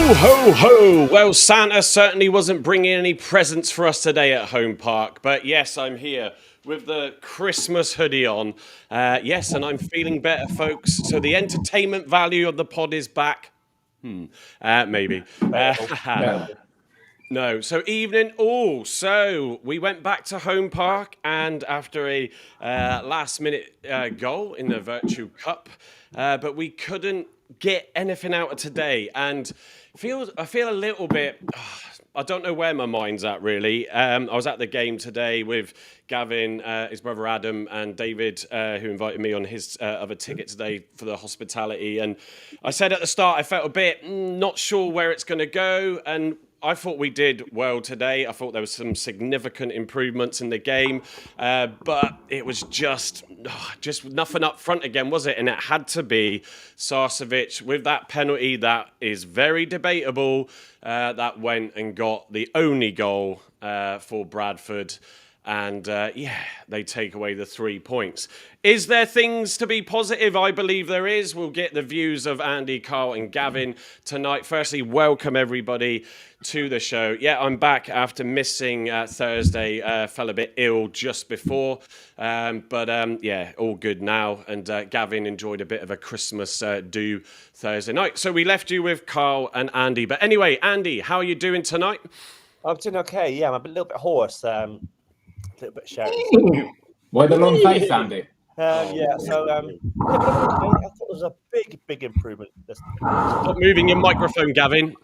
Ho, ho, ho! Well, Santa certainly wasn't bringing any presents for us today at Home Park, but yes, I'm here with the Christmas hoodie on. Yes, and I'm feeling better, folks. So the entertainment value of the pod is back. Maybe. No. So evening. Oh, so we went back to Home Park, and after a last-minute goal in the Virtue Cup, but we couldn't get anything out of today, and I feel a little bit. I don't know where my mind's at, really. I was at the game today with Gavin, his brother Adam, and David, who invited me on his other ticket today for the hospitality. And I said at the start I felt a bit not sure where it's going to go, and I thought we did well today. I thought there was some significant improvements in the game, but it was just nothing up front again, was it? And it had to be Sarcevic with that penalty that is very debatable, that went and got the only goal for Bradford. And they take away the 3 points. Is there things to be positive? I believe there is. We'll get the views of Andy, Carl, and Gavin tonight. Firstly, welcome everybody to the show. Yeah, I'm back after missing Thursday. Fell a bit ill just before. But all good now. And Gavin enjoyed a bit of a Christmas do Thursday night. So we left you with Carl and Andy. But anyway, Andy, how are you doing tonight? I'm doing okay. Yeah, I'm a little bit hoarse. A little bit shouty. Why the long face, Andy? I thought it was a big improvement. Stop moving your microphone, Gavin.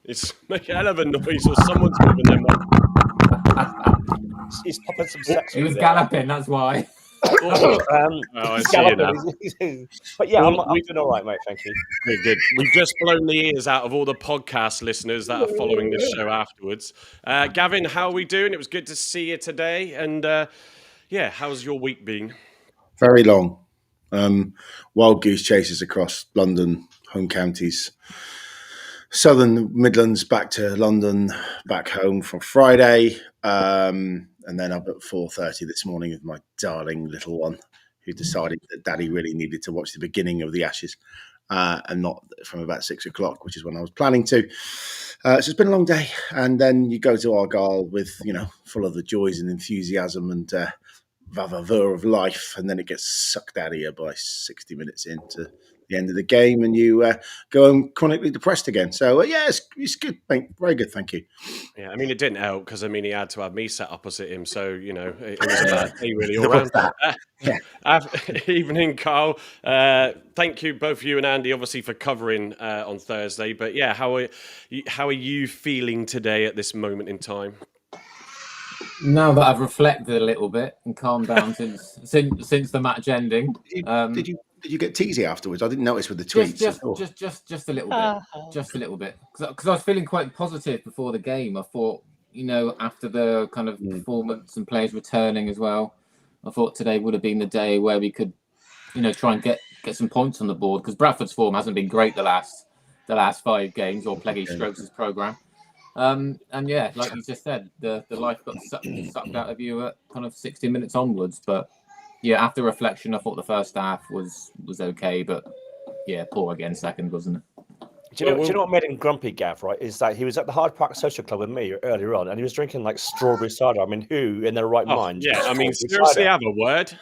It's making a hell of a noise, or someone's moving their mic. He's popping some sex. He was galloping, that's why. I see you now. But yeah, I'm doing all right, mate. Thank you. Very good. We've just blown the ears out of all the podcast listeners that are following this show afterwards. Gavin, how are we doing? It was good to see you today. And how's your week been? Very long. Wild goose chases across London, home counties. Southern Midlands back to London, back home for Friday. And then up at 4:30 this morning with my darling little one, who decided that Daddy really needed to watch the beginning of the Ashes and not from about 6 o'clock, which is when I was planning to. So it's been a long day. And then you go to Argyle with, full of the joys and enthusiasm and va-va-va of life. And then it gets sucked out of you by 60 minutes into the end of the game, and you go home chronically depressed again. So it's good, mate. Very good, thank you. Yeah, I mean it didn't help because he had to have me sat opposite him, so it was a bad day really all around. Evening, Carl. Thank you, both you and Andy, obviously for covering on Thursday. But yeah, how are you feeling today at this moment in time? Now that I've reflected a little bit and calmed down since the match ending, Did you get teasy afterwards? I didn't notice with the tweets. Just a little bit, just a little bit, because I was feeling quite positive before the game. I thought, after the kind of performance and players returning as well, I thought today would have been the day where we could, try and get some points on the board, because Bradford's form hasn't been great the last 5 games, or Pleggy Strokes' programme. And yeah, like you just said, the life got sucked out of you at kind of 60 minutes onwards, but. Yeah, after reflection, I thought the first half was okay, but yeah, poor again second, wasn't it? Do you know what made him grumpy, Gav, right? Is that he was at the Hyde Park Social Club with me earlier on, and he was drinking like strawberry cider. I mean, who in their right mind? Yeah, I mean, seriously, have a word.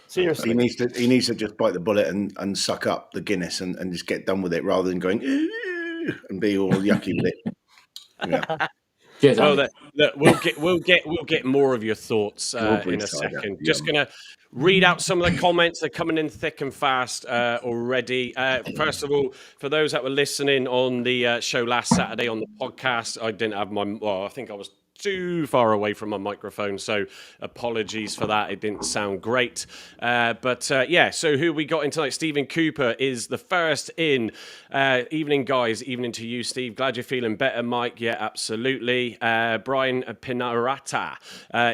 Seriously. He needs to just bite the bullet and suck up the Guinness and just get done with it rather than going and be all yucky with it. Yeah. Cheers, well, we'll get more of your thoughts in a second. Just gonna read out some of the comments. They're coming in thick and fast already. First of all, for those that were listening on the show last Saturday on the podcast, I didn't have I think I was too far away from my microphone, so apologies for that. It didn't sound great. So who we got in tonight? Stephen Cooper is the first in. Evening, guys. Evening to you, Steve. Glad you're feeling better, Mike. Yeah, absolutely. Brian Pinarata.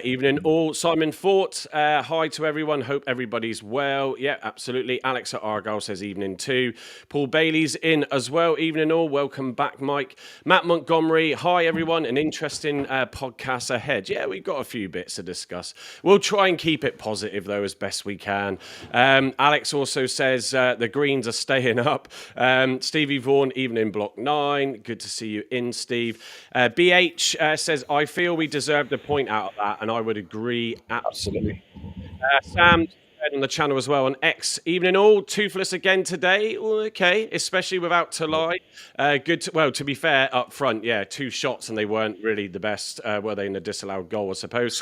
Evening, all. Simon Fort. Hi to everyone. Hope everybody's well. Yeah, absolutely. Alex at Argyle says evening too. Paul Bailey's in as well. Evening, all. Welcome back, Mike. Matt Montgomery. Hi, everyone. An interesting podcasts ahead? Yeah, we've got a few bits to discuss. We'll try and keep it positive, though, as best we can. Alex also says the Greens are staying up. Stevie Vaughan, even in Block 9. Good to see you in, Steve. BH says, I feel we deserved a point out of that, and I would agree absolutely. Sam on the channel as well on X. Evening all, toothless again today. Okay, especially without Talai. To be fair, up front, 2 shots and they weren't really the best, were they, in the disallowed goal, I suppose.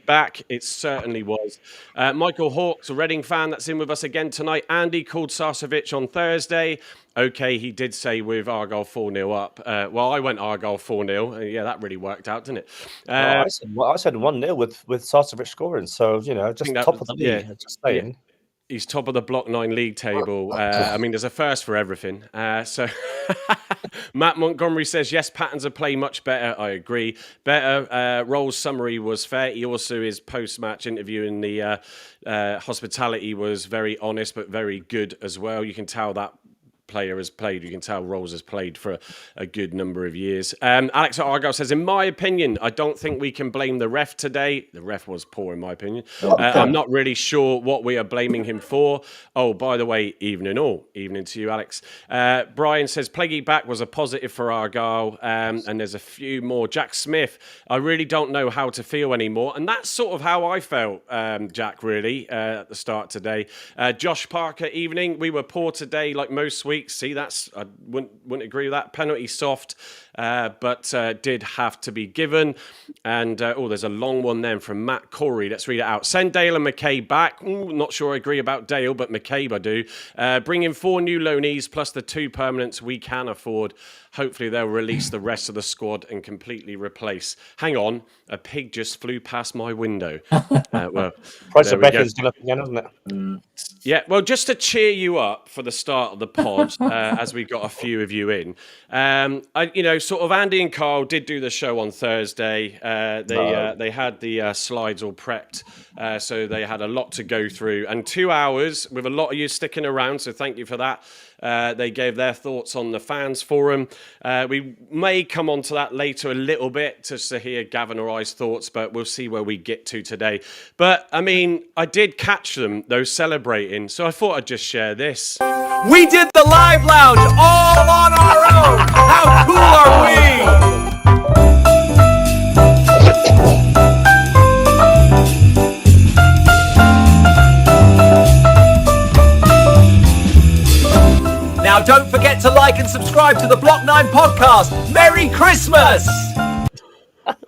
Back, it certainly was. Michael Hawks, a Reading fan that's in with us again tonight. Andy called Sarcevic on Thursday. Okay, he did say with Argyle 4-0 up. I went Argyle 4-0. Yeah, that really worked out, didn't it? I said 1-0 with Sarcevic scoring. So, just top of the league. Yeah, just saying. Yeah. He's top of the Block 9 league table. There's a first for everything. So Matt Montgomery says, yes, patterns of play much better. I agree. Better. Roll's summary was fair. He also, his post-match interview in the hospitality was very honest, but very good as well. You can tell that player has played. You can tell Rolls has played for a good number of years. Alex at Argyle says, in my opinion, I don't think we can blame the ref today. The ref was poor, in my opinion. I'm not really sure what we are blaming him for. Oh, by the way, evening all. Evening to you, Alex. Brian says, Plaguey back was a positive for Argyle. And there's a few more. Jack Smith, I really don't know how to feel anymore. And that's sort of how I felt, Jack, really, at the start today. Josh Parker, evening. We were poor today, like most weeks. See, I wouldn't agree with that. Penalty soft, but did have to be given. And there's a long one then from Matt Corey. Let's read it out. Send Dale and McKay back. Not sure I agree about Dale, but McCabe I do. Bring in 4 new loanees plus the 2 permanents we can afford. Hopefully they'll release the rest of the squad and completely replace. Hang on, a pig just flew past my window. Price of bacon's gone up again, hasn't it? Yeah, well, just to cheer you up for the start of the pod, as we got a few of you in, Andy and Carl did do the show on Thursday. They had the slides all prepped, so they had a lot to go through. And 2 hours with a lot of you sticking around, so thank you for that. They gave their thoughts on the fans forum. We may come on to that later a little bit just to hear Gavin or I's thoughts, but we'll see where we get to today. But, I did catch them, though, celebrating, so I thought I'd just share this. We did the live lounge all on our own! How cool are we? Now don't forget to like and subscribe to the Block 9 podcast. Merry Christmas!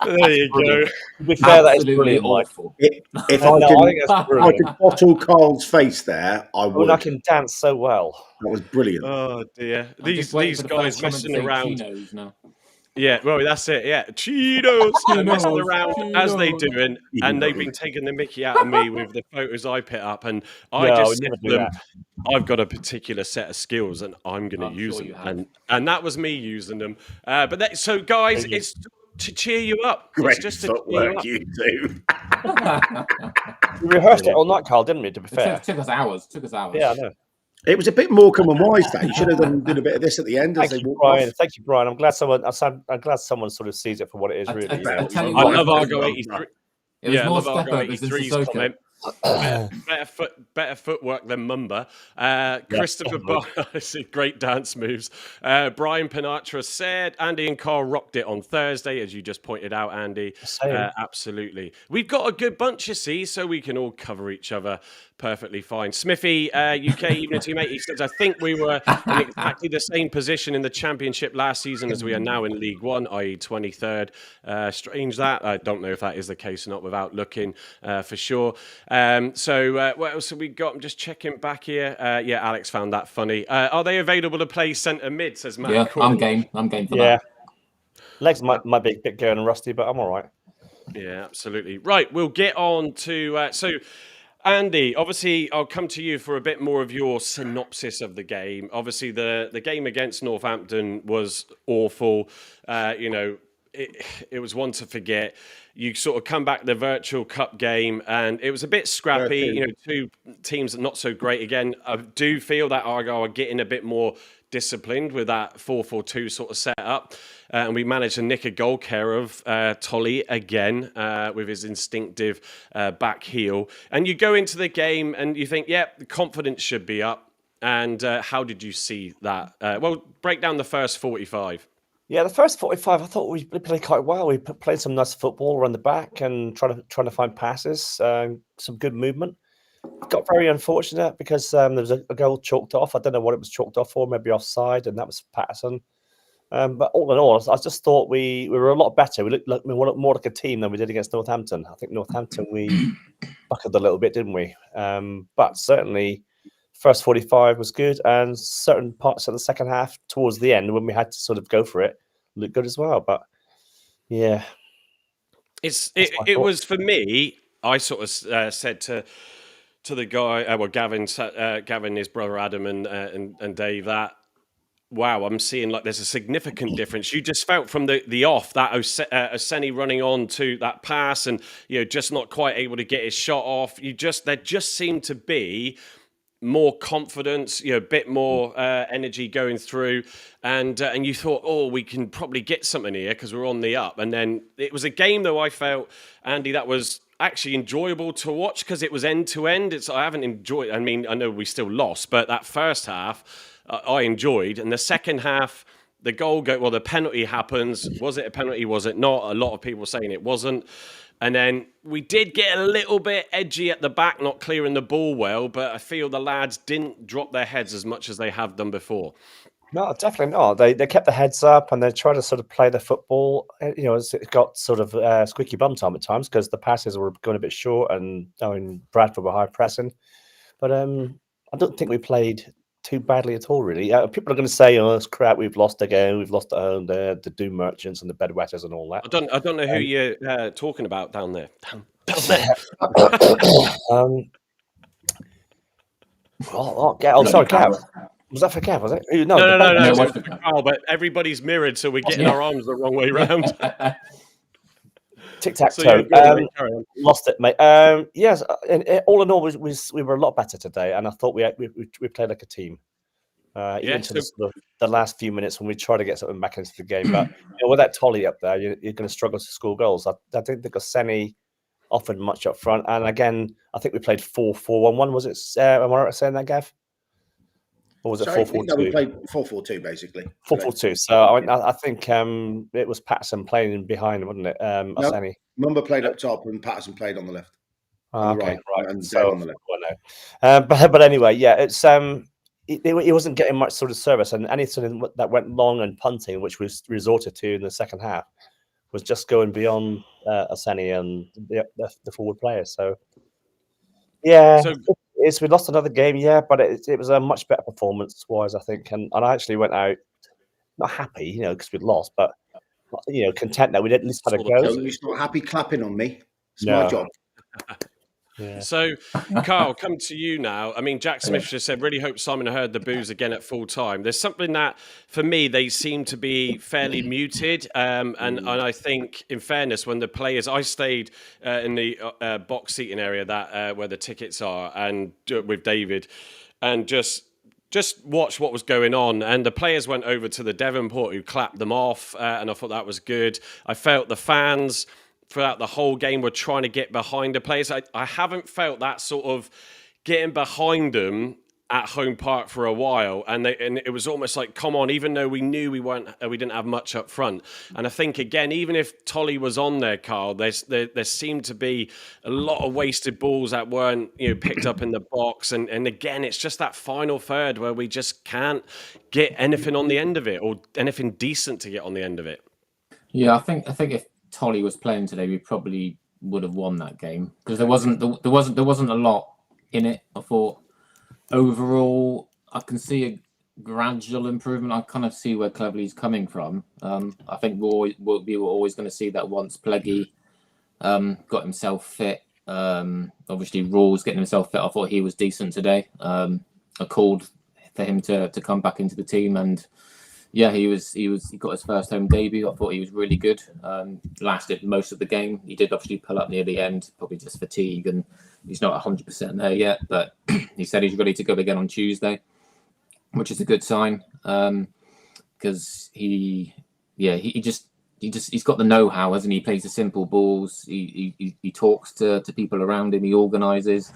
There you go. To be fair, that is brilliant. Awful. If I could bottle Carl's face there, I would. I can dance so well. That was brilliant. Oh, dear. I'm These just waiting for the guys first comment to messing say around. Chinos now. Yeah, well, that's it. Yeah, Cheetos messing around as they Cheetos. do, and they've been taking the mickey out of me with the photos I put up, and I No, just we said never to do them, that. I've got a particular set of skills, and I'm going to use sure you them, have. and that was me using them. So guys, it's to cheer you up. Great It's just to cheer you footwork up. you do. We rehearsed it all night, Carl, didn't we, to be fair? It took us hours. Yeah, I know. It was a bit more common wise that you should have done a bit of this at the end as Thank they you, walked Brian. off. Thank you, Brian. I'm glad someone sort of sees it for what it is, really. I tell you I what, love Argo 83. it was Yeah, I more love step Argo overs than 83's Sissoko. comment. Better footwork than Mumba. Christopher Barr, great dance moves. Brian Pinatra said, Andy and Carl rocked it on Thursday, as you just pointed out, Andy. Absolutely. We've got a good bunch, you see, so we can all cover each other perfectly fine. Smithy, UK Evening Teammate, he says, I think we were in exactly the same position in the Championship last season as we are now in League One, i.e. 23rd. Strange that. I don't know if that is the case or not without looking for sure. What else have we got? I'm just checking back here. Alex found that funny. Are they available to play centre mid, says Matt. Yeah, Corey. I'm game for Yeah. that. Legs might be a bit going and rusty, but I'm all right. Yeah, absolutely. Right, we'll get on to... Andy, obviously, I'll come to you for a bit more of your synopsis of the game. Obviously, the game against Northampton was awful. It was one to forget. You sort of come back to the virtual cup game, and it was a bit scrappy. 2 teams not so great. Again, I do feel that Argyle are getting a bit more disciplined with that 4-4-2 sort of setup. And we managed to nick a goal care of Tolly again with his instinctive back heel. And you go into the game and you think, the confidence should be up. And how did you see that? Well, break down the first 45. Yeah, the first 45, I thought we played quite well. We played some nice football around the back and trying to find passes, some good movement. Got very unfortunate because there was a goal chalked off. I don't know what it was chalked off for, maybe offside, and that was Patterson. But all in all, I just thought we were a lot better. We looked more like a team than we did against Northampton. I think Northampton, we buckled a little bit, didn't we? But certainly, first 45 was good, and certain parts of the second half towards the end, when we had to sort of go for it, looked good as well. But yeah, it was for me. I sort of said to the guy, Gavin, his brother Adam, and Dave, that wow, I'm seeing like there's a significant difference. You just felt from the off that Oseni running on to that pass, and just not quite able to get his shot off. There just seemed to be more confidence, a bit more energy going through, and you thought, oh, we can probably get something here because we're on the up. And then it was a game, though, I felt, Andy, that was actually enjoyable to watch because it was end to end. I haven't enjoyed. I mean, I know we still lost, but that first half I enjoyed, and the second half, the the penalty happens. Was it a penalty? Was it not? A lot of people saying it wasn't. And then we did get a little bit edgy at the back, not clearing the ball well, but I feel the lads didn't drop their heads as much as they have done before. No, definitely not. They kept their heads up and they tried to sort of play the football. It got sort of squeaky bum time at times because the passes were going a bit short and Bradford were high pressing. But I don't think we played too badly at all, really. People are going to say, "Oh, it's crap. We've lost again. We've lost at home. The doom merchants and the bedwetters and all that." I don't know who you're talking about down there. Down there. Sorry, Gav. Was that for Gav? Was it? No. Oh, but everybody's mirrored, so we're getting our arms the wrong way round. Tic-tac-toe. Lost it, mate. Yes, and all in all, we were a lot better today, and I thought we played like a team. Even to the last few minutes when we try to get something back into the game. But with that Tolly up there, you're going to struggle to score goals. I don't think Oseni offered much up front. And again, I think we played 4-4-1-1. Was it? Am I right saying that, Gav? Or was it 4-4-2? No, we played 4-4-2 basically. 4-4-2. So I think it was Patterson playing behind, wasn't it? Oseni. Mumba played up top and Patterson played on the left. Okay, right. And so, on the left. But anyway, yeah, it's he wasn't getting much sort of service, and anything that went long and punting, which was resorted to in the second half, was just going beyond Oseni and the forward players. So, yeah, we lost another game, but it was a much better performance-wise, I think, and I actually went out not happy, because we'd lost, but content that we at least had a go. You're not happy clapping on me. It's my job. Yeah. So, Carl, come to you now. I mean, Jack Smith just said, really hope Simon heard the boos again at full time. There's something that, for me, they seem to be fairly muted. And I think, in fairness, when the players, I stayed in the box seating area that where the tickets are, and with David, and just watch what was going on. And the players went over to the Devonport who clapped them off, and I thought that was good. I felt the fans throughout the whole game were trying to get behind the players. I haven't felt that sort of getting behind them at Home Park for a while, and it was almost like, come on, even though we knew we didn't have much up front. And I think again, even if Tolly was on there, Carl, there seemed to be a lot of wasted balls that weren't picked up in the box, and again, it's just that final third where we just can't get anything on the end of it, or anything decent to get on the end of it. Yeah, I think if Tolly was playing today, we probably would have won that game because there wasn't a lot in it. I thought overall, I can see a gradual improvement. I kind of see where Cleverley's coming from. I think we were always going to see that once Pleggy got himself fit. Obviously, Rawls getting himself fit. I thought he was decent today. I called for him to come back into the team, and yeah, he got his first home debut. I thought he was really good. Lasted most of the game. He did obviously pull up near the end, probably just fatigue, and he's not 100% there yet. But he said he's ready to go again on Tuesday. which is a good sign because he's got the know-how, hasn't he? He plays the simple balls. He talks to people around him. He organises.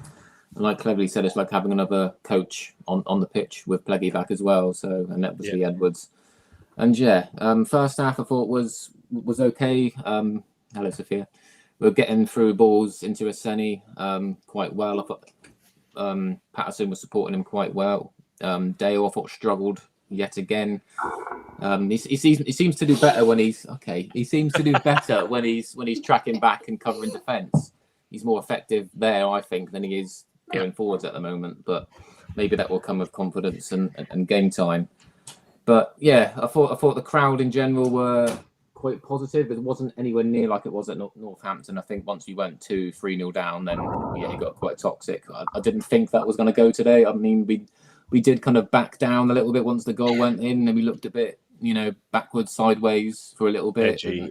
And like Cleverly said, it's like having another coach on the pitch with Pleggy back as well. So, and obviously Edwards. And first half I thought was okay. Hello, Sophia. We're getting through balls into Aseni quite well. I thought Patterson was supporting him quite well. Dale, I thought, struggled yet again. He seems to do better when he's okay. He seems to do better when he's tracking back and covering defence. He's more effective there, I think, than he is going forwards at the moment. But maybe that will come with confidence and game time. But yeah, I thought the crowd in general were quite positive. It wasn't anywhere near like it was at Northampton. I think once we went 2-3-0 down, then it got quite toxic. I didn't think that was going to go today. I mean, we did kind of back down a little bit once the goal went in, and we looked a bit, backwards, sideways for a little bit. Edgy,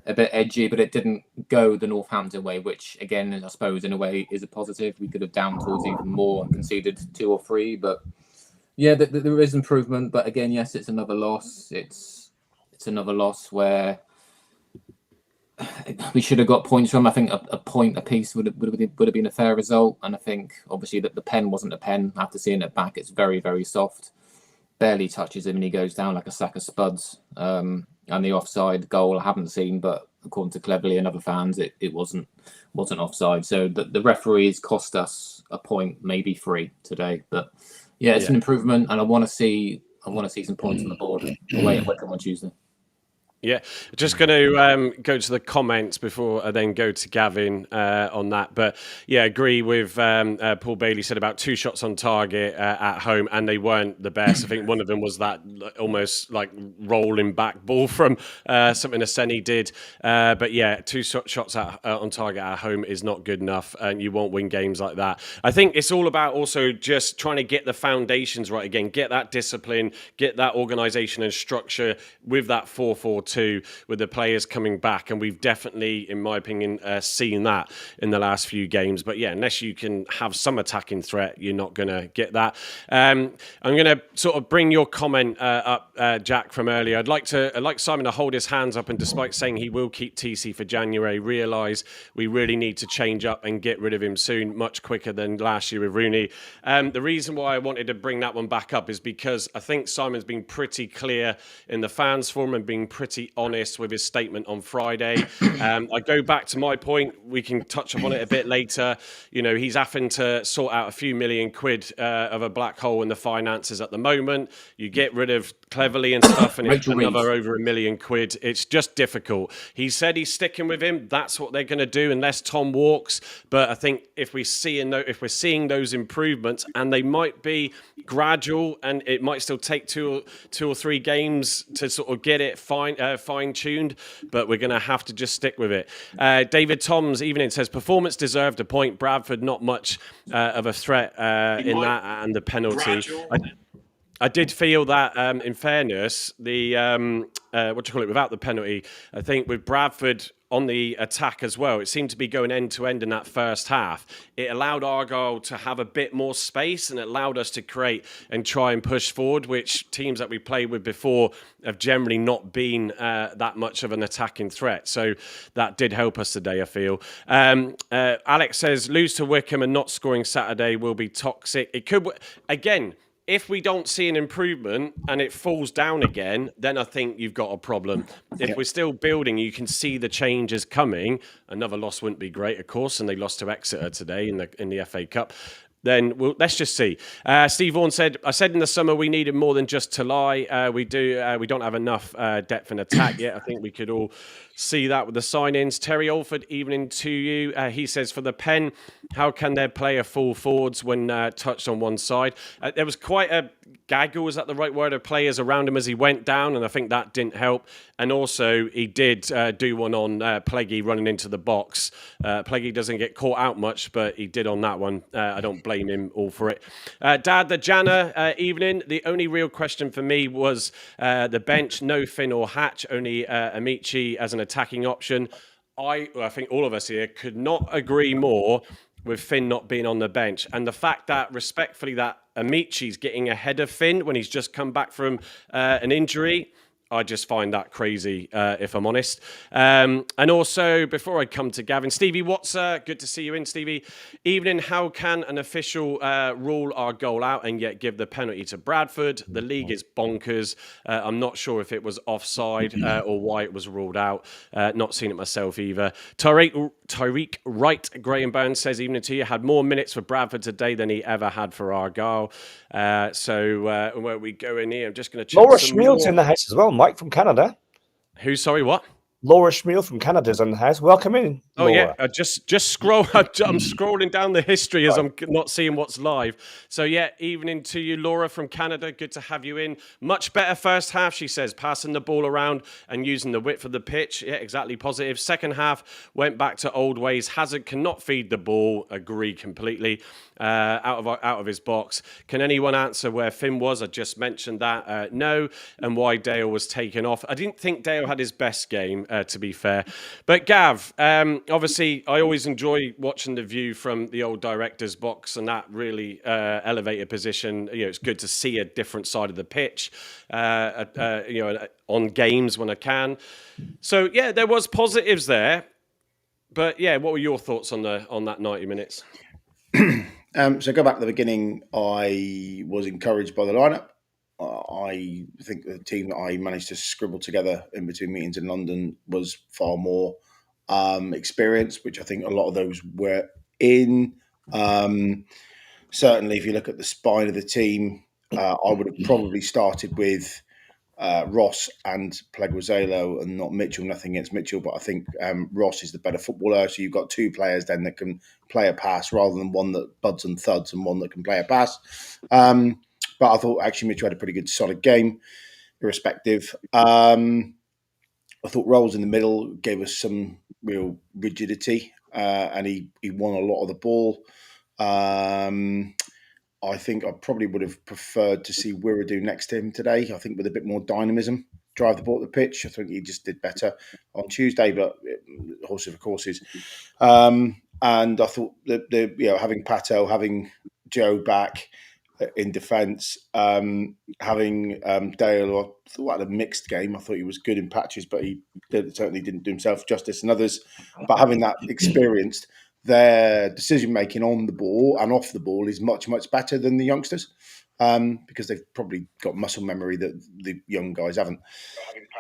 a bit edgy, but it didn't go the Northampton way, which again, I suppose in a way is a positive. We could have down tools even more and conceded 2 or 3, but there is improvement. But again, yes, it's another loss. It's another loss where we should have got points from. I think a point apiece would have been a fair result. And I think obviously that the pen wasn't a pen. After seeing it back, it's very, very soft. Barely touches him and he goes down like a sack of spuds. And the offside goal I haven't seen, but according to Cleverly and other fans, it wasn't offside. So the referees cost us a point, maybe 3 today. But it's an improvement, and I want to see some points on the board away at Wycombe on Tuesday. Yeah, just going to go to the comments before I then go to Gavin on that. But agree with Paul Bailey said about 2 shots on target at home, and they weren't the best. I think one of them was that almost like rolling back ball from something Aseni did. But 2 shots on target at home is not good enough, and you won't win games like that. I think it's all about also just trying to get the foundations right again, get that discipline, get that organisation and structure with that 4-4-2. With the players coming back, and we've definitely, in my opinion, seen that in the last few games. But unless you can have some attacking threat, you're not going to get that. I'm going to sort of bring your comment up, Jack, from earlier. I'd like Simon to hold his hands up, and despite saying he will keep TC for January, realise we really need to change up and get rid of him soon, much quicker than last year with Rooney. The reason why I wanted to bring that one back up is because I think Simon's been pretty clear in the fans forum and being pretty honest with his statement on Friday. I go back to my point. We can touch upon it a bit later. He's having to sort out a few million quid of a black hole in the finances at the moment. You get rid of Cleverly and stuff, and it's another over £1 million. It's just difficult. He said he's sticking with him. That's what they're going to do unless Tom walks. But I think if we're seeing those improvements, and they might be gradual, and it might still take two or three games to sort of get it fine-tuned, but we're going to have to just stick with it. David Toms evening says performance deserved a point. Bradford not much of a threat in that, and the penalty. I did feel that, in fairness, without the penalty, I think with Bradford on the attack as well, it seemed to be going end to end in that first half. It allowed Argyle to have a bit more space, and it allowed us to create and try and push forward, which teams that we played with before have generally not been that much of an attacking threat. So that did help us today, I feel. Alex says, lose to Wycombe and not scoring Saturday will be toxic. It could, again, if we don't see an improvement and it falls down again, then I think you've got a problem. If we're still building, you can see the changes coming. Another loss wouldn't be great, of course, and they lost to Exeter today in the FA Cup. Then let's just see. Steve Vaughan said, I said in the summer we needed more than just Talai. We don't have enough depth in attack yet. I think we could all see that with the sign-ins. Terry Alford, evening to you. He says, for the pen, how can their player fall forwards when touched on one side? There was quite a gaggle, is that the right word, of players around him as he went down, and I think that didn't help. And also, he did do one on Pleggy running into the box. Pleggy doesn't get caught out much, but he did on that one. I don't blame him all for it. Dad, the Jana, evening. The only real question for me was the bench, no Finn or Hatch, only Amici as an attacking option. I think all of us here could not agree more with Finn not being on the bench, and the fact that, respectfully, that Amichi's getting ahead of Finn when he's just come back from an injury. I just find that crazy, if I'm honest. And also, before I come to Gavin, Stevie Watson, good to see you in, Stevie. Evening, how can an official rule our goal out and yet give the penalty to Bradford? The league is bonkers. I'm not sure if it was offside or why it was ruled out. Not seen it myself either. Tyreek Wright, Graham Burns says, evening to you, had more minutes for Bradford today than he ever had for Argyle. So where we go in here, I'm just going to check Laura some Schmiel's more. in the house as well. Mike from Canada. Who? Sorry, what? Laura Schmiel from Canada's in the house. Welcome in, Oh Laura. yeah, just scroll. I'm scrolling down the history as I'm not seeing what's live. So yeah, evening to you, Laura from Canada. Good to have you in. Much better first half, she says, passing the ball around and using the width of the pitch. Yeah, exactly positive. Second half went back to old ways. Hazard cannot feed the ball. Agree completely. Out of his box. Can anyone answer where Finn was? I just mentioned that. No, and why Dale was taken off. I didn't think Dale had his best game, to be fair. But Gav, obviously, I always enjoy watching the view from the old director's box, and that really elevated position. You know, it's good to see a different side of the pitch. On games when I can. So yeah, there was positives there. But yeah, what were your thoughts on that 90 minutes? So go back to the beginning. I was encouraged by the lineup. I think the team that I managed to scribble together in between meetings in London was far more experienced, which I think a lot of those were in. Certainly, if you look at the spine of the team, I would have probably started with Ross and Pleguezuelo and not Mitchell. Nothing against Mitchell, but I think Ross is the better footballer. So you've got two players then that can play a pass rather than one that buds and thuds and one that can play a pass. But I thought actually Mitchell had a pretty good solid game, irrespective. I thought Rolls in the middle gave us some real rigidity and he won a lot of the ball. I think I probably would have preferred to see Wiradu next to him today. I think with a bit more dynamism, drive the ball to the pitch. I think he just did better on Tuesday, but horses for courses. And I thought that having Pato, having Joe back in defence, having Dale, I thought had a mixed game. I thought he was good in patches, but he certainly didn't do himself justice and others. But having that experienced, their decision making on the ball and off the ball is much, much better than the youngsters because they've probably got muscle memory that the young guys haven't.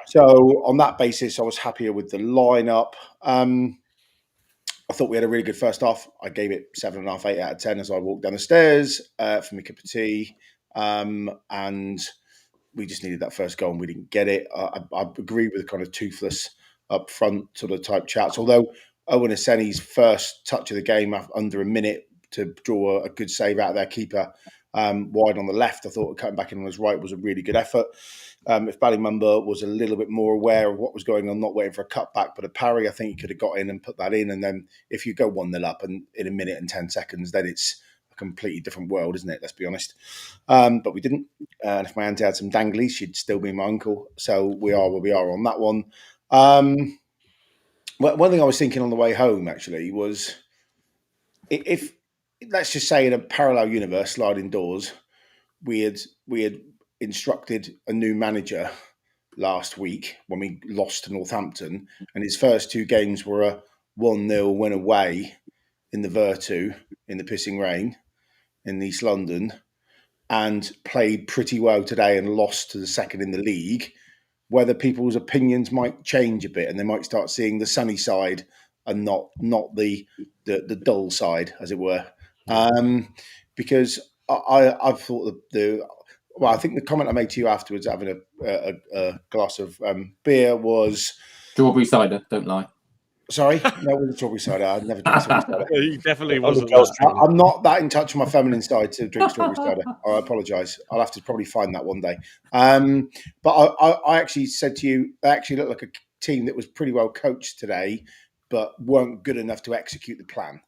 So on that basis, I was happier with the lineup. I thought we had a really good first half. I gave it 7.5, 8 out of 10 as I walked down the stairs for my cup of tea. And we just needed that first goal and we didn't get it. I agree with the kind of toothless up front sort of type chats, although Owen Aseni's first touch of the game under a minute to draw a good save out of their keeper wide on the left. I thought cutting back in on his right was a really good effort. If Ballymumba was a little bit more aware of what was going on, not waiting for a cutback, but a parry, I think he could have got in and put that in. And then if you go 1-0 up and in a minute and 10 seconds, then it's a completely different world, isn't it? Let's be honest. But we didn't. And if my auntie had some danglies, she'd still be my uncle. So we are where we are on that one. One thing I was thinking on the way home actually was if let's just say in a parallel universe, sliding doors, we had instructed a new manager last week when we lost to Northampton, and his first two games were a 1-0 win away in the Virtu in the pissing rain in East London, and played pretty well today and lost to the second in the league. Whether people's opinions might change a bit and they might start seeing the sunny side and not the dull side, as it were. Because I've thought I think the comment I made to you afterwards, having a glass of beer, was strawberry cider. Don't lie. Sorry, no, it was strawberry cider. I'd never drink strawberry cider. He definitely wasn't. I'm not that in touch with my feminine side to drink strawberry cider. I apologise. I'll have to probably find that one day. But I actually said to you, they actually looked like a team that was pretty well coached today, but weren't good enough to execute the plan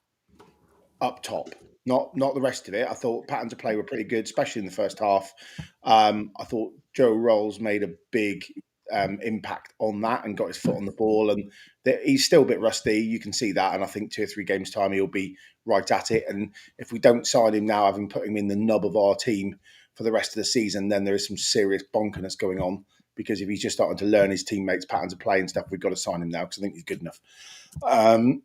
up top. Not the rest of it. I thought patterns of play were pretty good, especially in the first half. I thought Joe Rolls made a big impact on that and got his foot on the ball. And he's still a bit rusty. You can see that. And I think 2 or 3 games time, he'll be right at it. And if we don't sign him now, having put him in the nub of our team for the rest of the season, then there is some serious bonkerness going on. Because if he's just starting to learn his teammates' patterns of play and stuff, we've got to sign him now because I think he's good enough. I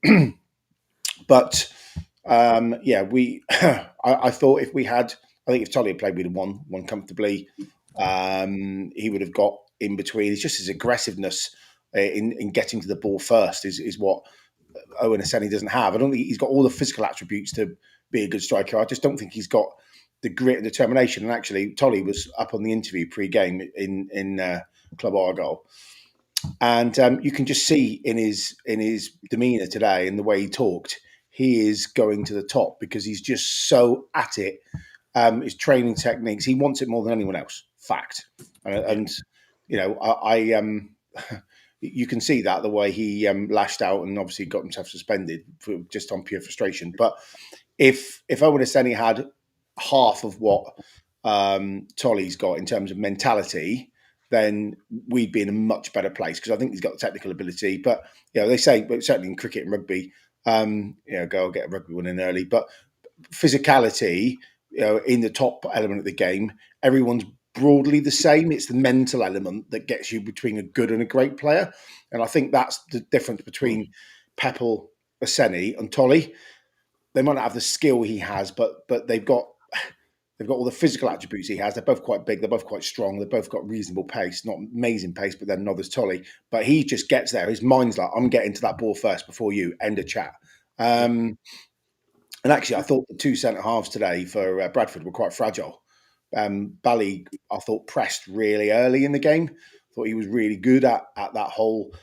thought if we had, I think if Tolly had played, we'd have won comfortably. He would have got in between. It's just his aggressiveness in getting to the ball first is what Owen Aseni doesn't have. I don't think he's got all the physical attributes to be a good striker. I just don't think he's got the grit and determination. And actually, Tolly was up on the interview pre-game in Club Argyle. And you can just see in his demeanour today and the way he talked, he is going to the top because he's just so at it. His training techniques, he wants it more than anyone else. Fact. And you know, you can see that the way he lashed out and obviously got himself suspended just on pure frustration. But if Owen Aseni had half of what Tolly's got in terms of mentality, then we'd be in a much better place because I think he's got the technical ability. But they say, but certainly in cricket and rugby, go get a rugby one in early. But physicality, in the top element of the game, everyone's broadly the same. It's the mental element that gets you between a good and a great player, and I think that's the difference between Pepple, Aseni, and Tolly. They might not have the skill he has, but they've got all the physical attributes he has. They're both quite big. They're both quite strong. They've both got reasonable pace, not amazing pace, but then not as Tolly. But he just gets there. His mind's like, I'm getting to that ball first before you. End of chat. And actually, I thought the 2 centre halves today for Bradford were quite fragile. Bally, I thought, pressed really early in the game. Thought he was really good at that whole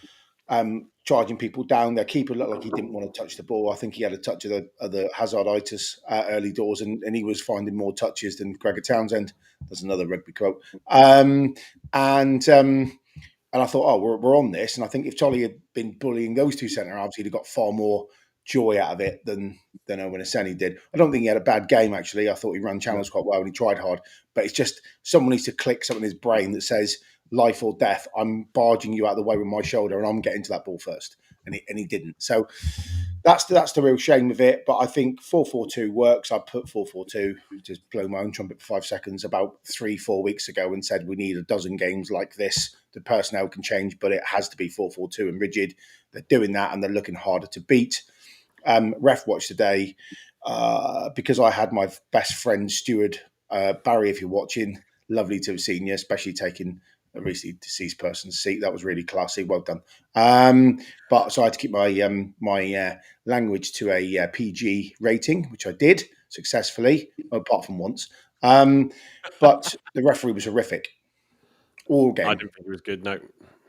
charging people down. Their keeper looked like he didn't want to touch the ball. I think he had a touch of the Hazarditis early doors, and he was finding more touches than Gregor Townsend. That's another rugby quote. And I thought, we're on this. And I think if Tolly had been bullying those 2 centre halves, he'd have got far more joy out of it than Owen Aseni did. I don't think he had a bad game, actually. I thought he ran channels quite well and he tried hard. But it's just someone needs to click something in his brain that says, life or death, I'm barging you out of the way with my shoulder and I'm getting to that ball first. And he didn't. So that's the real shame of it. But I think 4-4-2 works. I put 4-4-2, just blow my own trumpet for 5 seconds, about 3-4 weeks ago and said we need a dozen games like this. The personnel can change, but it has to be 4-4-2 and rigid. They're doing that and they're looking harder to beat. Ref watch today, because I had my best friend steward, Barry, if you're watching, lovely to have seen you, especially taking a recently deceased person's seat. That was really classy. Well done. But so I had to keep my language to a PG rating, which I did successfully, apart from once. But the referee was horrific. All game. I didn't think it was good, no.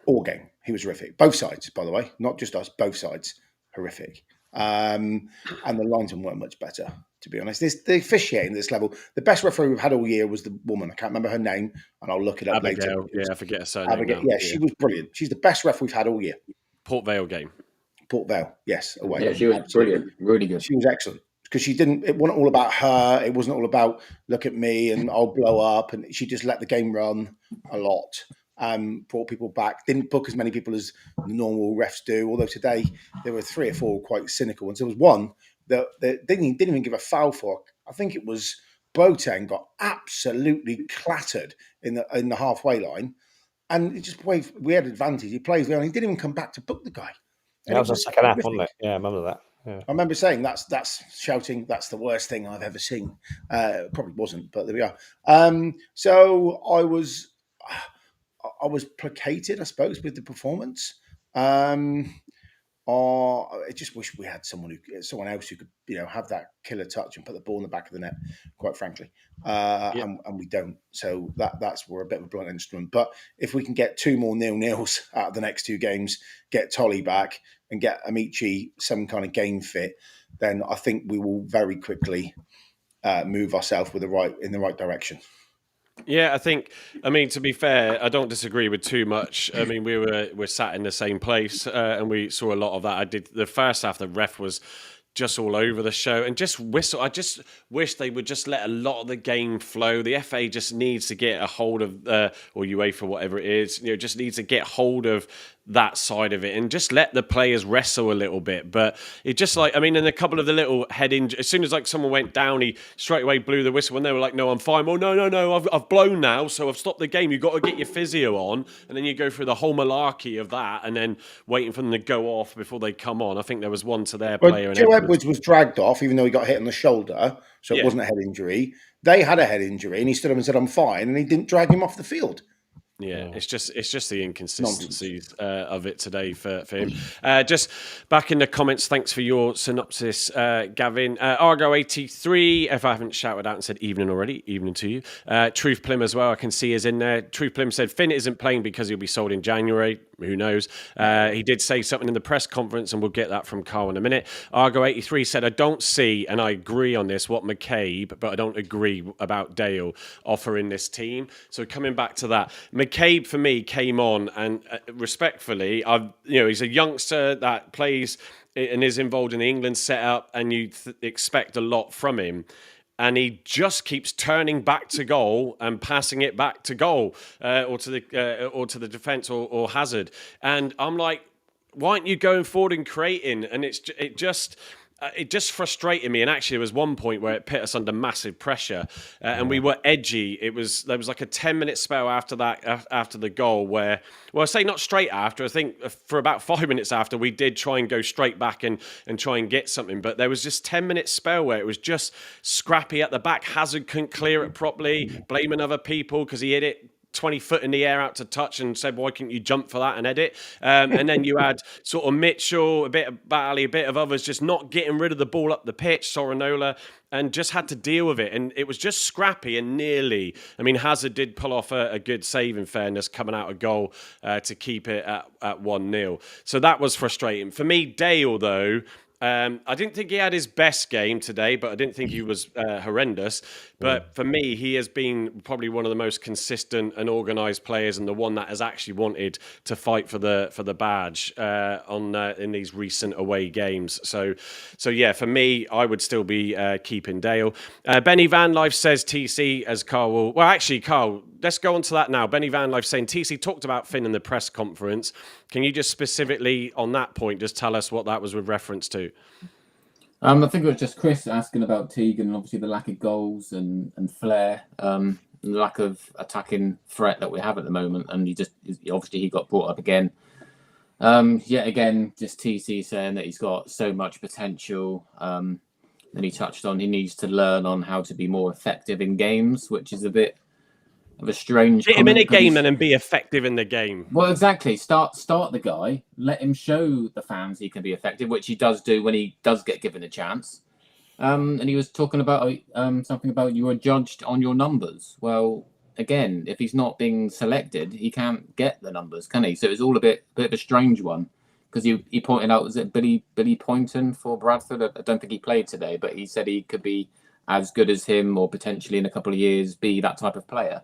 All game. He was horrific. Both sides, by the way. Not just us. Both sides. Horrific. And the linesmen weren't much better, to be honest. The officiating at this level, the best referee we've had all year was the woman. I can't remember her name, and I'll look it up later. Yeah, I forget her surname. Abigail, yeah, she was brilliant. She's the best ref we've had all year. Port Vale game. Port Vale, yes, away. Yeah, she was brilliant, really good. She was excellent because it wasn't all about her. It wasn't all about look at me and I'll blow up. And she just let the game run a lot. Brought people back, didn't book as many people as the normal refs do. Although today there were 3 or 4 quite cynical ones. There was one that didn't even give a foul for. I think it was Boateng got absolutely clattered in the halfway line, and it just we had advantage. He plays well, and he didn't even come back to book the guy. That was a second half, wasn't it? Yeah, I remember that. Yeah. I remember saying that's shouting. That's the worst thing I've ever seen. Probably wasn't, but there we are. So I was placated, I suppose, with the performance. I just wish we had someone else who could, have that killer touch and put the ball in the back of the net. Quite frankly, and we don't. So we're a bit of a blunt instrument. But if we can get 2 more 0-0s out of the next 2 games, get Tolly back, and get Amici some kind of game fit, then I think we will very quickly move ourselves in the right direction. Yeah, to be fair, I don't disagree with too much. I mean, we're sat in the same place and we saw a lot of that. I did the first half, the ref was just all over the show and just whistle. I just wish they would just let a lot of the game flow. The FA just needs to get a hold of, or UEFA, whatever it is, just needs to get hold of that side of it and just let the players wrestle a little bit. But it just and a couple of the little head injuries, as soon as someone went down, he straight away blew the whistle when they were like, no, I'm fine. Well, no, I've blown now, so I've stopped the game. You've got to get your physio on. And then you go through the whole malarkey of that and then waiting for them to go off before they come on. I think there was one to their player. Joe Edwards was dragged off, even though he got hit on the shoulder, so it wasn't a head injury. They had a head injury, and he stood up and said, I'm fine, and he didn't drag him off the field. Yeah, it's just the inconsistencies of it today for him. Just back in the comments, thanks for your synopsis, Gavin. Argyle 83, if I haven't shouted out and said evening already, evening to you. Truth Plim as well, I can see is in there. Truth Plim said Finn isn't playing because he'll be sold in January. Who knows? He did say something in the press conference, and we'll get that from Carl in a minute. Argo 83 said, I don't see, and I agree on this, what McCabe, but I don't agree about Dale offering this team. So coming back to that, McCabe for me came on, and respectfully, he's a youngster that plays and is involved in the England setup, and you expect a lot from him. And he just keeps turning back to goal and passing it back to goal or to the defence or Hazard. And I'm like, why aren't you going forward and creating? And it just frustrated me. And actually, there was one point where it put us under massive pressure, and we were edgy. There was like a 10-minute spell after that, after the goal, where, well, I say not straight after. I think for about 5 minutes after, we did try and go straight back and try and get something. But there was this 10-minute spell where it was just scrappy at the back. Hazard couldn't clear it properly, blaming other people because he hit it 20 foot in the air out to touch and said, why couldn't you jump for that and edit? And then you had sort of Mitchell, a bit of Batley, a bit of others just not getting rid of the ball up the pitch, Sorinola, and just had to deal with it. And it was just scrappy and nearly. I mean, Hazard did pull off a good save, in fairness, coming out of goal to keep it at 1-0. So that was frustrating. For me, Dale, though, I didn't think he had his best game today, but I didn't think he was horrendous. But for me, he has been probably one of the most consistent and organised players, and the one that has actually wanted to fight for the badge in these recent away games. So yeah, for me, I would still be keeping Dale. Benny Van Life says TC as Carl will. Well, actually, Carl, let's go on to that now. Benny Van Life saying TC talked about Finn in the press conference. Can you just specifically on that point just tell us what that was with reference to? I think it was just Chris asking about Teagan and obviously the lack of goals and flair, and the lack of attacking threat that we have at the moment. And he got brought up again. Yet again, just TC saying that he's got so much potential. Then he touched on he needs to learn on how to be more effective in games, which is a bit of a strange. Get him in a game and be effective in the game. Well, exactly. Start the guy. Let him show the fans he can be effective, which he does do when he does get given a chance. And he was talking about something about you are judged on your numbers. Well, again, if he's not being selected, he can't get the numbers, can he? So it's all a bit of a strange one, because he pointed out, was it Billy Poynton for Bradford? I don't think he played today, but he said he could be as good as him, or potentially in a couple of years be that type of player.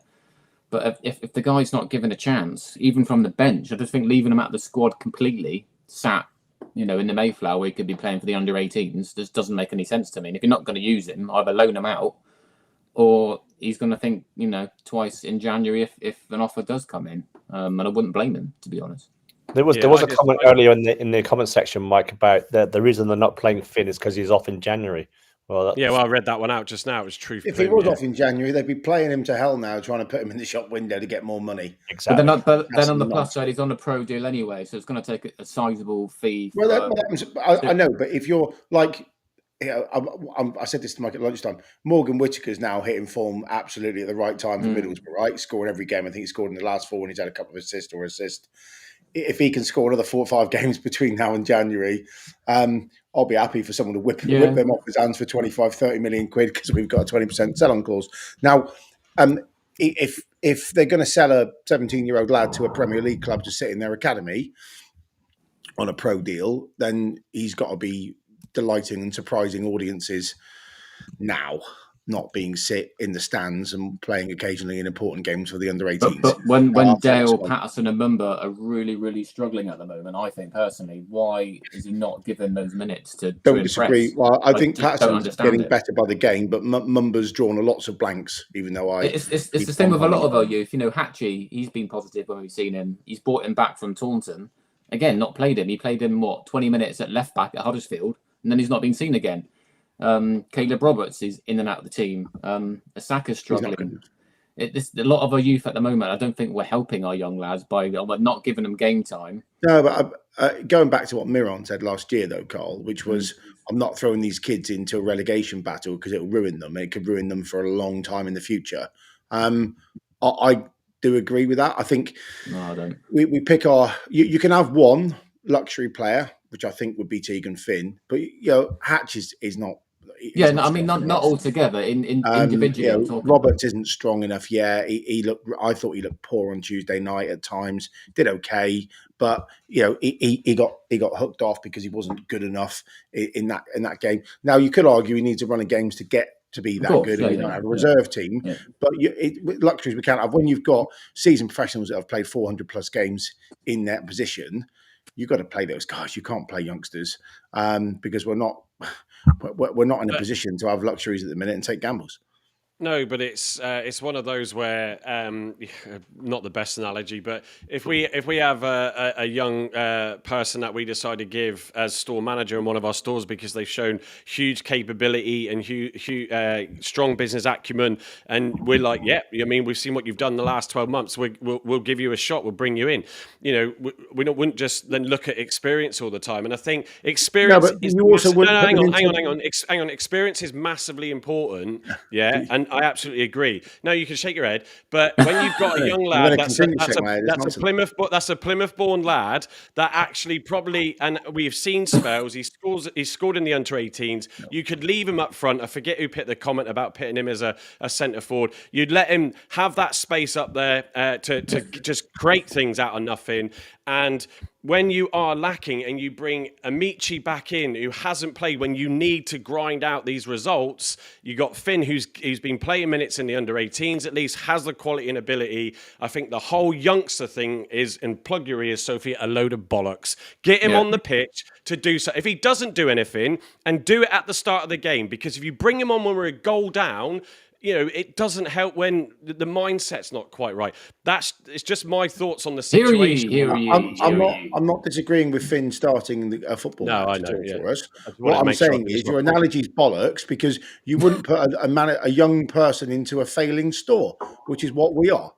But if the guy's not given a chance, even from the bench, I just think leaving him out of the squad completely, sat, in the Mayflower, where he could be playing for the under-18s, just doesn't make any sense to me. And if you're not going to use him, either loan him out, or he's going to think, twice in January if an offer does come in. And I wouldn't blame him, to be honest. There was a comment earlier in the comment section, Mike, about the reason they're not playing Finn is because he's off in January. Well, I read that one out just now. It was true. If he was off in January, they'd be playing him to hell now, trying to put him in the shop window to get more money. Exactly. But then on the plus side, he's on a pro deal anyway, so it's going to take a sizable fee. I know, but if you're like, I said this to Mike at lunchtime, Morgan Whittaker's now hitting form absolutely at the right time for Middlesbrough, right? Scoring every game. I think he scored in the last 4 when he's had a couple of assists. If he can score another 4 or 5 games between now and January, I'll be happy for someone to whip them off his hands for 25, 30 million quid, because we've got a 20% sell-on clause. Now, if they're going to sell a 17-year-old lad to a Premier League club to sit in their academy on a pro deal, then he's got to be delighting and surprising audiences now. not being sit in the stands and playing occasionally in important games for the under-18s. But when Dale, Patterson and Mumba are really, really struggling at the moment, I think personally, why is he not given those minutes to Don't impress? disagree. Well, I think Patterson's getting it. better by the game, but Mumba's drawn lots of blanks, even though It's the same with a lot of our youth. You know, Hatchie, he's been positive when we've seen him. He's brought him back from Taunton. Again, not played him. He played him, 20 minutes at left back at Huddersfield, and then he's not been seen again. Caleb Roberts is in and out of the team. Asaka's struggling. A lot of our youth at the moment, I don't think we're helping our young lads by not giving them game time. No, but going back to what Miron said last year, though, Carl, which was, I'm not throwing these kids into a relegation battle because it'll ruin them. It could ruin them for a long time in the future. I do agree with that. I think I don't. We pick you can have one luxury player, which I think would be Tegan Finn, but Hatch is not. Yeah, no, I mean not altogether. Individually, Roberts isn't strong enough. Yeah, he looked. I thought he looked poor on Tuesday night at times. Did okay, but he got hooked off because he wasn't good enough in that game. Now you could argue he needs a run of games to get to be that good, and we don't have a reserve team. Yeah. But luxuries we can't have when you've got seasoned professionals that have played 400 plus games in that position. You've got to play those guys. You can't play youngsters because we're not in a position to have luxuries at the minute and take gambles. No, but it's one of those where not the best analogy, but if we have a young person that we decide to give as store manager in one of our stores because they've shown huge capability and huge strong business acumen, and we're like, yeah, I mean, we've seen what you've done the last 12 months. We'll give you a shot. We'll bring you in. We wouldn't just then look at experience all the time. And I think experience. No, but you also hang on. Experience is massively important. Yeah, and I absolutely agree. No, you can shake your head, but when you've got a young lad that's a Plymouth-born lad that actually probably, and we've seen spells, he scored in the under-18s. You could leave him up front. I forget who put the comment about putting him as a centre forward. You'd let him have that space up there to just create things out of nothing. And when you are lacking and you bring Amici back in, who hasn't played when you need to grind out these results, you got Finn, who's been playing minutes in the under-18s, at least has the quality and ability. I think the whole youngster thing is, and plug your ears, Sophie, a load of bollocks. Get him on the pitch to do so. If he doesn't do anything, and do it at the start of the game, because if you bring him on when we're a goal down, it doesn't help when the mindset's not quite right. It's just my thoughts on the situation. I'm not disagreeing with Finn starting a football match for us. What I'm saying is your analogy's bollocks because you wouldn't put a young person into a failing store, which is what we are.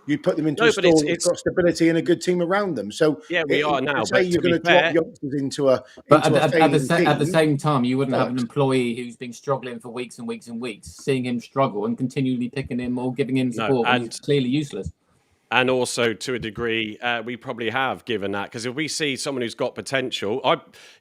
You put them into a store that's got stability and a good team around them. So we are now. Say you're going to drop youngsters into a at the same time, you wouldn't have an employee who's been struggling for weeks and weeks and weeks, seeing him struggle and continually picking him or giving him support, and he's clearly useless. And also, to a degree, we probably have given that, because if we see someone who's got potential,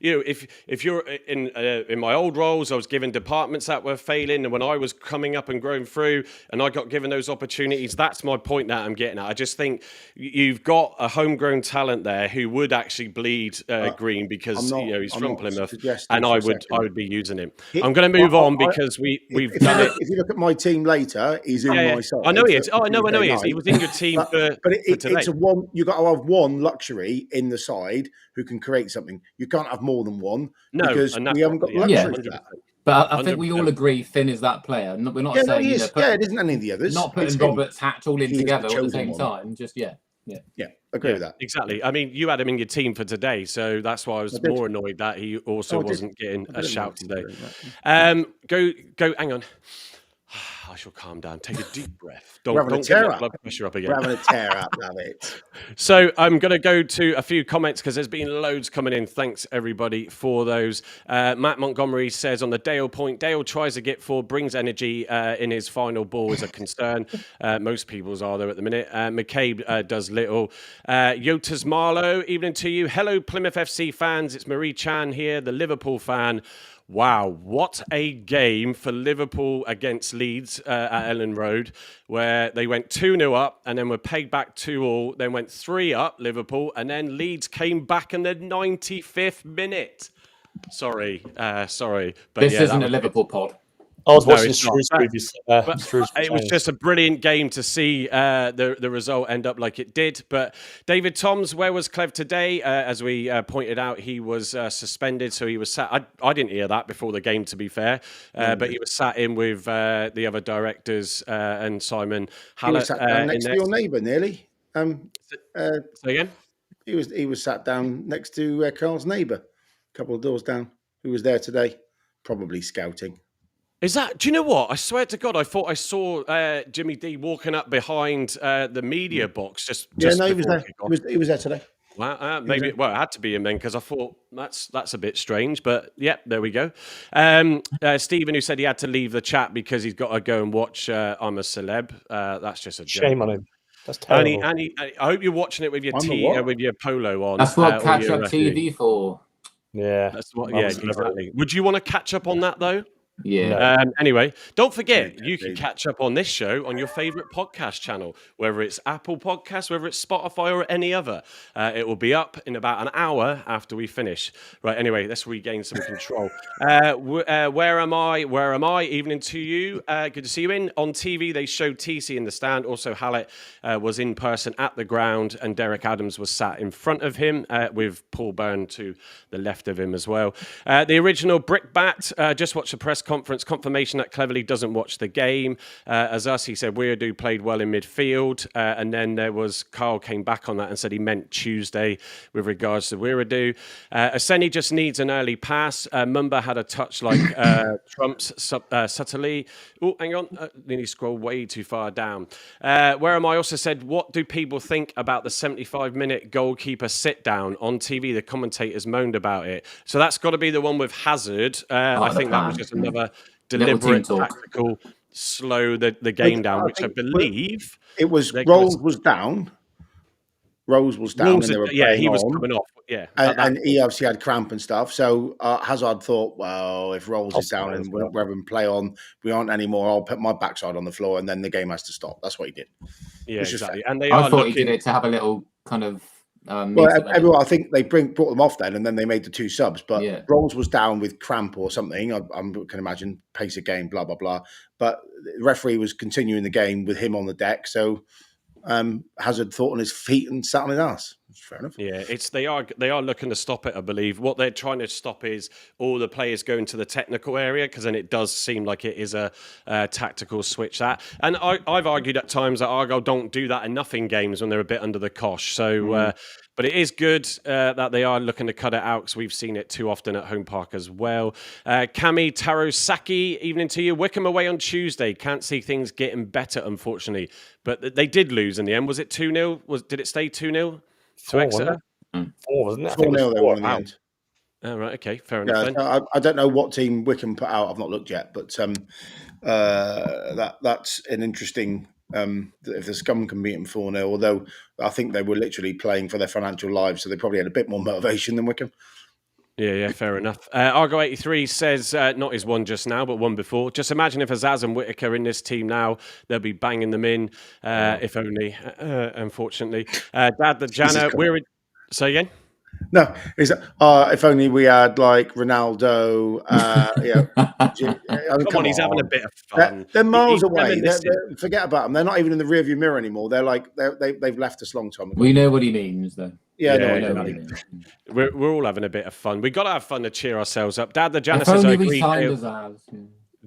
if you're in my old roles, I was given departments that were failing, and when I was coming up and growing through, and I got given those opportunities, that's my point that I'm getting at. I just think you've got a homegrown talent there who would actually bleed green because he's from Plymouth, and I would be using him. I'm going to move on because we've done it. If you look at my team later, he's in my side. I know he is. I know he is. He was in your team. But it's a one. You got to have one luxury in the side who can create something. You can't have more than one because we haven't got luxury for that. But I think we all agree Finn is that player. We're not saying he is. It isn't any of the others. Not putting Roberts, Hatch all in together at the same time. Just agree with that. Exactly. I mean, you had him in your team for today, so that's why I was more annoyed that he also wasn't getting a shout today. Go. Hang on. I shall calm down. Take a deep breath. Don't get my blood pressure up again. We're having a tear up, love it. So I'm going to go to a few comments because there's been loads coming in. Thanks, everybody, for those. Matt Montgomery says, on the Dale point, Dale tries to get forward, brings energy in his final ball is a concern. Most people's are there at the minute. McCabe does little. Yotas Marlowe, evening to you. Hello, Plymouth FC fans. It's Marie Chan here, the Liverpool fan. Wow, what a game for Liverpool against Leeds at Ellen Road, where they went 2-0 up and then were pegged back 2-2, then went 3 up, Liverpool, and then Leeds came back in the 95th minute. Sorry. But this isn't a Liverpool pod. I was No, watching it's not. Shrewsbury's. But Shrewsbury it was Saints. just a brilliant game to see the result end up like it did. But David Toms, where was Clev today? As we pointed out, he was suspended, so he was sat. I didn't hear that before the game, to be fair. But he was sat in with the other directors and Simon He was Hallett. sat down next to your neighbour, nearly. Say again? He was sat down next to Carl's neighbour, a couple of doors down, who was there today, probably scouting. Is that? Do you know what? I swear to God, I thought I saw Jimmy D walking up behind the media box just He was there. kickoff. He was there today. Wow, maybe. Well, it had to be him then because I thought that's a bit strange. But yeah, there we go. Stephen, who said he had to leave the chat because he's got to go and watch I'm a Celeb. That's just a Shame joke. on him. That's terrible. Annie, I hope you're watching it with your with your polo on. That's what or catch your, up TV for. Yeah. That's what. Yeah, exactly. Would you want to catch up on that though? Yeah. Anyway, don't forget, you can catch up on this show on your favorite podcast channel, whether it's Apple Podcasts, whether it's Spotify or any other. It will be up in about an hour after we finish. Right, anyway, let's regain some control. Where am I? Where am I? Evening to you. Good to see you in. On TV, they showed TC in the stand. Also, Hallett was in person at the ground, and Derek Adams was sat in front of him with Paul Byrne to the left of him as well. The original Brickbat, just watched the press conference, confirmation that Cleverly doesn't watch the game. As us, he said Weirdo played well in midfield, and then there was Carl came back on that and said he meant Tuesday with regards to Weirdo. Aseni just needs an early pass. Mumba had a touch like Trump's subtly. Oh, hang on, then he scrolled way too far down. Where am I? Also said, what do people think about the 75-minute goalkeeper sit down on TV? The commentators moaned about it. So that's got to be the one with Hazard. I think that was just another deliberate tactical slow the game down, which I believe it was. Rolls was down. Rolls was down, and they were he was on. coming off. Yeah, and he obviously had cramp and stuff. So Hazard thought, well, if Rolls is down and we're having play on, we aren't anymore. I'll put my backside on the floor, and then the game has to stop. That's what he did. Yeah, exactly. And I thought he did it to have a little kind of. Everyone, I think they brought them off then, and then they made the two subs. But Rolls was down with cramp or something. I can imagine pace of game, blah blah blah. But the referee was continuing the game with him on the deck, so Hazard thought on his feet and sat on his ass. Fair enough. Yeah, they are looking to stop it. I believe what they're trying to stop is all the players going to the technical area, because then it does seem like it is a tactical switch. That, and I've argued at times that Argyle don't do that enough in games when they're a bit under the cosh. So, but it is good that they are looking to cut it out, because we've seen it too often at Home Park as well. Kami Tarosaki, evening to you. Wickham away on Tuesday. Can't see things getting better, unfortunately. But they did lose in the end. Was it 2-0? Did it stay 2-0? To Exeter? 4, wasn't it? 4-0 they won in the end. Oh, right, okay, fair enough. Then. I don't know what team Wickham put out. I've not looked yet, but that's an interesting. If the Scum can beat them 4-0, although I think they were literally playing for their financial lives, so they probably had a bit more motivation than Wickham. Yeah, fair enough. Argo 83 says, not his one just now, but one before. Just imagine if Azaz and Whittaker in this team now, they'll be banging them in, if only, unfortunately. Dad, the Jana, say again? No, if only we had like Ronaldo. Come on, he's having a bit of fun. They're miles away. Forget about them. They're not even in the rearview mirror anymore. They're like they've left us long time ago. We know what he means, though. Yeah, we're all having a bit of fun. We got to have fun to cheer ourselves up. Dad, the Jana if says, only I agree. We signed Azaz.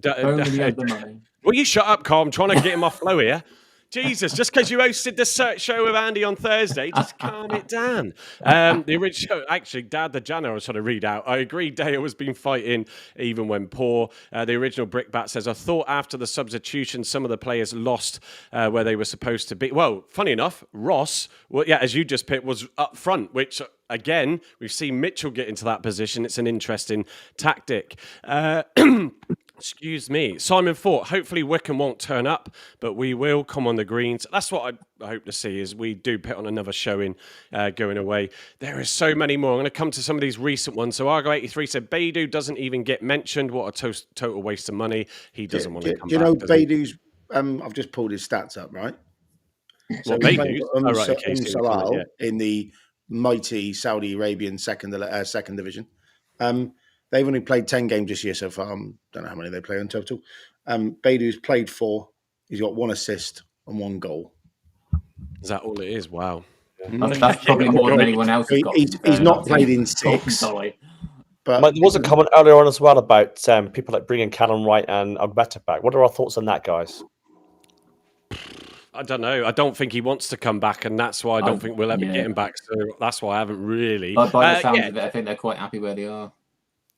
If only we had the money. Will you shut up, Carl? I'm trying to get him off flow here. Jesus, just because you hosted the show with Andy on Thursday, just calm it down. The original, actually, Dad the Jana, I was trying to read out. I agree, Dale has been fighting even when poor. The original Brickbat says, I thought after the substitution, some of the players lost where they were supposed to be. Well, funny enough, Ross, as you just picked, was up front, which... Again, we've seen Mitchell get into that position. It's an interesting tactic. Excuse me. Simon Fort, hopefully Wickham won't turn up, but we will come on the greens. That's what I hope to see, is we do put on another showing going away. There are so many more. I'm going to come to some of these recent ones. So Argo 83 said, Beidou doesn't even get mentioned. What a total waste of money. He doesn't want to come back. Do you know Beidou's... I've just pulled his stats up, right? So Beidou's? In the mighty Saudi Arabian second division. They've only played 10 games this year so far. Don't know how many they play in total. Baidu's played 4. He's got 1 assist and 1 goal. Is that all it is? Wow. That's probably more than anyone else has got. He's not played in 6. But Mike, there was a comment earlier on as well about people like bringing Callum Wright and Ogbeta back. What are our thoughts on that, guys? I don't know. I don't think he wants to come back, and that's why I don't think we'll ever get him back. So that's why I haven't really. By the sounds of it, I think they're quite happy where they are.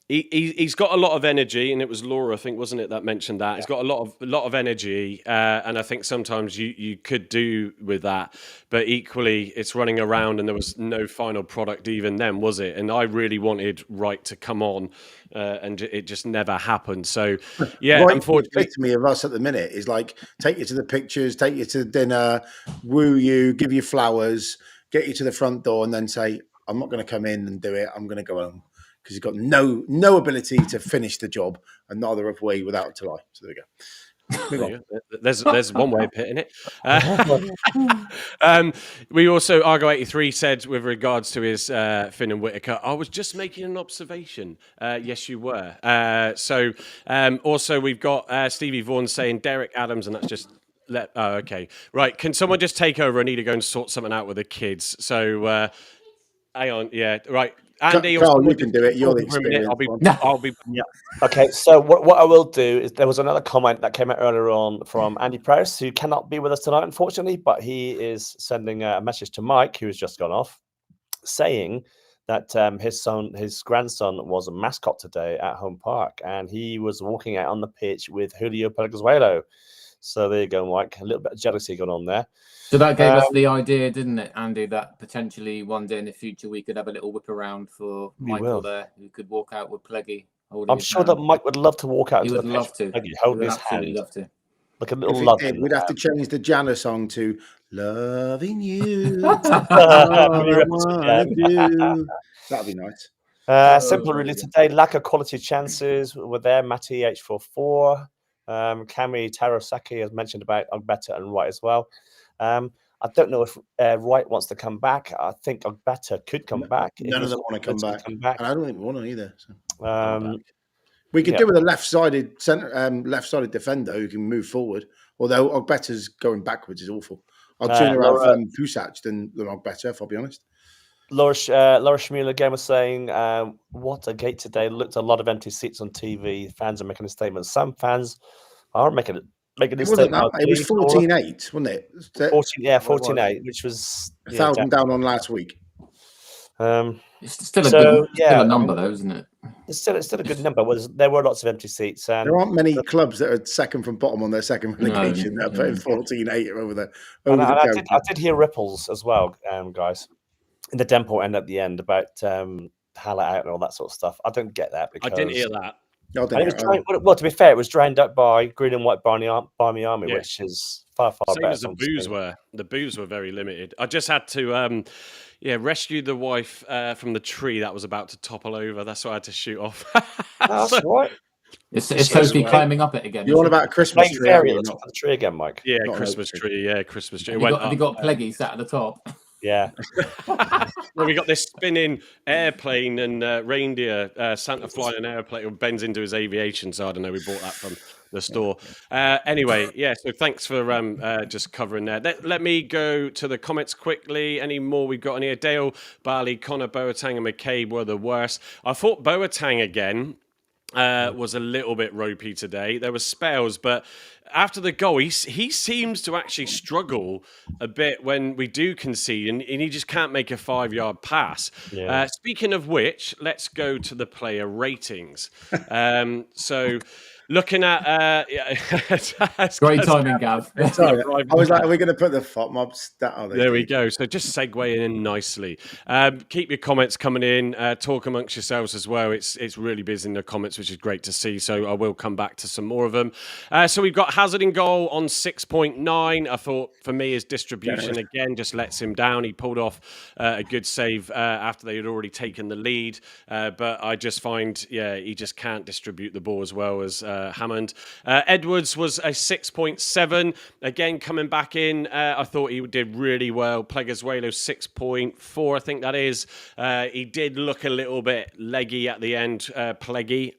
He's got a lot of energy, and it was Laura, I think, wasn't it, that mentioned that? He's got a lot of energy, and I think sometimes you could do with that, but equally it's running around, and there was no final product even then, was it? And I really wanted Wright to come on, and it just never happened. So yeah, unfortunately, to me of us at the minute is like take you to the pictures, take you to dinner, woo you, give you flowers, get you to the front door, and then say, "I'm not going to come in and do it. I'm going to go home." Because he's got no ability to finish the job, and neither have we without Talai. So there we go. There's one way of hitting it. We also, Argyle83 said with regards to his Finn and Whitaker, I was just making an observation. Yes, you were. Also, we've got Stevie Vaughan saying Derek Adams, and that's just... okay. Right, can someone just take over? I need to go and sort something out with the kids. So, hang on. Yeah, right. Andy, Carl, you can do it. You're the experienced I'll be. Yeah. Okay. So what I will do is there was another comment that came out earlier on from Andy Prowse, who cannot be with us tonight, unfortunately, but he is sending a message to Mike, who has just gone off, saying that his grandson was a mascot today at Home Park, and he was walking out on the pitch with Julio Pellezuelo. So there you go, Mike. A little bit of jealousy going on there. So that gave us the idea, didn't it, Andy, that potentially one day in the future we could have a little whip around for Michael there, who could walk out with Pleggy. I'm sure that Mike would love to walk out. He would love to. Hold his hand. Love to. Like a little love. We'd have to change the Jana song to "Loving You." That'd be nice. Simple, really. Today, lack of quality chances were there. Matty H44. Kami Tarasaki has mentioned about Ogbeta and Wright as well. I don't know if Wright wants to come back. I think Ogbeta could come back. None of them want to come back. And I don't think we want to either. So. We could do with a left-sided left-sided defender who can move forward. Although Ogbeta's going backwards is awful. I'd sooner have Pusac than Ogbeta, if I'll be honest. Laura Schmuler again was saying, what a gate today. Looked a lot of empty seats on TV. Fans are making a statement. Some fans are making a statement. It was 14-8, wasn't it? 14-8, which was 1,000 down on last week. It's still a number, though, isn't it? It's still a good number. There were lots of empty seats. There aren't many clubs that are second from bottom on their second relegation that are putting 14-8 over there. I did hear ripples as well, guys, in the Demport end at the end about Haller out and all that sort of stuff. I don't get that because I didn't hear that. Well, to be fair, it was drowned up by Green and White Barmy Army, which is far Same better. As the booze were. The booze were very limited. I just had to, rescue the wife from the tree that was about to topple over. That's what I had to shoot off. That's right. It's Sophie climbing up it again. You're on about a Christmas tree. On top of the tree again, Mike. Yeah, Christmas tree. Yeah, Christmas tree. Have you got Pleggy sat at the top? Yeah. Well, we got this spinning airplane and reindeer, Santa flying an airplane, bends into his aviation. So I don't know. We bought that from the store. Anyway, so thanks for just covering that. Let me go to the comments quickly. Any more we've got on here? Dale, Barley, Connor, Boateng and McCabe were the worst. I thought Boateng again was a little bit ropey today. There were spells, but after the goal, he seems to actually struggle a bit when we do concede, and he just can't make a 5-yard pass. Yeah. Speaking of which, let's go to the player ratings. So looking at... Great timing, Gav. Sorry, I was like, are we going to put the FOTMOB stat on there? We go. So just segue in nicely. Keep your comments coming in. Talk amongst yourselves as well. It's really busy in the comments, which is great to see. So I will come back to some more of them. So we've got Hazard in goal on 6.9. I thought for me his distribution again just lets him down. He pulled off a good save after they had already taken the lead. But I just find, he just can't distribute the ball as well as Hammond. Edwards was a 6.7. Again, coming back in, I thought he did really well. Pleguezuelo 6.4, I think that is. He did look a little bit leggy at the end. Pleggy.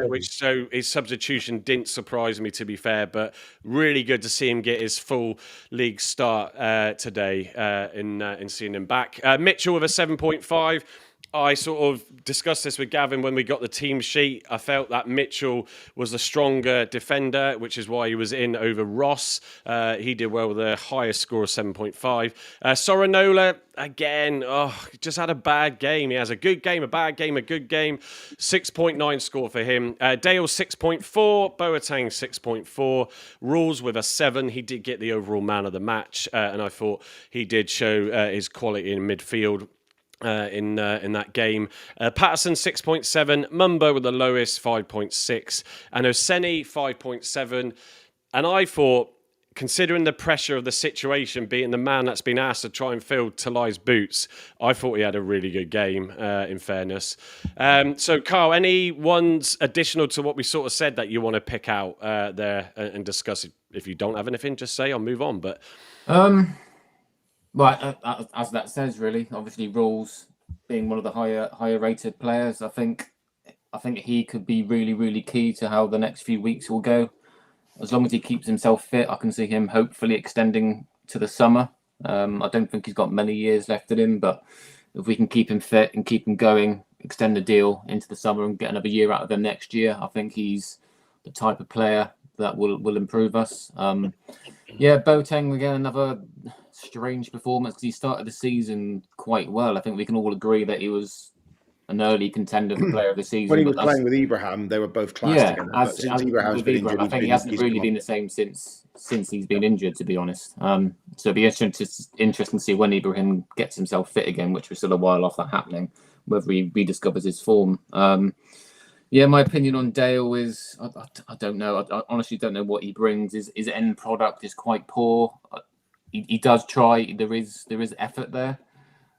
Which so his substitution didn't surprise me, to be fair, but really good to see him get his full league start today in seeing him back. Mitchell with a 7.5. I sort of discussed this with Gavin when we got the team sheet. I felt that Mitchell was the stronger defender, which is why he was in over Ross. He did well with a higher score of 7.5. Sorinola, again, just had a bad game. He has a good game, a bad game, a good game. 6.9 score for him. Dale, 6.4. Boateng, 6.4. Rules with a 7. He did get the overall man of the match, and I thought he did show his quality in midfield. In that game. Patterson 6.7, Mumbo with the lowest 5.6, and Oseni 5.7. And I thought, considering the pressure of the situation, being the man that's been asked to try and fill Talai's boots, I thought he had a really good game, in fairness. So, Carl, any ones additional to what we sort of said that you want to pick out there and discuss? If you don't have anything, just say, I'll move on. But Right, as that says, really, obviously, Rules being one of the higher rated players, I think he could be really, really key to how the next few weeks will go. As long as he keeps himself fit, I can see him hopefully extending to the summer. I don't think he's got many years left in him, but if we can keep him fit and keep him going, extend the deal into the summer and get another year out of him next year, I think he's the type of player that will improve us. Boateng, again, another strange performance because he started the season quite well. I think we can all agree that he was an early contender for player of the season. When he was playing with Ibrahim, they were both class together. But since Ibrahim's been injured, I think he hasn't really been the same since he's been injured, to be honest. So it'll be interesting to see when Ibrahim gets himself fit again, which we're still a while off that happening, whether he rediscovers his form. My opinion on Dale is I don't know. I honestly don't know what he brings. His end product is quite poor. He does try. There is effort there,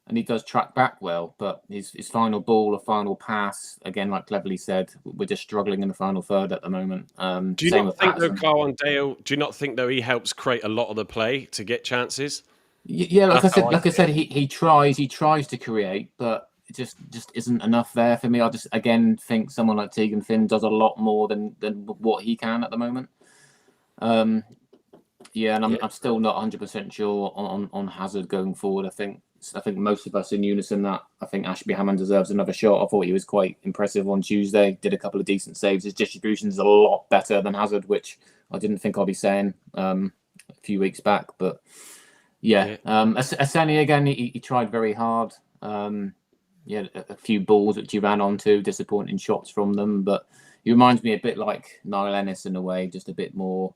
and he does track back well. But his final ball or final pass, again, like Cleverly said, we're just struggling in the final third at the moment. Do you not think, though, Carl, on Dale? Do you not think, though, he helps create a lot of the play to get chances? Yeah, like I said, he tries to create, but it just isn't enough there for me. I just again think someone like Tegan Finn does a lot more than what he can at the moment. I'm still not 100% sure on Hazard going forward. I think most of us in unison that I think Ashby Hammond deserves another shot. I thought he was quite impressive on Tuesday. Did a couple of decent saves. His distribution is a lot better than Hazard, which I didn't think I'd be saying a few weeks back. But Asani again, he tried very hard. A few balls which he ran onto, disappointing shots from them. But he reminds me a bit like Niall Ennis in a way, just a bit more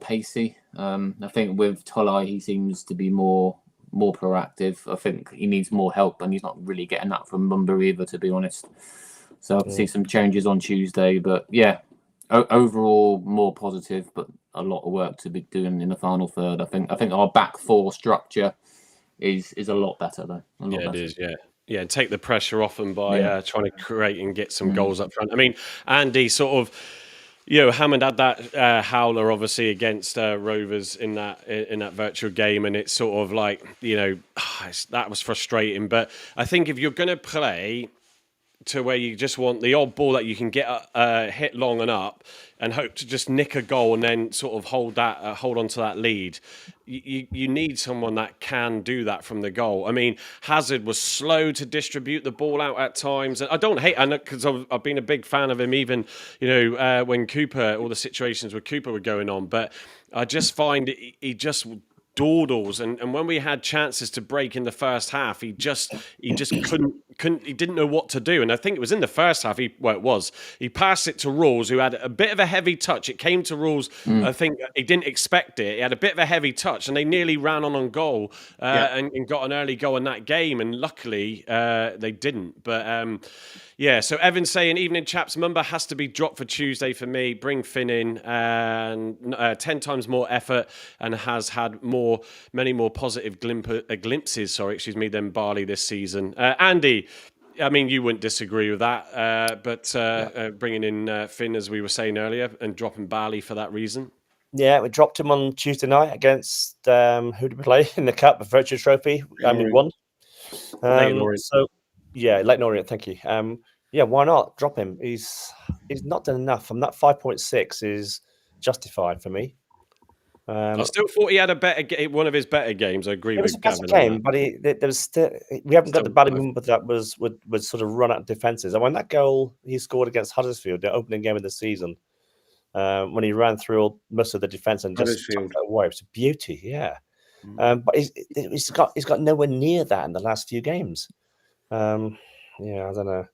pacey. I think with Tolai, he seems to be more proactive. I think he needs more help, and he's not really getting that from Mumba either, to be honest. So I can see some changes on Tuesday, but overall more positive, but a lot of work to be doing in the final third. I think our back four structure is a lot better though. It is. Yeah, and take the pressure off them by trying to create and get some goals up front. I mean, Andy sort of. Hammond had that howler obviously against Rovers in that virtual game, and it's sort of like that was frustrating. But I think if you're going to play to where you just want the odd ball that you can get hit long and up, and hope to just nick a goal and then sort of hold on to that lead, you need someone that can do that from the goal. I mean, Hazard was slow to distribute the ball out at times. And I don't hate, because I've been a big fan of him, even when Cooper, all the situations with Cooper were going on. But I just find he just dawdles, and when we had chances to break in the first half, he just couldn't he didn't know what to do. And I think it was in the first half he passed it to Rules, who had a bit of a heavy touch. It came to Rules, I think he didn't expect it. He had a bit of a heavy touch, and they nearly ran on goal and got an early goal in that game, and luckily they didn't. But so Evan's saying, evening chaps, Mumba has to be dropped for Tuesday for me. Bring Finn in, and 10 times more effort, and has had many more positive glimpses, than Barley this season. Andy, I mean, you wouldn't disagree with that, but bringing in Finn, as we were saying earlier, and dropping Barley for that reason. Yeah, we dropped him on Tuesday night against who did we play in the cup, the Virtue Trophy? We won. Leighton Orient. So yeah, Leighton Orient. Thank you. Yeah, why not drop him? He's not done enough, and that 5.6 is justified for me. I still thought he had one of his better games. I agree It was with a better Gavin. game, but there was still we haven't got the Still bad moment that would sort of run out defenses. And when that goal he scored against Huddersfield, the opening game of the season, when he ran through most of the defense and just took it away, it was a beauty. Yeah, but he's got nowhere near that in the last few games. Yeah, I don't know.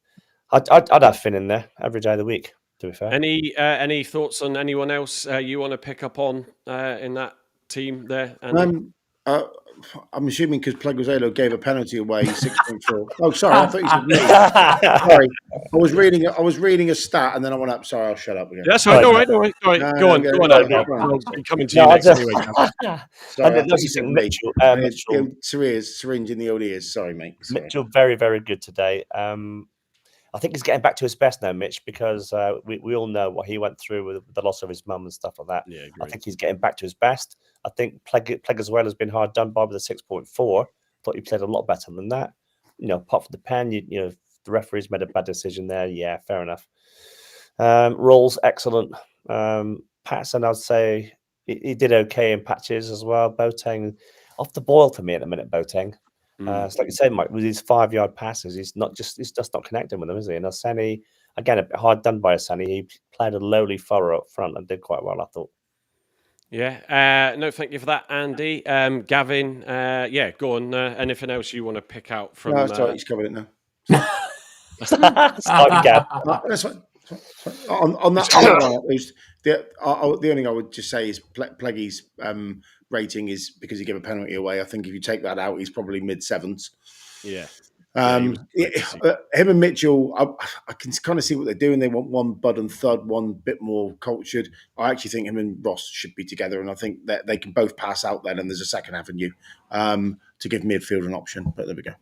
I'd have Finn in there every day of the week. To be fair, any thoughts on anyone else you want to pick up on in that team there? Andy? I'm assuming because Pleguezuelo gave a penalty away, 6.4. Oh, sorry, I thought you said me. Sorry, I was reading a stat and then I went up. Sorry, I'll shut up again. That's right. No worry. Go on, Andy. I'll be coming to you next anyway. Sorry, I thought you said Mitchell. Syringe in the old ears. Sorry, mate. Sorry. Mitchell, very, very good today. I think he's getting back to his best now, Mitch, because we all know what he went through with the loss of his mum and stuff like that. Yeah, I think he's getting back to his best. I think Pleguezuelo has been hard done by with a 6.4. Thought he played a lot better than that. Apart from the pen, the referees made a bad decision there. Yeah, fair enough. Rolls excellent. Patson, I'd say he did okay in patches as well. Boateng off the boil for me at the minute. Boateng. It's like you say, Mike, with his 5-yard passes, he's just not connecting with them, is he? And Asani, again, a bit hard done by Asani. He played a lowly furrow up front and did quite well, I thought. Yeah. No, thank you for that, Andy. Gavin, go on. Anything else you want to pick out from? No, sorry, he's covered it now. That's fine. On that, the only thing I would just say is Pleggy's rating is because he gave a penalty away. I think if you take that out, he's probably mid-7s. Yeah. Him and Mitchell, I can kind of see what they're doing. They want one bud and thud, one bit more cultured. I actually think him and Ross should be together, and I think that they can both pass out then, and there's a second avenue to give midfield an option. But there we go.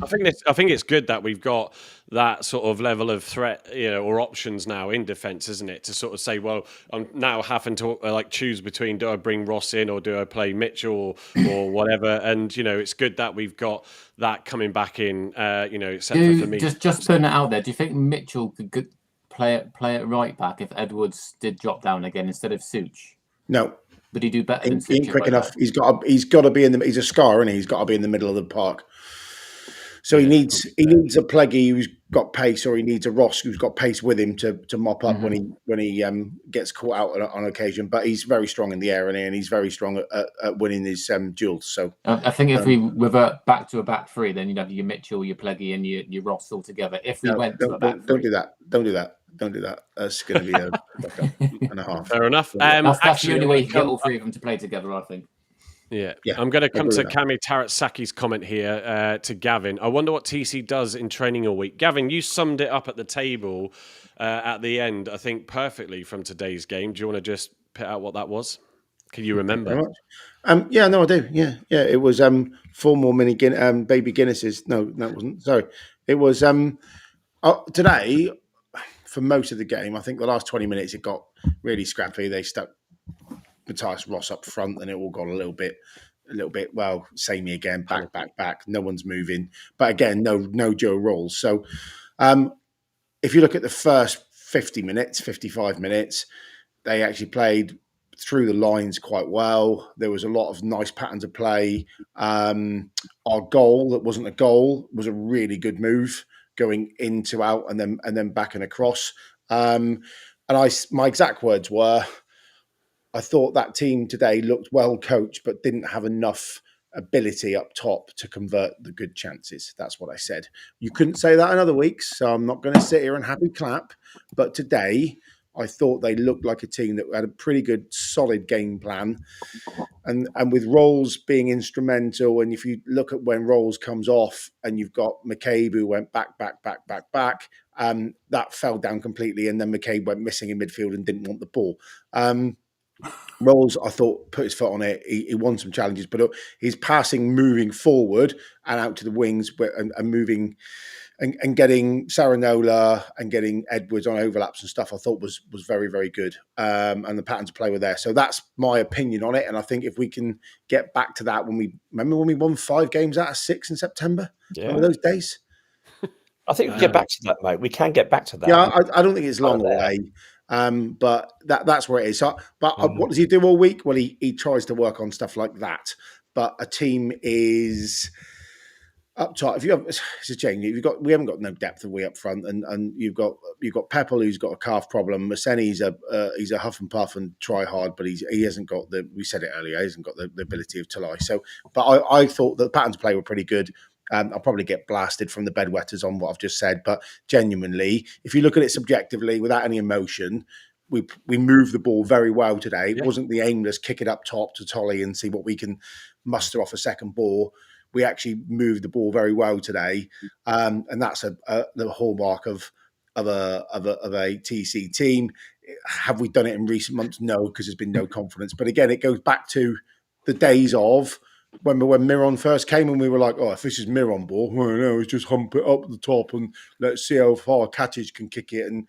I think it's good that we've got that sort of level of threat, or options now in defence, isn't it? To sort of say, well, I'm now having to choose between, do I bring Ross in or do I play Mitchell or whatever? And it's good that we've got that coming back in. Except for me, just putting it out there. Do you think Mitchell could play it right back if Edwards did drop down again instead of Such? No. Would he do better than Such? He ain't quick enough. He's got to be in the. He's a scar, isn't he? He's got to be in the middle of the park. So he needs a Pleggy who's got pace, or he needs a Ross who's got pace with him to mop up when he gets caught out on occasion. But he's very strong in the air, and he's very strong at winning his duels. So I think if we revert back to a back three, then you'd have your Mitchell, your Pleggy, and your Ross all together. If we went to a back three, don't do that. That's going to be a and a half. Fair enough. That's the only way you can get all three of them to play together, I think. Yeah. I'm going to come to Kami Taratsaki's comment here to Gavin. I wonder what TC does in training all week. Gavin, you summed it up at the table at the end, I think, perfectly from today's game. Do you want to just put out what that was? Can you remember? I do. Yeah. It was 4 more baby Guinnesses. No, that wasn't. Sorry. It was today, for most of the game, I think the last 20 minutes it got really scrappy. They stuck Matthias Ross up front, and it all got a little bit. Well, samey again, back. No one's moving, but again, no Joe Rolls. So, if you look at the first 55 minutes, they actually played through the lines quite well. There was a lot of nice patterns of play. Our goal that wasn't a goal was a really good move, going in to out and then back and across. My exact words were, I thought that team today looked well coached, but didn't have enough ability up top to convert the good chances. That's what I said. You couldn't say that in other weeks, so I'm not going to sit here and happy clap. But today, I thought they looked like a team that had a pretty good, solid game plan. And with Rolls being instrumental, and if you look at when Rolls comes off and you've got McCabe who went back, that fell down completely. And then McCabe went missing in midfield and didn't want the ball. Rolls, I thought, put his foot on it. He won some challenges, but his passing, moving forward and out to the wings and moving and getting Saranola and getting Edwards on overlaps and stuff, I thought was very, very good. And the patterns of play were there. So that's my opinion on it. And I think if we can get back to that, remember when we won 5 games out of 6 in September? Yeah. Remember those days? I think we can get back to that, mate. We can get back to that. Yeah, I don't think it's long away. But that's where it is. So, what does he do all week? Well, he tries to work on stuff like that. But a team is up top. If you have, it's a shame. We haven't got no depth of way up front, and you've got Peppel, who's got a calf problem. Maseni's he's a huff and puff and try hard, but he hasn't got we said it earlier, he hasn't got the ability of Talai. So, but I thought the patterns of play were pretty good. I'll probably get blasted from the bedwetters on what I've just said, but genuinely, if you look at it subjectively, without any emotion, we moved the ball very well today. It wasn't the aimless kick it up top to Tolly and see what we can muster off a second ball. We actually moved the ball very well today, and that's the hallmark of a TC team. Have we done it in recent months? No, because there's been no confidence. But again, it goes back to the days of when Miron first came and we were like, oh, if this is Miron ball, well, no, it's just hump it up at the top and let's see how far Katic can kick it and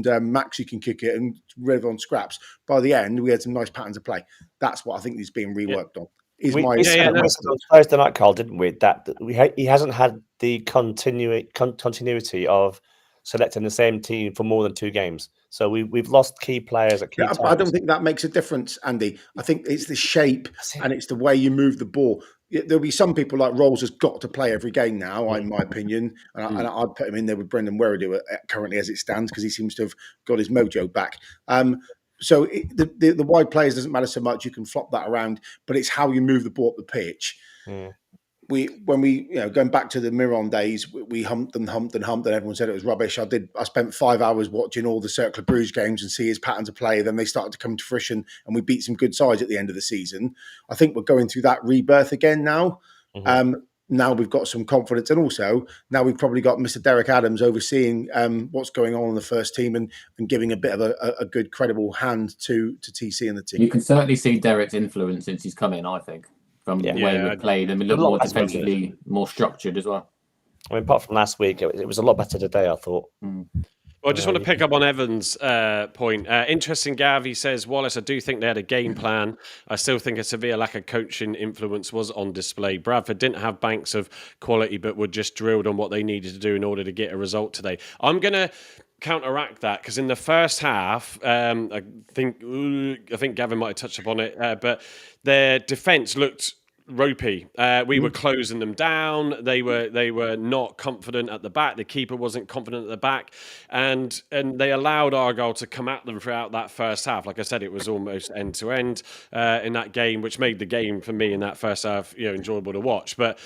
Maxi can kick it and rev on scraps. By the end, we had some nice patterns of play. That's what I think is being reworked on. We said on Thursday night, Carl, didn't we? That he hasn't had the continuity of selecting the same team for more than 2 games. So we've lost key players at key times. I don't think that makes a difference, Andy. I think it's the shape and it's the way you move the ball. There'll be some people like Rolls has got to play every game now, in my opinion. And I'd put him in there with Brendan Werridu currently as it stands because he seems to have got his mojo back. So the wide players doesn't matter so much. You can flop that around, but it's how you move the ball up the pitch. When we going back to the Miron days, we humped and everyone said it was rubbish. I spent 5 hours watching all the Cercle Bruges games and see his patterns of play. Then they started to come to fruition, and we beat some good sides at the end of the season. I think we're going through that rebirth again now. Now we've got some confidence, and also now we've probably got Mr. Derek Adams overseeing what's going on in the first team and giving a bit of a good, credible hand to TC and the team. You can certainly see Derek's influence since he's come in, I think, from the way we played, and we look more defensively, more structured as well. I mean, apart from last week, it was a lot better today, I thought. Well, I just want to pick up on Evan's point. Interesting, Gav. He says, Wallace, I do think they had a game plan. I still think a severe lack of coaching influence was on display. Bradford didn't have banks of quality, but were just drilled on what they needed to do in order to get a result today. I'm going to counteract that because in the first half, I think Gavin might have touched upon it, but their defence looked ropey. We were closing them down. They were not confident at the back. The keeper wasn't confident at the back, and they allowed Argyle to come at them throughout that first half. Like I said, it was almost end to end in that game, which made the game for me in that first half enjoyable to watch. But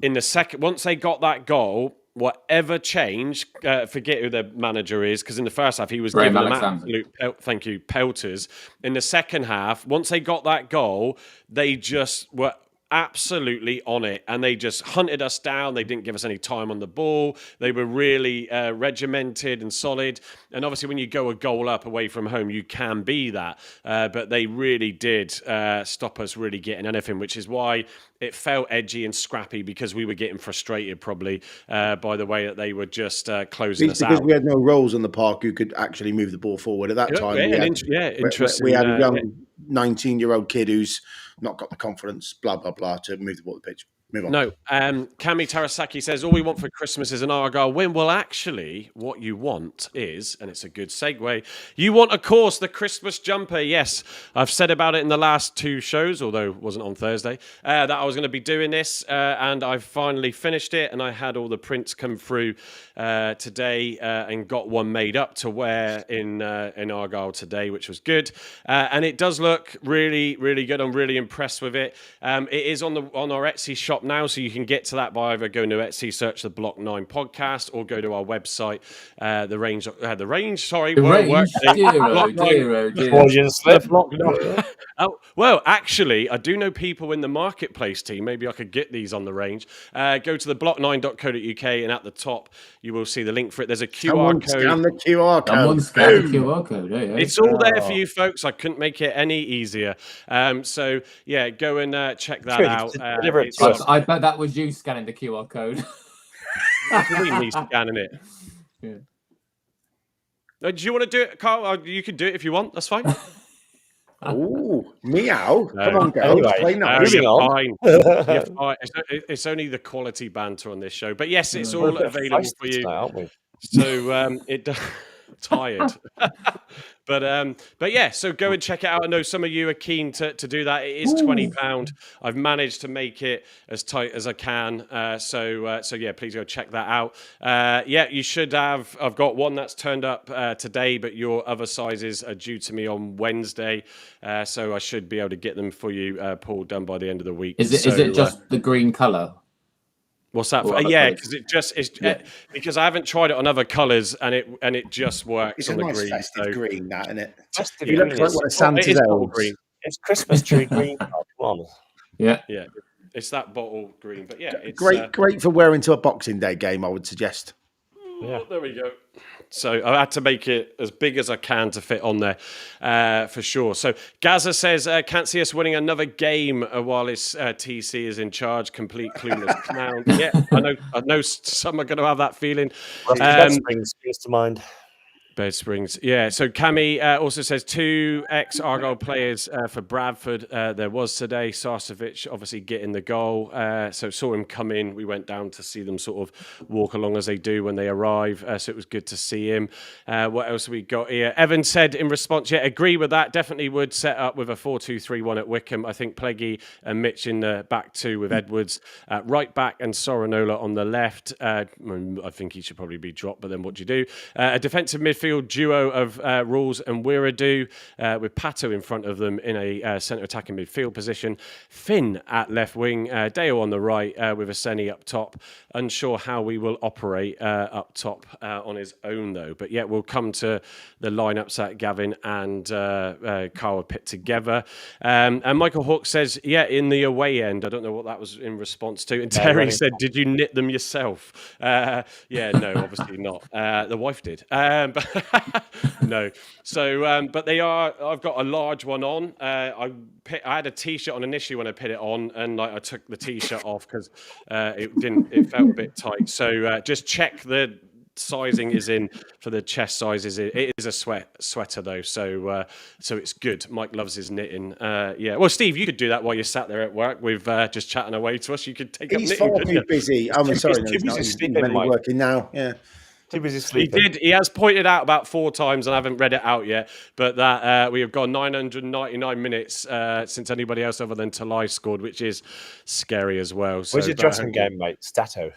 in the second, once they got that goal, whatever changed, forget who the manager is, because in the first half he was giving them absolute pelters. In the second half, once they got that goal, they just were absolutely on it, and they just hunted us down. They didn't give us any time on the ball. They were really regimented and solid. And obviously when you go a goal up away from home, you can be that. But they really did stop us really getting anything, which is why it felt edgy and scrappy, because we were getting frustrated probably by the way that they were just closing us out. Because we had no roles in the park who could actually move the ball forward at that time. Interesting. We had a young 19-year-old kid who's not got the confidence, blah, blah, blah, to move the ball to the pitch. Move on. No. Kami Tarasaki says, all we want for Christmas is an Argyle win. Well, actually, what you want is, and it's a good segue, you want, of course, the Christmas jumper. Yes, I've said about it in the last 2 shows, although it wasn't on Thursday, that I was going to be doing this, and I've finally finished it, and I had all the prints come through today and got one made up to wear in Argyle today, which was good. And it does look really, really good. I'm really impressed with it. It is on our Etsy shop now, so you can get to that by either going to Etsy, search the Block 9 podcast, or go to our website, the range. Well, actually, I do know people in the marketplace team. Maybe I could get these on the range. Go to the block9.co.uk, and at the top you will see the link for it. There's a QR code. Scan the QR code. Scan the QR code. It's all there for you folks. I couldn't make it any easier. So yeah, go and check that out. I bet that was you scanning the QR code. Really me scanning it. Yeah. Do you want to do it, Carl? You can do it if you want. That's fine. Oh, meow. No. Come on, girls. Anyway, Play No, nice. moving you're on. fine. You're fine. It's only the quality banter on this show. But yes, it's We're a all bit available feisty for you. tonight, aren't we? So tired. But yeah, so go and check it out. I know some of you are keen to do that. It is £20. I've managed to make it as tight as I can. So yeah, please go check that out. Yeah, you should have. I've got one that's turned up today, but your other sizes are due to me on Wednesday. So I should be able to get them for you, Paul, done by the end of the week. Is it just the green colour? What's that? Or For? other Yeah, colours? because because I haven't tried it on other colours and it just works It's on a the nice green. festive So green, that, isn't it? Festive He green looks like is- one of it Santa's is bottle elves. green. It's Christmas tree green. Oh, come on. Yeah. Yeah, it's that bottle green. But yeah, it's Great for wearing to a Boxing Day game, I would suggest. Yeah. There we go. So I had to make it as big as I can to fit on there, for sure. So Gaza says, can't see us winning another game while his TC is in charge. Complete clueless clown. Yeah, I know some are going to have that feeling. That springs to mind. Bed Springs. Yeah. So Cami also says 2 ex-Argyle players for Bradford. There was today. Sarcevic obviously getting the goal. So saw him come in. We went down to see them sort of walk along as they do when they arrive. So it was good to see him. What else have we got here? Evan said in response, yeah, agree with that. Definitely would set up with a 4-2-3-1 at Wickham. I think Pleggy and Mitch in the back two with Edwards right back and Sorinola on the left. I think he should probably be dropped, but then what do you do? A defensive midfield duo of Rules and Wiradu with Pato in front of them in a centre attacking midfield position. Finn at left wing, Deo on the right with Aseni up top. Unsure how we will operate up top on his own though. But yeah, we'll come to the lineups that Gavin and Carl have put together. And Michael Hawke says, yeah, in the away end. I don't know what that was in response to. And Terry said, did you knit them yourself? Yeah, no, obviously not. The wife did. But no. So, but they are. I've got a large one on. I had a t-shirt on initially when I put it on, and I took the t-shirt off because it felt a bit tight. So just check the sizing is in for the chest sizes. It is a sweater though, so it's good. Mike loves his knitting. Yeah. Well, Steve, you could do that while you're sat there at work with just chatting away to us. You could take up He's knitting. far too busy. I'm sorry, no, he's not. He's sleeping, Mike. working now. Yeah. Too busy He sleeping. did. He has pointed out about 4 times, and I haven't read it out yet. But that we have gone 999 minutes since anybody else other than Talai scored, which is scary as well. So, Where's your dressing game, mate? Stato.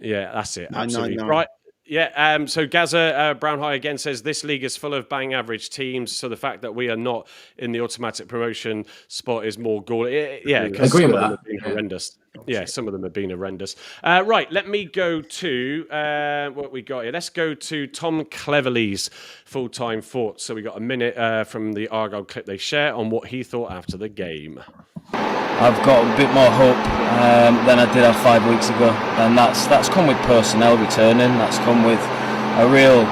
Yeah, that's it. Absolutely 999. right. Yeah. So Gaza Brown High again says this league is full of bang average teams. So the fact that we are not in the automatic promotion spot is more galling. Yeah, because Agree some with of them that. have been horrendous. Yeah, some of them have been horrendous. Right, let me go to what we got here. Let's go to Tom Cleverley's full-time thoughts. So we got a minute from the Argyle clip they share on what he thought after the game. I've got a bit more hope than I did have 5 weeks ago, and that's come with personnel returning. That's come with a real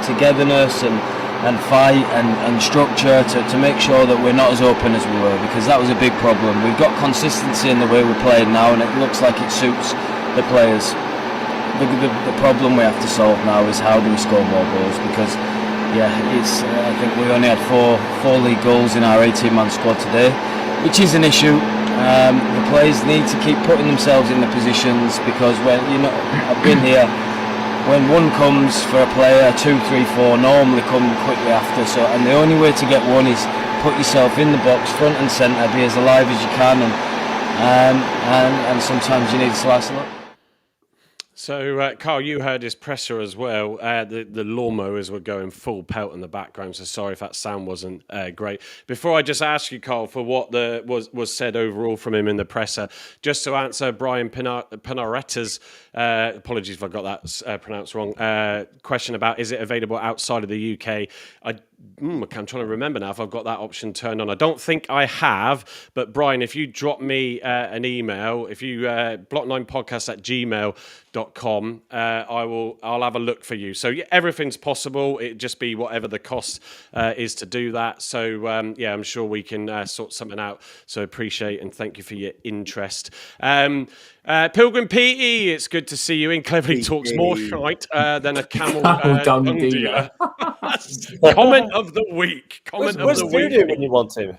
togetherness and fight and structure to make sure that we're not as open as we were, because that was a big problem. We've got consistency in the way we're playing now, and it looks like it suits the players. The problem we have to solve now is how do we score more goals, because I think we only had four league goals in our 18-man squad today, which is an issue. The players need to keep putting themselves in the positions, because I've been here. When one comes for a player, 2, 3, 4 normally come quickly after. So, and the only way to get one is put yourself in the box, front and centre, be as alive as you can, and sometimes you need a slice of luck. So, Carl, you heard his presser as well. The lawnmowers were going full pelt in the background, so sorry if that sound wasn't great. Before I just ask you, Carl, for what was said overall from him in the presser, just to answer Brian Pinaretta's, apologies if I got that pronounced wrong, question about is it available outside of the UK. I I'm trying to remember now if I've got that option turned on. I don't think I have, but Brian, if you drop me an email, if you block9podcast@gmail.com, I'll have a look for you. So yeah, everything's possible. It'd just be whatever the cost is to do that. So I'm sure we can sort something out. So appreciate and thank you for your interest. Pilgrim Petey, it's good to see you in. Cleverly talks more shite than a camel dung dealer. Comment of the week. Comment of Where's the week. Voodoo when you want him?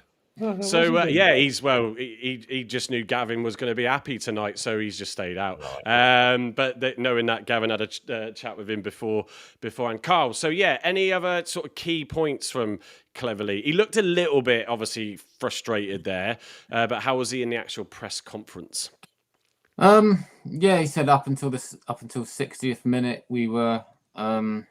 So he just knew Gavin was going to be happy tonight, so he's just stayed out. But knowing that Gavin had a chat with him beforehand. Carl, so yeah, any other sort of key points from Cleverly? He looked a little bit obviously frustrated there, but how was he in the actual press conference? He said up until 60th minute we were on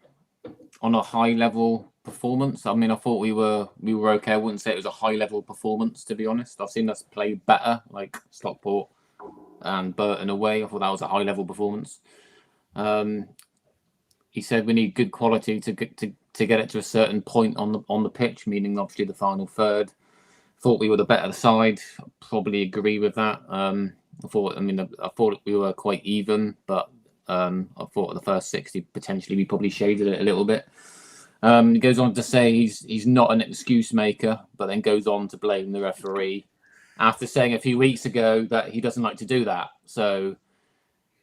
a high level performance. I mean, I thought we were okay. I wouldn't say it was a high level performance, to be honest. I've seen us play better, like Stockport and Burton away. I thought that was a high level performance. He said we need good quality to get it to a certain point on the pitch, meaning obviously the final third. Thought we were the better side. Probably agree with that. I thought we were quite even, but I thought the first 60 potentially we probably shaded it a little bit. He goes on to say he's not an excuse maker, but then goes on to blame the referee after saying a few weeks ago that he doesn't like to do that. So,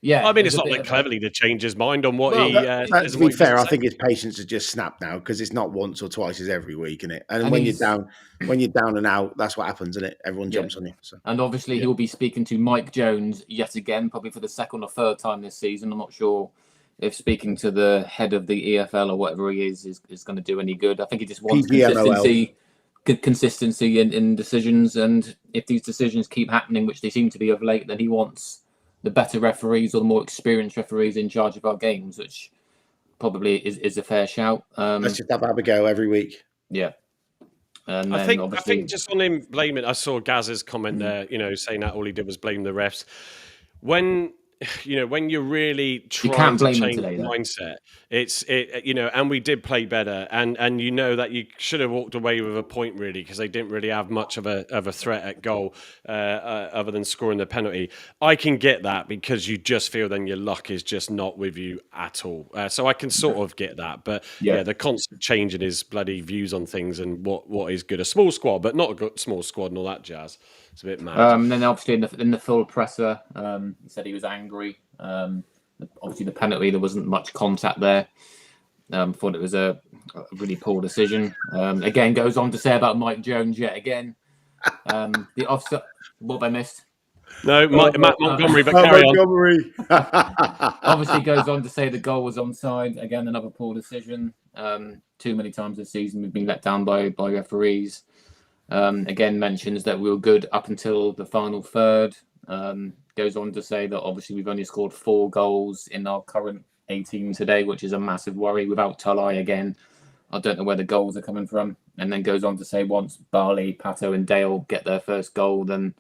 yeah. I mean, it's not like Cleverly to change his mind on what he to be fair, I think his patience has just snapped now because it's not once or twice, it's every week, isn't it? And when you're down and out, that's what happens, isn't it? Everyone jumps on you. So. And obviously he'll be speaking to Mike Jones yet again, probably for the second or third time this season. I'm not sure if speaking to the head of the EFL or whatever he is going to do any good. I think he just wants consistency in decisions. And if these decisions keep happening, which they seem to be of late, then he wants the better referees or the more experienced referees in charge of our games, which probably is a fair shout. Let's just have a go every week. Yeah. And I think just on him blaming, I saw Gaz's comment there, saying that all he did was blame the refs. When you're really trying to change the mindset, and we did play better, and that you should have walked away with a point really because they didn't really have much of a threat at goal other than scoring the penalty. I can get that because you just feel then your luck is just not with you at all. So I can sort of get that, but the constant change in his bloody views on things and what is good. A small squad, but not a good small squad and all that jazz. It's a bit mad. Then obviously in the full presser, he said he was angry. Obviously the penalty, there wasn't much contact there. Thought it was a really poor decision. Again, goes on to say about Mike Jones yet again. The offside, what have I missed? No, Matt Montgomery, but carry on. Obviously goes on to say the goal was onside. Again, another poor decision. Too many times this season we've been let down by referees. Again, mentions that we were good up until the final third. Goes on to say that obviously we've only scored 4 goals in our current 18 today, which is a massive worry without Tulai again. I don't know where the goals are coming from. And then goes on to say once Barley, Pato and Dale get their first goal, then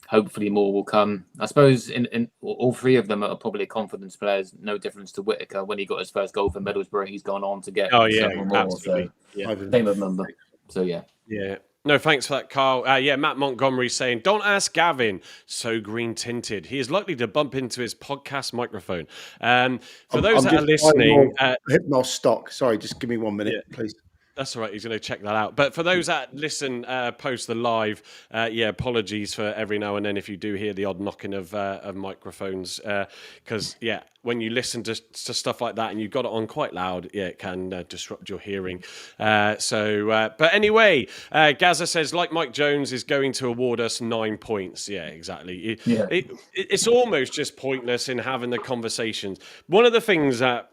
hopefully more will come. I suppose in all 3 of them are probably confidence players. No difference to Whittaker. When he got his first goal for Middlesbrough, he's gone on to get several more. Absolutely. So same of number. So yeah. Yeah. No, thanks for that, Carl. Matt Montgomery saying, don't ask Gavin, so green-tinted. He is likely to bump into his podcast microphone. For those that are listening... Hypnos stock. Sorry, just give me 1 minute, please. That's all right. He's going to check that out. But for those that listen post the live, apologies for every now and then if you do hear the odd knocking of microphones. Because, when you listen to stuff like that and you've got it on quite loud, it can disrupt your hearing. But anyway, Gaza says, like Mike Jones is going to award us 9 points. Yeah, exactly. It's almost just pointless in having the conversations. One of the things that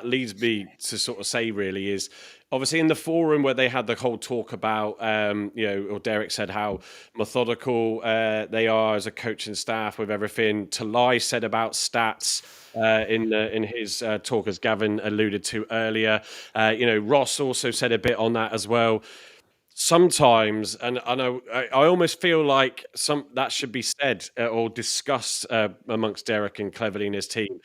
leads me to sort of say really is, obviously in the forum where they had the whole talk about, or Derek said how methodical they are as a coaching staff with everything. Talai said about stats in his talk, as Gavin alluded to earlier. Ross also said a bit on that as well. Sometimes, and I know, I almost feel like that should be said or discussed amongst Derek and Cleverly and his team.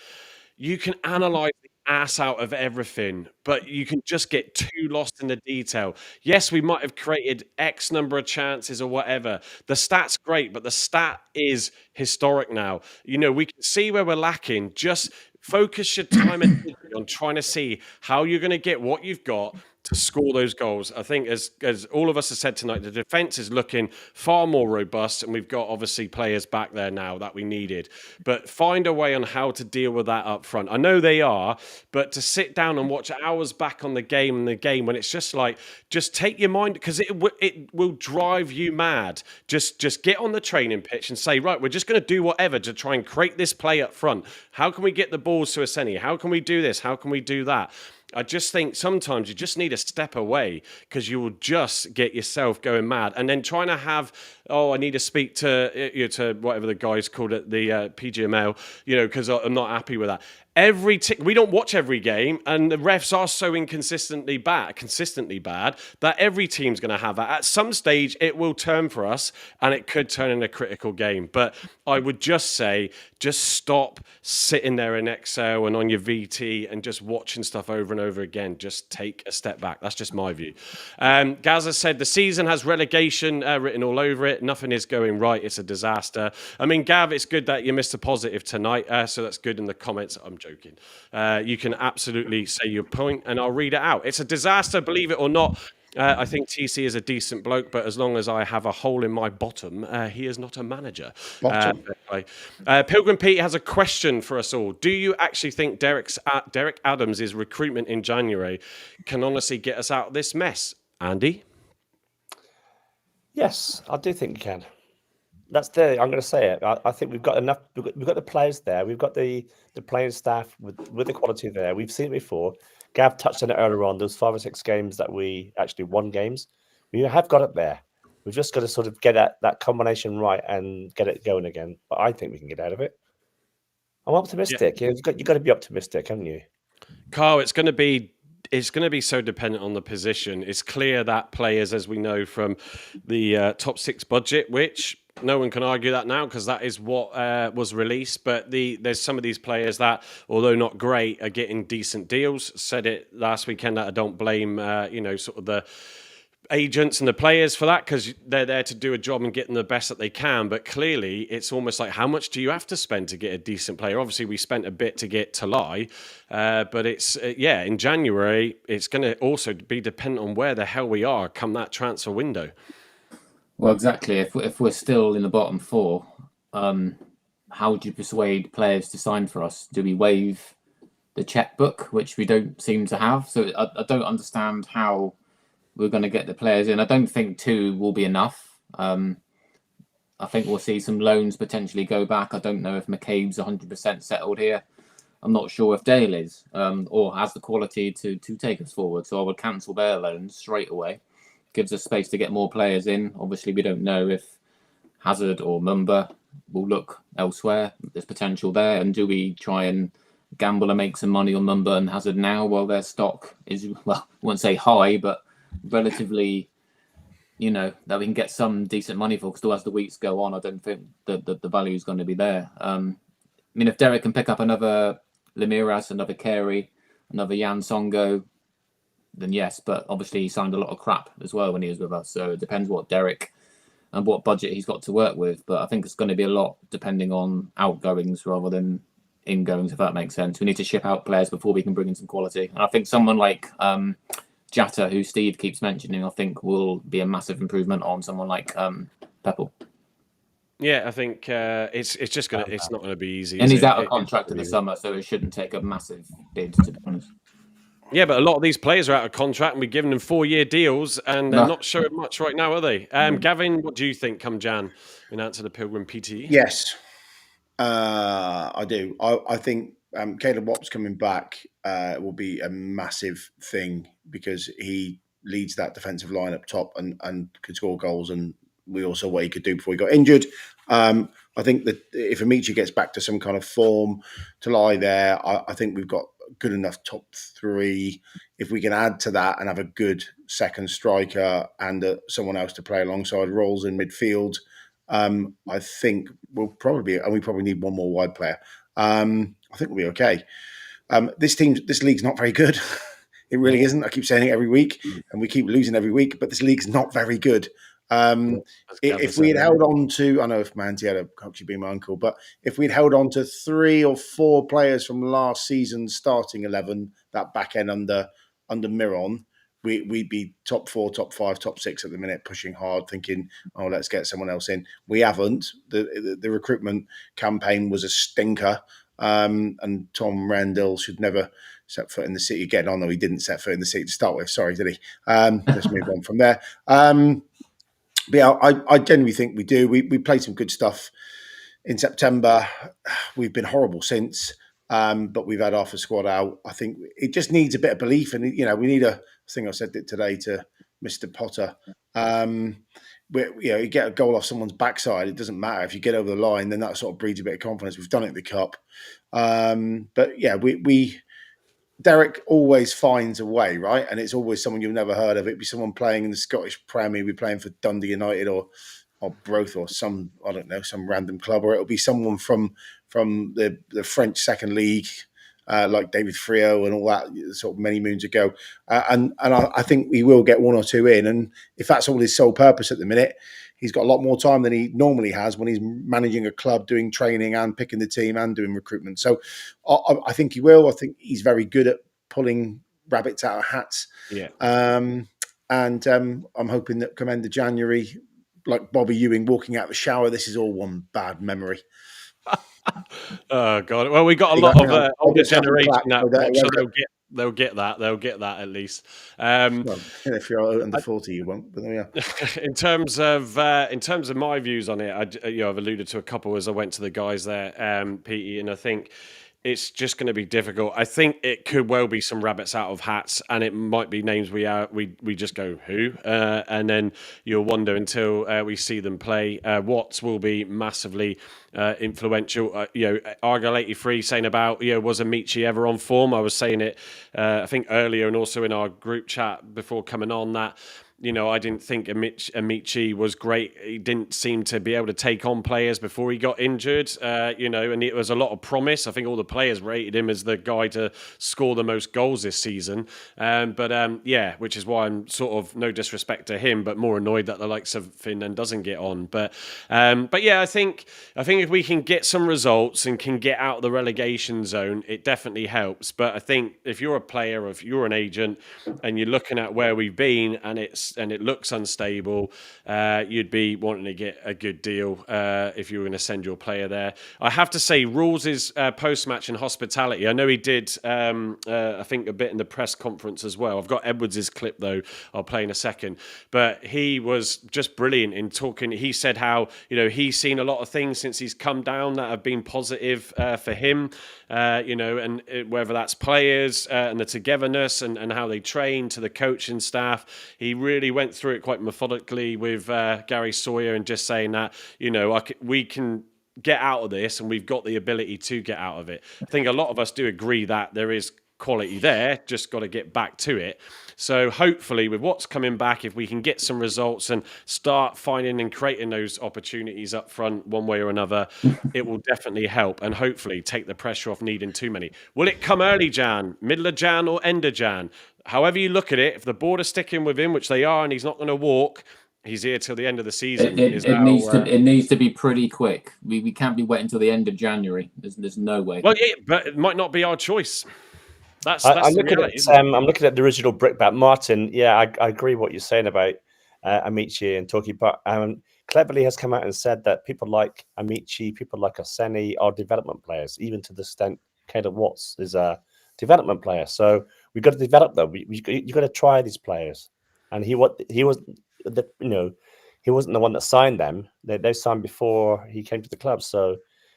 You can analyse the ass out of everything, but you can just get too lost in the detail. Yes, we might have created X number of chances or whatever. The stat's great, but the stat is historic now. We can see where we're lacking. Just focus your time and energy on trying to see how you're going to get what you've got to score those goals. I think, as all of us have said tonight, the defence is looking far more robust, and we've got obviously players back there now that we needed. But find a way on how to deal with that up front. I know they are, but to sit down and watch hours back on the game when it's just like, just take your mind, because it will drive you mad. Just get on the training pitch and say, right, we're just going to do whatever to try and create this play up front. How can we get the balls to Aseni? How can we do this? How can we do that? I just think sometimes you just need a step away, because you will just get yourself going mad. And then trying to have, I need to speak to whatever the guys called it, the PGML, because I'm not happy with that. We don't watch every game, and the refs are so consistently bad that every team's going to have that. At some stage, it will turn for us, and it could turn in a critical game. But I would just say, just stop sitting there in Excel and on your VT and just watching stuff over and over again. Just take a step back. That's just my view. Gaza said the season has relegation written all over it. Nothing is going right. It's a disaster. I mean, Gav, it's good that you missed a positive tonight, so that's good in the comments. I'm joking. You can absolutely say your point, and I'll read it out. It's a disaster, believe it or not. I think TC is a decent bloke, but as long as I have a hole in my bottom, he is not a manager. Pilgrim Pete has a question for us all. Do you actually think Derek Adams' recruitment in January can honestly get us out of this mess? Andy? Yes, I do think you can. I'm going to say it. I think we've got enough. We've got the players there. We've got the playing staff with the quality there. We've seen it before. Gav touched on it earlier on. Those 5 or 6 games that we actually won games. We have got it there. We've just got to sort of get that combination right and get it going again. But I think we can get out of it. I'm optimistic. Yeah. You've got to be optimistic, haven't you? Carl, it's going to be so dependent on the position. It's clear that players, as we know from the top 6 budget, which no one can argue that now because that is what was released. But there's some of these players that, although not great, are getting decent deals. Said it last weekend that I don't blame, sort of the agents and the players for that, because they're there to do a job and get them the best that they can. But clearly, it's almost like, how much do you have to spend to get a decent player? Obviously, we spent a bit to get Talai, but it's in January, it's going to also be dependent on where the hell we are come that transfer window. Well, exactly. If we're still in the bottom 4, how do you persuade players to sign for us? Do we waive the checkbook, which we don't seem to have? So I don't understand how we're going to get the players in. I don't think 2 will be enough. I think we'll see some loans potentially go back. I don't know if McCabe's 100% settled here. I'm not sure if Dale is, or has the quality to take us forward. So I would cancel their loans straight away. Gives us space to get more players in. Obviously, we don't know if Hazard or Mumba will look elsewhere. There's potential there. And do we try and gamble and make some money on Mumba and Hazard now while their stock is, well, I won't say high, but relatively, that we can get some decent money for? Because as the weeks go on, I don't think the value is going to be there. If Derek can pick up another Lemiras, another Carey, another Jan Songo, then yes, but obviously he signed a lot of crap as well when he was with us. So it depends what Derek and what budget he's got to work with. But I think it's going to be a lot depending on outgoings rather than ingoings, if that makes sense. We need to ship out players before we can bring in some quality. And I think someone like Jatta, who Steve keeps mentioning, I think will be a massive improvement on someone like Peppel. Yeah, I think it's not gonna be easy. And he's out of contract in the summer, so it shouldn't take a massive bid, to be honest. Yeah, but a lot of these players are out of contract, and we've given them 4-year deals, and they're not showing much right now, are they? Gavin, what do you think come Jan in answer to the Pilgrim PT? Yes, I do. I think Caleb Watt's coming back will be a massive thing because he leads that defensive line up top and could score goals, and we all saw what he could do before he got injured. I think that if Amici gets back to some kind of form to lie there, I think we've got good enough top 3. If we can add to that and have a good second striker and someone else to play alongside roles in midfield, I think we probably need one more wide player. I think we'll be okay. This league's not very good. It really isn't. I keep saying it every week, and we keep losing every week. But this league's not very good. If we had held on to, I know if Manti had actually been my uncle, but if we'd held on to 3 or 4 players from last season's starting 11, that back end under Miron, we'd be top 4, top 5, top 6 at the minute, pushing hard, thinking, oh, let's get someone else in. We haven't. The recruitment campaign was a stinker, and Tom Randall should never set foot in the city again. Oh no, he didn't set foot in the city to start with. Sorry, did he? Let's move on from there. But yeah, I genuinely think we do. We played some good stuff in September. We've been horrible since, but we've had half a squad out. I think it just needs a bit of belief, and we need a. I think I said it today to Mr. Potter. You get a goal off someone's backside. It doesn't matter if you get over the line. Then that sort of breeds a bit of confidence. We've done it in the cup, but yeah, we Derek always finds a way, right? And it's always someone you've never heard of. It'd be someone playing in the Scottish Premier, be playing for Dundee United or Broth or some, I don't know, some random club, or it'll be someone from the French Second League, like David Frio and all that sort of many moons ago. And I think we will get 1 or 2 in. And if that's all his sole purpose at the minute, he's got a lot more time than he normally has when he's managing a club, doing training and picking the team and doing recruitment. So I think he will. I think he's very good at pulling rabbits out of hats. Yeah. I'm hoping that come end of January, like Bobby Ewing walking out of the shower, this is all one bad memory. Oh God! Well, we got a lot of older generation that watch, so they'll get that. They'll get that at least. Well, if you're under 40, you won't. But there we are. In terms of my views on it, I've alluded to a couple as I went to the guys there, Petey, and I think it's just going to be difficult. I think it could well be some rabbits out of hats, and it might be names we just go who, and then you'll wonder until we see them play. Watts will be massively influential. Argyle 83 saying about was Amici ever on form? I was saying it I think earlier and also in our group chat before coming on that. I didn't think Amici was great. He didn't seem to be able to take on players before he got injured, and it was a lot of promise. I think all the players rated him as the guy to score the most goals this season. Which is why I'm sort of, no disrespect to him, but more annoyed that the likes of Finland doesn't get on. But I think if we can get some results and can get out of the relegation zone, it definitely helps. But I think if you're a player, or if you're an agent, and you're looking at where we've been and it looks unstable, you'd be wanting to get a good deal if you were going to send your player there. I have to say, Rules' post-match in hospitality, I know he did, I think, a bit in the press conference as well. I've got Edwards' clip, though, I'll play in a second. But he was just brilliant in talking. He said how, he's seen a lot of things since he's come down that have been positive for him, and whether that's players and the togetherness and how they train to the coaching staff. He really went through it quite methodically with Gary Sawyer and just saying that, we can get out of this and we've got the ability to get out of it. I think a lot of us do agree that there is quality there, just got to get back to it. So hopefully with what's coming back, if we can get some results and start finding and creating those opportunities up front one way or another, it will definitely help and hopefully take the pressure off needing too many. Will it come early Jan, middle of Jan or end of Jan? However you look at it, if the board are sticking with him, which they are, and he's not going to walk, he's here till the end of the season. It needs to be pretty quick. We can't be waiting until the end of January. There's no way. Well, yeah, but it might not be our choice. I'm looking at the original brickbat. Martin, yeah, I agree what you're saying about Amici and Toki, but Cleverly has come out and said that people like Amici, people like Oseni are development players, even to the extent Caleb Watts is a development player. So we've got to develop them. You got to try these players, and he wasn't the one that signed them. They signed before he came to the club, so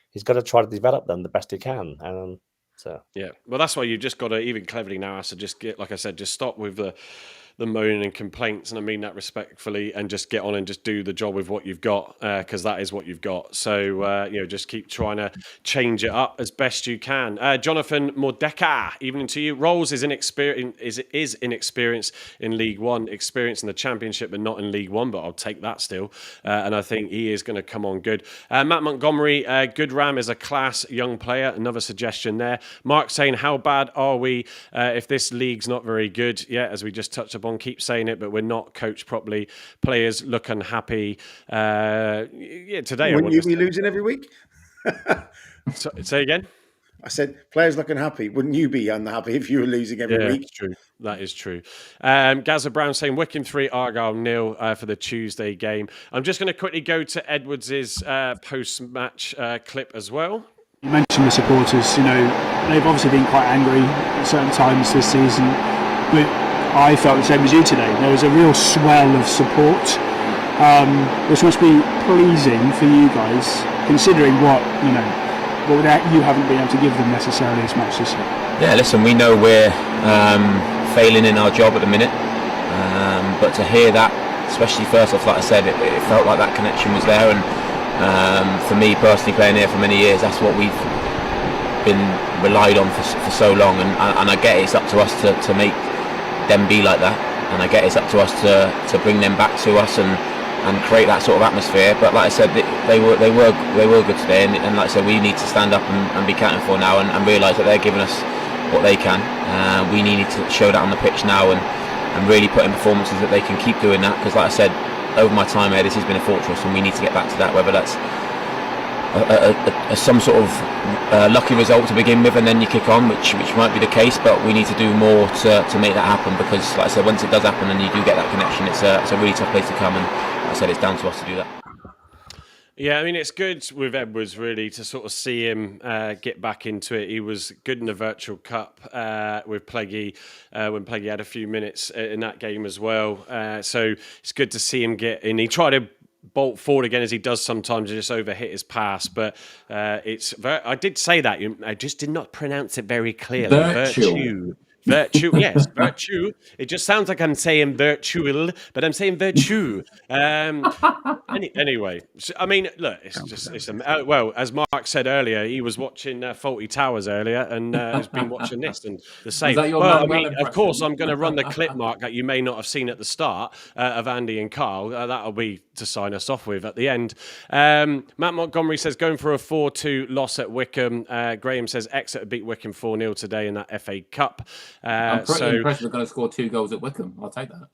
he's got to try to develop them the best he can. So yeah, well, that's why you just got to, even Cleverly now has to just get, like I said, just stop with the the moaning and complaints, and I mean that respectfully, and just get on and just do the job with what you've got, because that is what you've got. So just keep trying to change it up as best you can. Jonathan Mordecai, evening to you. Rolls is inexperienced in League One, experience in the Championship, but not in League One. But I'll take that still, and I think he is going to come on good. Matt Montgomery, Goodram is a class young player. Another suggestion there. Mark saying, how bad are we if this league's not very good? Yeah, as we just touched upon, keep saying it, but we're not coached properly. Players look unhappy. Today Wouldn't you be losing every week? Say again? I said, players looking happy. Wouldn't you be unhappy if you were losing every week? That's true. That is true. Gaza Brown saying Wycombe 3, Argyle 0 for the Tuesday game. I'm just going to quickly go to Edwards' post-match clip as well. You mentioned the supporters, they've obviously been quite angry at certain times this season, but I felt the same as you today. There was a real swell of support, which must be pleasing for you guys, considering what you haven't been able to give them necessarily as much this year. Yeah, listen, we know we're failing in our job at the minute, but to hear that, especially first off, like I said, it felt like that connection was there, and for me personally, playing here for many years, that's what we've been relied on for so long, and I get it's up to us to make them be like that, and I get it's up to us to bring them back to us and create that sort of atmosphere. But like I said, they were good today, and like I said, we need to stand up and be counted for now, and realise that they're giving us what they can. We need to show that on the pitch now, and really put in performances that they can keep doing that, because like I said, over my time here, this has been a fortress, and we need to get back to that, whether that's some sort of lucky result to begin with and then you kick on, which might be the case, but we need to do more to make that happen, because like I said, once it does happen and you do get that connection, it's a really tough place to come, and like I said, it's down to us to do that. Yeah, I mean, it's good with Edwards, really, to sort of see him get back into it. He was good in the Virtual Cup with Pleggy when Pleggy had a few minutes in that game as well. So it's good to see him get in. He tried to bolt forward again, as he does sometimes, and just overhit his pass. But I did say that. I just did not pronounce it very clearly. Virtue, yes, virtue. It just sounds like I'm saying virtual, but I'm saying virtue. Anyway, I mean, look, well, as Mark said earlier, he was watching Fawlty Towers earlier, and has been watching this, and the same. Well, I mean, of course, I'm going to run the clip, Mark, that you may not have seen at the start of Andy and Carl. That'll be to sign us off with at the end. Matt Montgomery says going for a 4-2 loss at Wycombe. Graham says Exeter beat Wycombe 4-0 today in that FA Cup. I'm pretty impressed we're going to score 2 goals at Wycombe. I'll take that.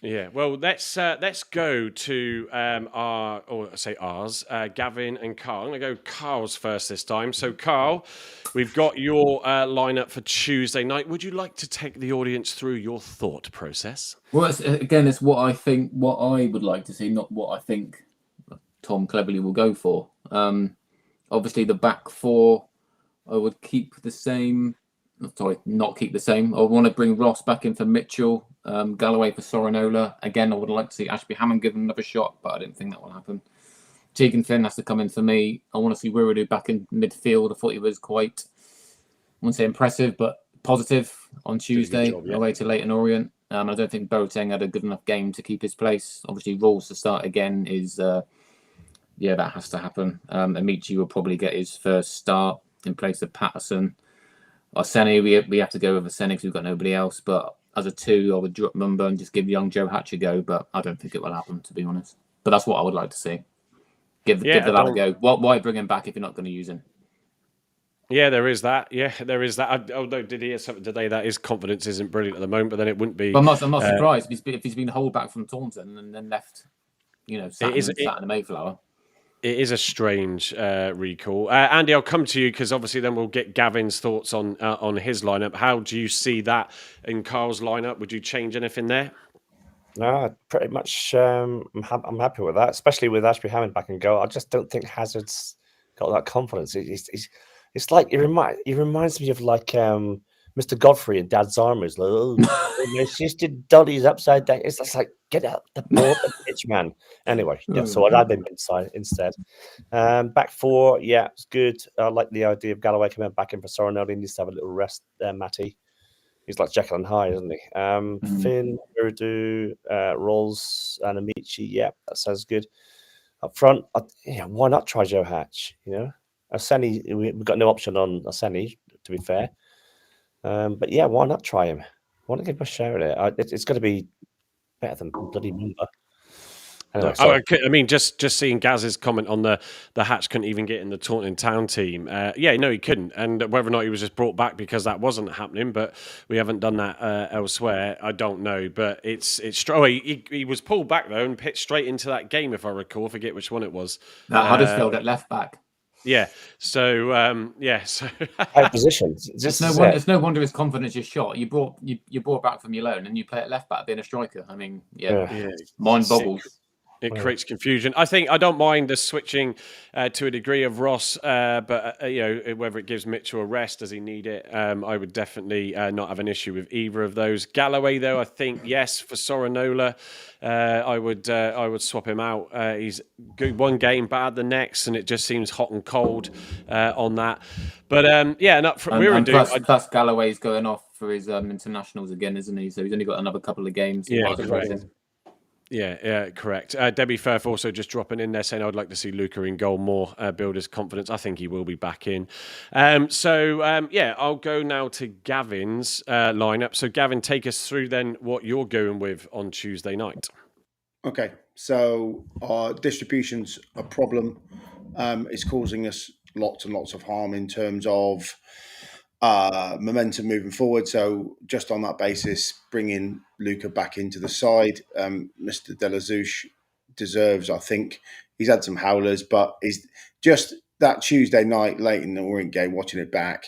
Yeah, well, let's go to ours, Gavin and Carl. I'm going to go Carl's first this time. So, Carl, we've got your lineup for Tuesday night. Would you like to take the audience through your thought process? Well, it's what I think, what I would like to see, not what I think Tom cleverly will go for. Obviously, the back four, I would keep the same. Sorry, not keep the same. I want to bring Ross back in for Mitchell, Galloway for Sorinola. Again, I would like to see Ashby Hammond give another shot, but I don't think that will happen. Tegan Flynn has to come in for me. I want to see Wirudu back in midfield. I thought he was quite, I wouldn't say impressive, but positive on Tuesday away to Leyton Orient. I don't think Boateng had a good enough game to keep his place. Obviously, Rawls to start again is, that has to happen. Amici will probably get his first start in place of Patterson. Arsene, we have to go with Arsene because we've got nobody else. But as a 2, I would drop Mumba and just give young Joe Hatch a go. But I don't think it will happen, to be honest. But that's what I would like to see. Give the lad a go. Why bring him back if you're not going to use him? Yeah, there is that. Although did he hear something today that his confidence isn't brilliant at the moment, but then it wouldn't be. But I'm not surprised if he's been held back from Taunton and then left, sat in the Mayflower. It is a strange recall. Andy, I'll come to you because obviously then we'll get Gavin's thoughts on his lineup. How do you see that in Carl's lineup? Would you change anything there? No, pretty much. I'm happy with that, especially with Ashby Hammond back in goal. I just don't think Hazard's got that confidence. It's like he reminds me of like Mr. Godfrey and Dad's Armours. Like, my sister Dolly's upside down. It's just like, get out the ball, the pitch, man. Anyway, so I'd have him inside instead. Back four, it's good. I like the idea of Galloway coming back in for Sorinola. He needs to have a little rest there, Matty. He's like Jekyll and Hyde, isn't he? Finn, Urdu, Rolls, and Amici. Yeah, that sounds good. Up front, why not try Joe Hatch? Aseni, we've got no option on Aseni, to be fair. But yeah, why not try him? Why not give him a share at it? It's got to be better than bloody Mumba. Anyway, I mean, just seeing Gaz's comment on the Hatch couldn't even get in the Taunton Town team. No, he couldn't. And whether or not he was just brought back because that wasn't happening, but we haven't done that elsewhere, I don't know. But it's he was pulled back though and pitched straight into that game, if I recall. I forget which one it was. That Huddersfield at left back. Yeah. So out position. It's no wonder his confidence is shot. You brought back from your loan and you play at left back being a striker. I mean, mind boggles. It creates confusion. I don't mind the switching to a degree of Ross, but whether it gives Mitchell a rest, does he need it? I would definitely not have an issue with either of those. Galloway, though, I think yes for Sorinola. I would swap him out. He's good one game, bad the next, and it just seems hot and cold on that. But plus Galloway's going off for his internationals again, isn't he? So he's only got another couple of games. Yeah, correct. Yeah, correct. Debbie Firth also just dropping in there saying, I'd like to see Luca in goal more, build his confidence. I think he will be back in. I'll go now to Gavin's lineup. So, Gavin, take us through then what you're going with on Tuesday night. Okay, so our distribution's a problem. It's causing us lots and lots of harm in terms of momentum moving forward. So just on that basis, bringing Luca back into the side. Mr. Delazouche deserves, I think, he's had some howlers, but he's just that Tuesday night late in the Orient game, watching it back.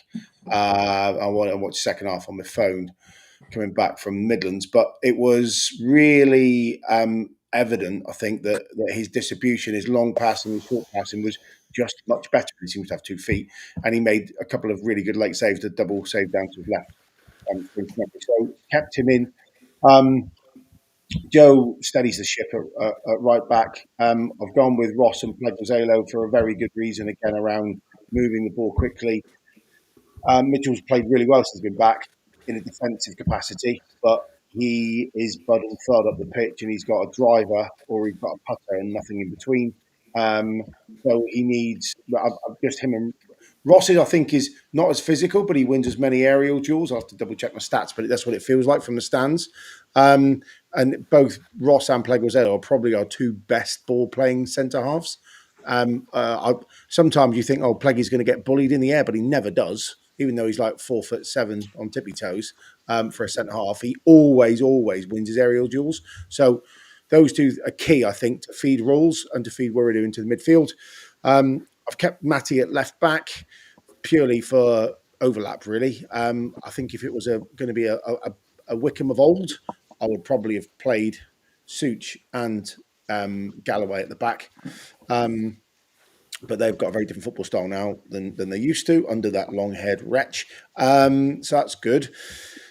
I want to watch the second half on my phone coming back from Midlands, but it was really evident, I think, that his distribution, his long passing, his short passing was just much better. He seems to have 2 feet, and he made a couple of really good late saves, the double save down to his left. So kept him in. Joe steadies the ship at right back. I've gone with Ross and Pleguezuelo for a very good reason, again, around moving the ball quickly. Mitchell's played really well since he's been back in a defensive capacity, but he is bud and thud up the pitch, and he's got a driver or he's got a putter and nothing in between. So he needs just him and Ross. I think is not as physical, but he wins as many aerial duels. I'll have to double check my stats, but that's what it feels like from the stands. And both Ross and Pleguezuelo are probably our 2 best ball playing centre halves. Sometimes you think, Pleggy's going to get bullied in the air, but he never does. Even though he's like 4'7" on tippy toes for a centre half, he always wins his aerial duels. So those 2 are key, I think, to feed Rolls and to feed Warrior into the midfield. I've kept Matty at left back purely for overlap, really. I think if it was going to be a Wickham of old, I would probably have played Such and Galloway at the back. But they've got a very different football style now than they used to under that long-haired wretch. So that's good.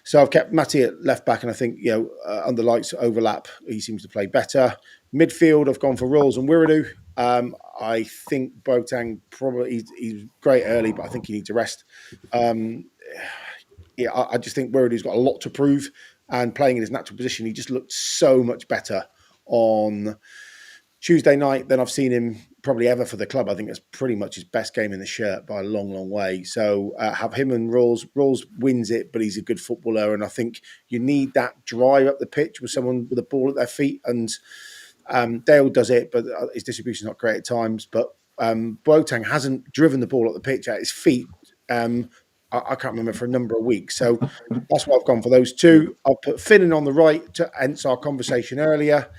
So I've kept Matty at left back, and I think, under lights overlap, he seems to play better. Midfield, I've gone for Rolls and Wiradu. I think Boateng probably he's great early, but I think he needs a rest. I just think Wiradu's got a lot to prove, and playing in his natural position, he just looked so much better on Tuesday night than I've seen him probably ever for the club. I think it's pretty much his best game in the shirt by a long, long way. So have him and Rolls. Rolls wins it, but he's a good footballer. And I think you need that drive up the pitch with someone with a ball at their feet. And Dale does it, but his distribution's not great at times. But Boateng hasn't driven the ball at the pitch at his feet. I can't remember for a number of weeks. So that's why I've gone for those 2. I'll put Finn in on the right to answer our conversation earlier.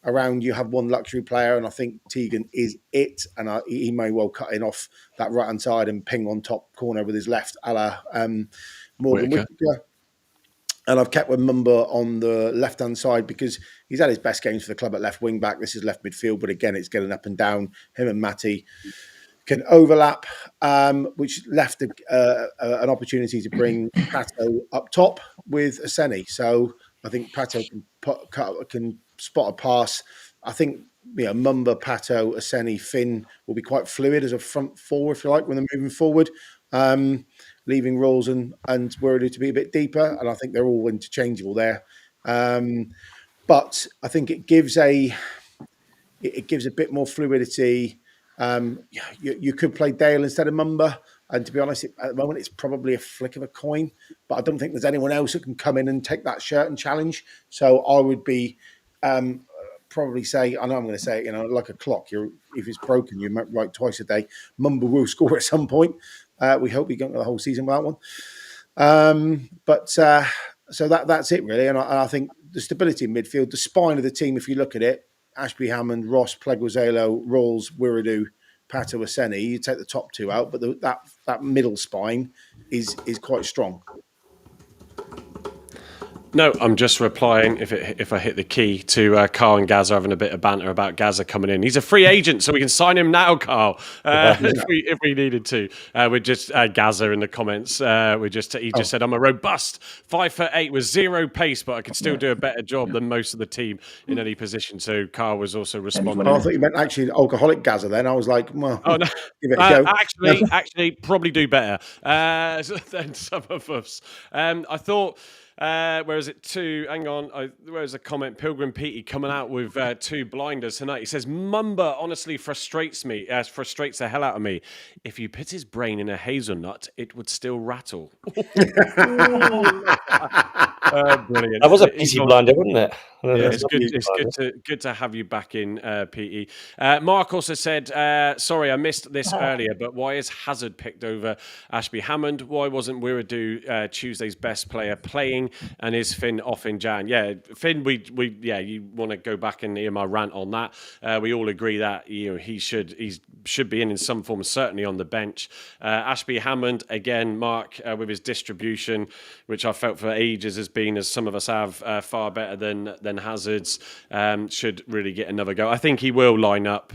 Around you have one luxury player, and I think Teagan is it, and he may well cut in off that right hand side and ping on top corner with his left, a la Morgan Whittaker. And I've kept with Mumba on the left hand side because he's had his best games for the club at left wing back. This is left midfield, but again, it's getting up and down. Him and Matty can overlap, which left an opportunity to bring Pato up top with Aseni. So I think Pato can spot a pass. I think Mumba, Pato, Aseni, Finn will be quite fluid as a front four, if you like, when they're moving forward. leaving Rawls and Wurdu to be a bit deeper, and I think they're all interchangeable there. But I think it gives a bit more fluidity. You could play Dale instead of Mumba, and to be honest, at the moment it's probably a flick of a coin. But I don't think there's anyone else that can come in and take that shirt and challenge. So I would be probably say, I know I'm going to say it, like a clock. If it's broken, you might write twice a day. Mumba will score at some point. We hope we go the whole season without one. So that's it really, and I think the stability in midfield, the spine of the team, if you look at it, Ashby Hammond, Ross, Pleguezuelo, Rawls, Wiridu, Pato Aseni, you take the top two out, but that middle spine is quite strong. No, I'm just replying if I hit the key to Carl and Gaza having a bit of banter about Gaza coming in. He's a free agent, so we can sign him now, Carl, if we needed to. We're just Gaza in the comments. He just said I'm a robust 5'8" with zero pace, but I can still do a better job than most of the team in any position. So Carl was also responding. I thought you meant actually alcoholic Gaza. Then I was like, well, oh no, give it a go. Actually, probably do better than some of us. I thought. Where is it? Hang on. Where's the comment? Pilgrim Petey coming out with 2 blinders tonight. He says, Mumba honestly frustrates the hell out of me. If you put his brain in a hazelnut, it would still rattle. Brilliant. That was a PC blinder, wasn't it? Yeah, it's good to have you back in, Petey. Mark also said, sorry, I missed this earlier, but why is Hazard picked over Ashby Hammond? Why wasn't Wiridu Tuesday's best player playing? And is Finn off in Jan? Yeah, Finn, you want to go back and hear my rant on that. We all agree that he should be in some form, certainly on the bench. Ashby Hammond, again, Mark, with his distribution, which I felt for ages has been, as some of us have, far better than Hazard's, should really get another go. I think he will line up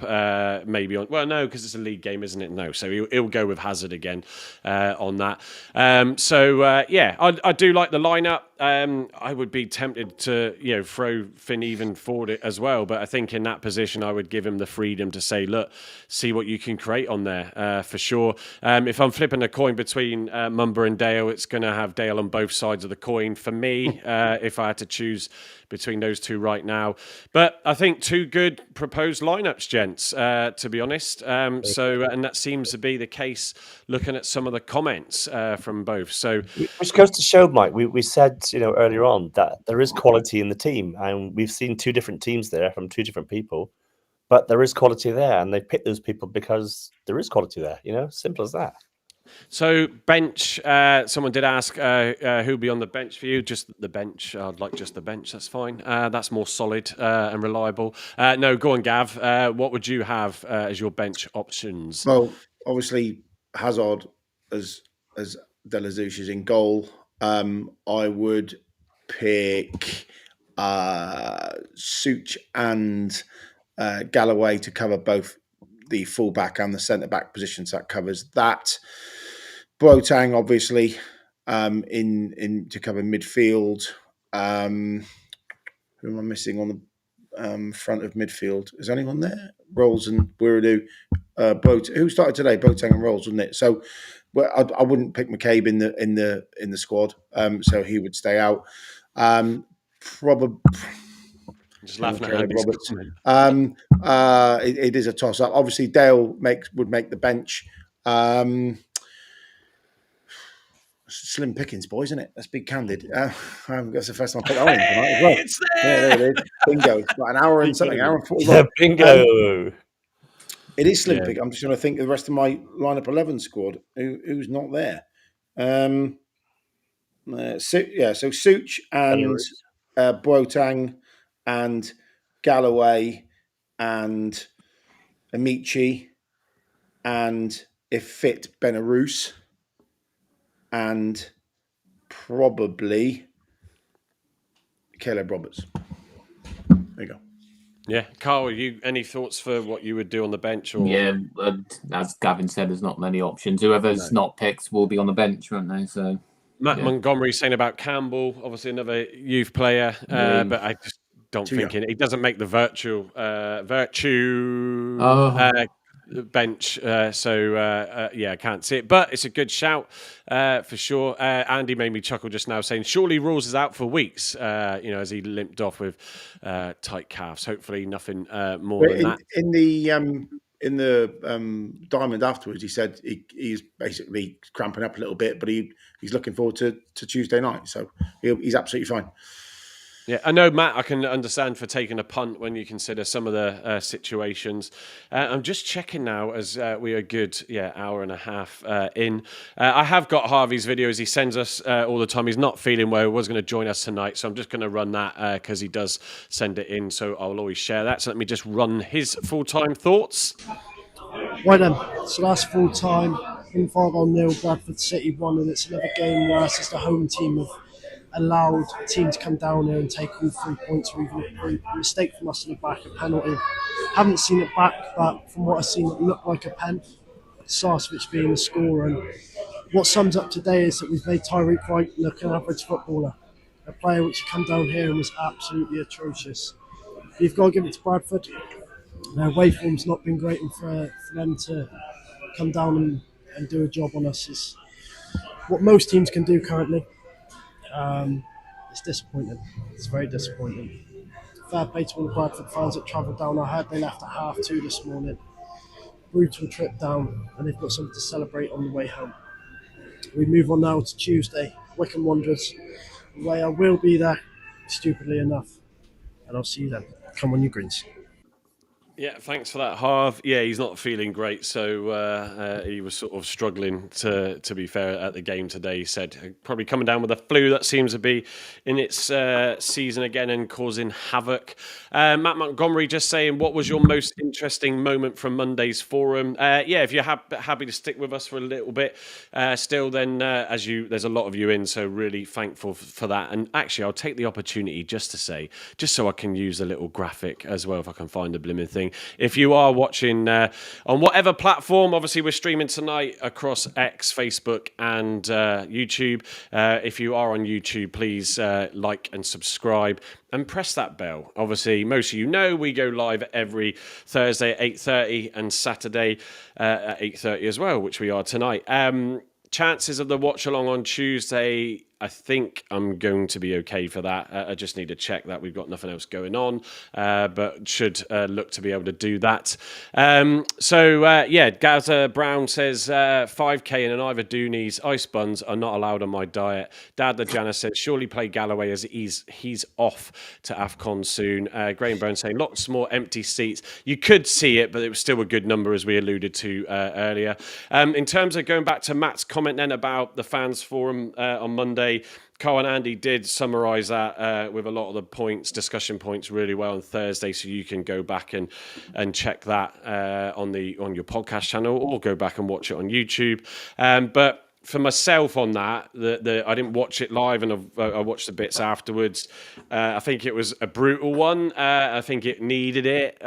maybe on... Well, no, because it's a league game, isn't it? No, so he'll go with Hazard again on that. I do like the lineup. I would be tempted to throw Finn even forward it as well, but I think in that position I would give him the freedom to say, look, see what you can create on there for sure. If I'm flipping a coin between Mumba and Dale, it's going to have Dale on both sides of the coin for me if I had to choose between those two right now. But I think 2 good proposed lineups, gents, to be honest. And that seems to be the case looking at some of the comments from both. So, which goes to show, Mike, we said earlier on that there is quality in the team, and we've seen 2 different teams there from 2 different people, but there is quality there, and they pick those people because there is quality there. Simple as that. So bench, someone did ask who'll be on the bench for you. Just the bench. I'd like just the bench. That's fine. That's more solid and reliable. No, go on, Gav. What would you have as your bench options? Well, obviously Hazard as De La Zouche is in goal. I would pick Such and Galloway to cover both the fullback and the centre-back positions. That covers that. Boateng, obviously, in to cover midfield. Who am I missing on the front of midfield? Is anyone there? Rawls and Wiridu. Who started today? Boateng and Rawls, wasn't it? So, I wouldn't pick McCabe in the squad. So he would stay out. Probably. Just laughing at Andy's Roberts. It is a toss-up. Obviously, Dale would make the bench. Slim pickings, boys, isn't it? Let's be candid. That's the first time I put that on tonight as well. It's there. Yeah, there it is. Bingo. About an hour and something. Hour and 40. Bingo. It is slim pick. I'm just trying to think of the rest of my lineup 11 squad. Who's not there? So Such and Boateng and Galloway and Amici and, if fit, Benarous and probably Caleb Roberts. There you go. Yeah, Carl, any thoughts for what you would do on the bench? Or... Yeah, as Gavin said, there's not many options. Whoever's not picked will be on the bench, won't they? So Matt Montgomery saying about Campbell, obviously another youth player, but I just don't think he doesn't make the virtue. bench, I can't see it. But it's a good shout for sure. Andy made me chuckle just now, saying surely Rules is out for weeks. As he limped off with tight calves. Hopefully, nothing more than that. In the diamond afterwards, he said he's basically cramping up a little bit, but he's looking forward to Tuesday night, so he's absolutely fine. Yeah, I know, Matt, I can understand for taking a punt when you consider some of the situations. I'm just checking now as we are good, hour and a half in. I have got Harvey's videos he sends us all the time. He's not feeling well. He was going to join us tonight, so I'm just going to run that because he does send it in, so I'll always share that. So let me just run his full-time thoughts. Right then, so that's full time. In 5-0, Bradford City won, and it's another game where it's just the home team have allowed a team to come down here and take all 3 points, or even a mistake from us in the back, a penalty. Haven't seen it back, but from what I've seen, it looked like a pen. Sarcevic being the scorer. And what sums up today is that we've made Tyreek Wright look an average footballer, a player which come down here and was absolutely atrocious. You've got to give it to Bradford. Their away form's not been great, and for them to come down and do a job on us is what most teams can do currently. It's disappointing. It's very disappointing. Fair play to all the Bradford fans that travelled down. I heard they left at 2:30 this morning. Brutal trip down, and they've got something to celebrate on the way home. We move on now to Tuesday, Wycombe Wanderers, where I will be there, stupidly enough, and I'll see you then. Come on, you Greens. Yeah, thanks for that, Harv. Yeah, he's not feeling great, so he was sort of struggling, to be fair, at the game today. He said probably coming down with a flu that seems to be in its season again and causing havoc. Matt Montgomery just saying, what was your most interesting moment from Monday's forum? If you're happy to stick with us for a little bit still, then there's a lot of you in, so really thankful for that. And actually, I'll take the opportunity just to say, just so I can use a little graphic as well, if I can find the blimmin' thing. If you are watching on whatever platform, obviously we're streaming tonight across X, Facebook and YouTube. If you are on YouTube, please like and subscribe and press that bell. Obviously, most of you know we go live every Thursday at 8:30 and Saturday at 8:30 as well, which we are tonight. Chances of the watch along on Tuesday, I think I'm going to be okay for that. I just need to check that we've got nothing else going on, but should look to be able to do that. Gaza Brown says 5k and an Ivor Dooney's ice buns are not allowed on my diet. Dad the Jana says surely play Galloway as he's off to AFCON soon. Graham Burns saying lots more empty seats. You could see it, but it was still a good number as we alluded to earlier. In terms of going back to Matt's comment then about the fans forum on Monday, Carl and Andy did summarise that with a lot of the discussion points really well on Thursday, so you can go back and check that on your podcast channel or go back and watch it on YouTube. But for myself on that, I didn't watch it live, and I watched the bits afterwards. I think it was a brutal one. I think it needed it.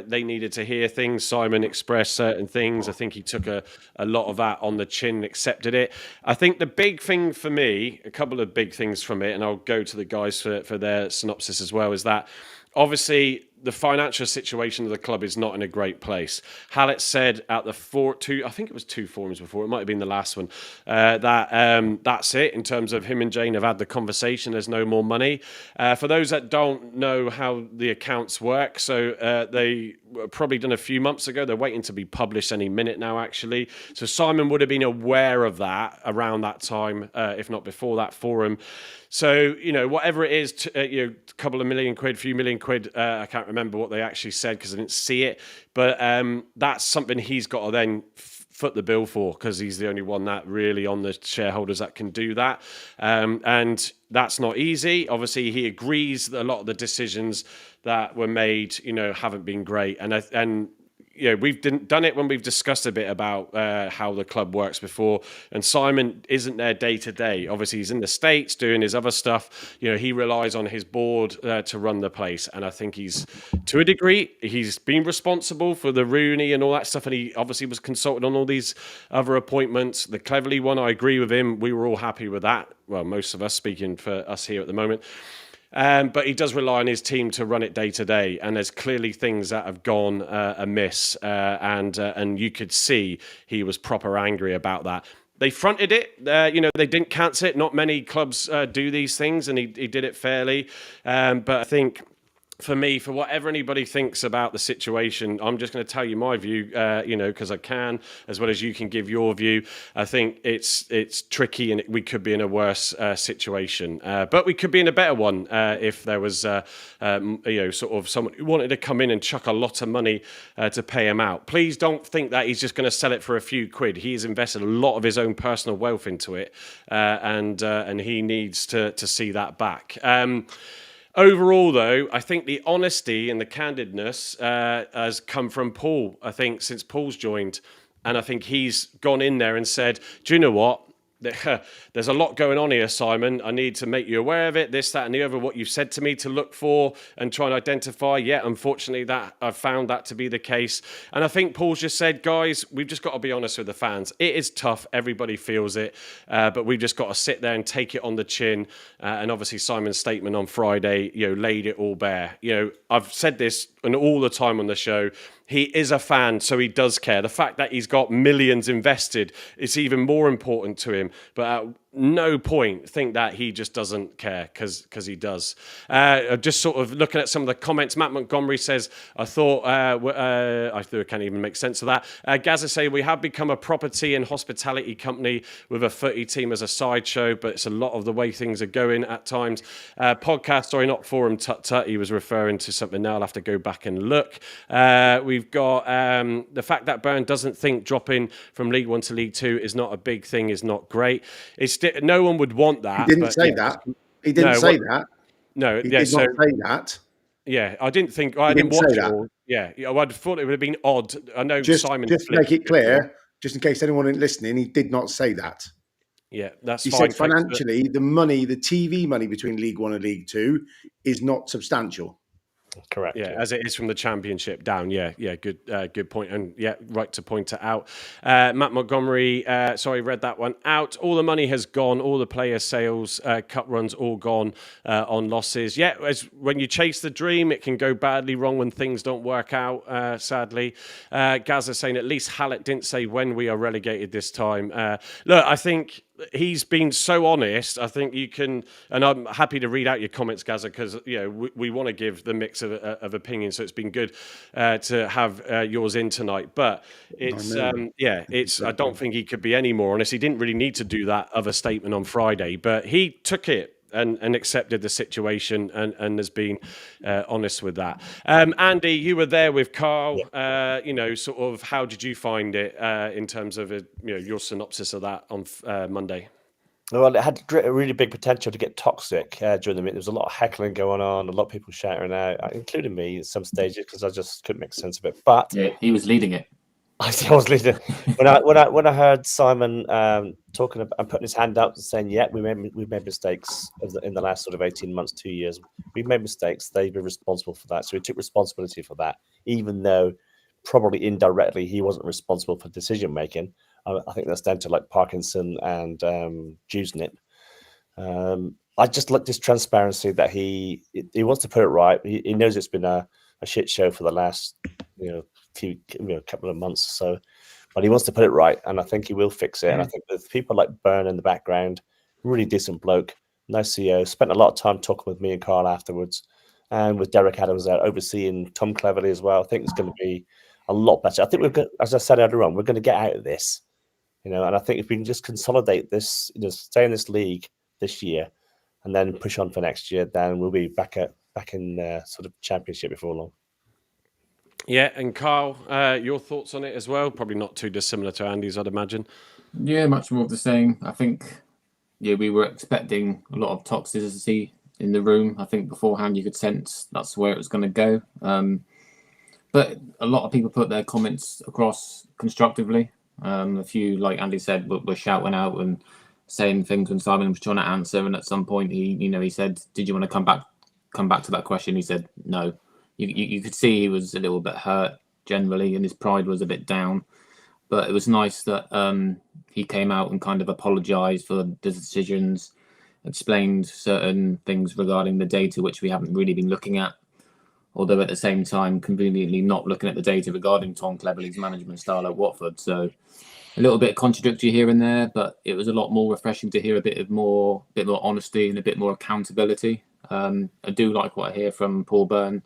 They needed to hear things. Simon expressed certain things. I think he took a lot of that on the chin and accepted it. I think the big thing for me, a couple of big things from it, and I'll go to the guys for their synopsis as well, is that obviously the financial situation of the club is not in a great place. Hallett said at I think it was 2 forums before, it might have been the last one, that's it in terms of him and Jane have had the conversation, there's no more money. For those that don't know how the accounts work, so they were probably done a few months ago, they're waiting to be published any minute now actually. So Simon would have been aware of that around that time, if not before that forum. So, whatever it is, a couple of million quid, few million quid, I can't remember what they actually said because I didn't see it. But that's something he's got to then foot the bill for because he's the only one that really on the shareholders that can do that. And that's not easy. Obviously, he agrees that a lot of the decisions that were made, haven't been great. And we've done it when we've discussed a bit about how the club works before, and Simon isn't there day to day. Obviously, he's in the States doing his other stuff. He relies on his board to run the place, and I think to a degree, he's been responsible for the Rooney and all that stuff, and he obviously was consulted on all these other appointments. The Cleverly one, I agree with him. We were all happy with that. Well, most of us, speaking for us here at the moment. But he does rely on his team to run it day to day, and there's clearly things that have gone amiss, and you could see he was proper angry about that. They fronted it, they didn't cancel it. Not many clubs do these things, and he did it fairly. But I think, for me, for whatever anybody thinks about the situation, I'm just going to tell you my view, because I can, as well as you can give your view. I think it's tricky, and we could be in a worse situation, but we could be in a better one if there was, sort of someone who wanted to come in and chuck a lot of money to pay him out. Please don't think that he's just going to sell it for a few quid. He's invested a lot of his own personal wealth into it, and he needs to see that back. Overall, though, I think the honesty and the candidness has come from Paul, I think, since Paul's joined. And I think he's gone in there and said, do you know what? There's a lot going on here, Simon. I need to make you aware of it, this, that, and the other, what you've said to me to look for and try and identify. Yeah, unfortunately, that I've found that to be the case. And I think Paul's just said, guys, we've just got to be honest with the fans. It is tough. Everybody feels it. But we've just got to sit there and take it on the chin. And obviously, Simon's statement on Friday, laid it all bare. I've said this and all the time on the show. He is a fan, so he does care. The fact that he's got millions invested is even more important to him. But at no point think that he just doesn't care, because he does. Just sort of looking at some of the comments, Matt Montgomery says, I thought I can't even make sense of that. Gaza say, we have become a property and hospitality company with a footy team as a sideshow, but it's a lot of the way things are going at times. Podcast, sorry, not forum, tut. He was referring to something now. I'll have to go back and look. We've got the fact that Byrne doesn't think dropping from League One to League Two is not a big thing is not great. No one would want that. He didn't say that. He didn't say that. No, he did not say that. Yeah, I didn't think. I didn't watch it all. Yeah, I'd thought it would have been odd. I know Simon. Just make it clear, just in case anyone isn't listening, he did not say that. Yeah, that's he fine. He said financially, the TV money between League One and League Two is not substantial. Correct. Yeah, as it is from the Championship down. Yeah, good point. And yeah, right to point it out. Matt Montgomery, read that one out. All the money has gone. All the player sales, cup runs, all gone on losses. Yeah, when you chase the dream, it can go badly wrong when things don't work out, sadly. Gaza saying, at least Hallett didn't say when we are relegated this time. Look, I think he's been so honest. I think you can, and I'm happy to read out your comments, Gaza, because we want to give the mix of opinions. So it's been good to have yours in tonight. But it's I don't think he could be any more honest. He didn't really need to do that other statement on Friday, but he took it and accepted the situation and has been honest with that. Andy, you were there with Carl. Sort of how did you find it in terms of your synopsis of that on Monday? Well, it had a really big potential to get toxic during the meeting. There was a lot of heckling going on, a lot of people shouting out, including me at some stages, because I just couldn't make sense of it. But yeah, he was leading it. I was leading. When I heard Simon talking about and putting his hand up and saying, "Yeah, we've made mistakes in the last sort of 18 months, 2 years. We've made mistakes. They've been responsible for that." So he took responsibility for that, even though probably indirectly he wasn't responsible for decision making. I think that's down to like Parkinson and Jusenit. I just like this transparency that he wants to put it right. He knows it's been a shit show for the last couple of months or so, but he wants to put it right, and I think he will fix it. And I think with people like Byrne in the background, really decent bloke, nice CEO, spent a lot of time talking with me and Carl afterwards, and with Derek Adams there overseeing Tom Cleverley as well. I think it's going to be a lot better. I think we're going, as I said earlier on, we're going to get out of this, and I think if we can just consolidate this, stay in this league this year, and then push on for next year, then we'll be back in sort of Championship before long. Yeah, and Carl, your thoughts on it as well? Probably not too dissimilar to Andy's, I'd imagine. Yeah, much more of the same. I think, we were expecting a lot of toxicity in the room. I think beforehand you could sense that's where it was going to go. But a lot of people put their comments across constructively. A few, like Andy said, were shouting out and saying things when Simon was trying to answer. And at some point, he said, "Did you want to come back to that question?" He said, "No." You could see he was a little bit hurt generally, and his pride was a bit down. But it was nice that he came out and kind of apologised for the decisions, explained certain things regarding the data which we haven't really been looking at, although at the same time conveniently not looking at the data regarding Tom Cleverley's management style at Watford. So a little bit contradictory here and there, but it was a lot more refreshing to hear a bit more honesty and a bit more accountability. I do like what I hear from Paul Byrne.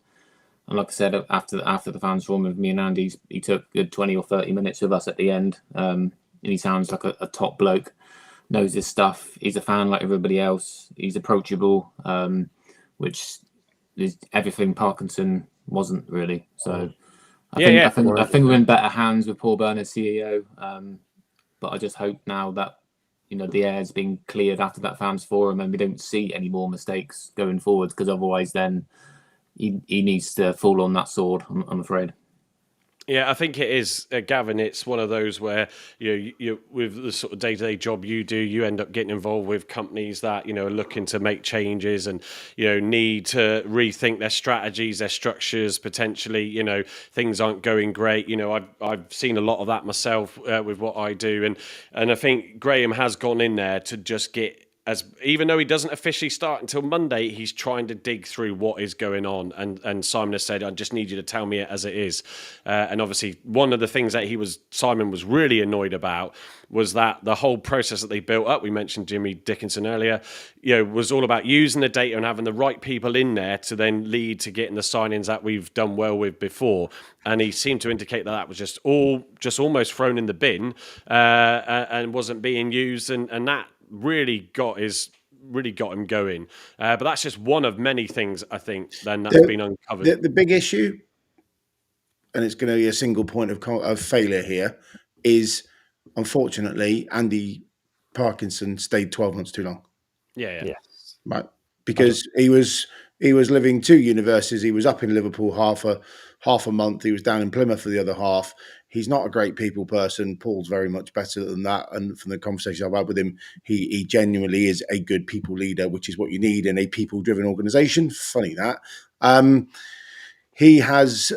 And like I said, after the fans forum with me and Andy, he took a good 20 or 30 minutes with us at the end. And he sounds like a top bloke, knows his stuff. He's a fan like everybody else. He's approachable, which is everything Parkinson wasn't really. So I think we're in better hands with Paul Byrne as CEO. But I just hope now that the air's been cleared after that fans forum and we don't see any more mistakes going forward, because otherwise then he needs to fall on that sword, I'm afraid. Yeah, I think it is, Gavin. It's one of those where you with the sort of day-to-day job you do, you end up getting involved with companies that are looking to make changes and need to rethink their strategies, their structures. Potentially, things aren't going great. I've seen a lot of that myself with what I do, and I think Graham has gone in there to just get. Even though he doesn't officially start until Monday, he's trying to dig through what is going on. And Simon has said, I just need you to tell me it as it is. And obviously, one of the things that Simon was really annoyed about was that the whole process that they built up, we mentioned Jimmy Dickinson earlier, was all about using the data and having the right people in there to then lead to getting the signings that we've done well with before. And he seemed to indicate that was just almost thrown in the bin and wasn't being used. And that really got him going, but that's just one of many things I think then that's been uncovered. The big issue, and it's going to be a single point of failure here, is unfortunately Andy Parkinson stayed 12 months too long. Yeah. Right, because he was living two universes. He was up in Liverpool half a month. He was down in Plymouth for the other half. He's not a great people person. Paul's very much better than that. And from the conversation I've had with him, he genuinely is a good people leader, which is what you need in a people-driven organisation. Funny that. He has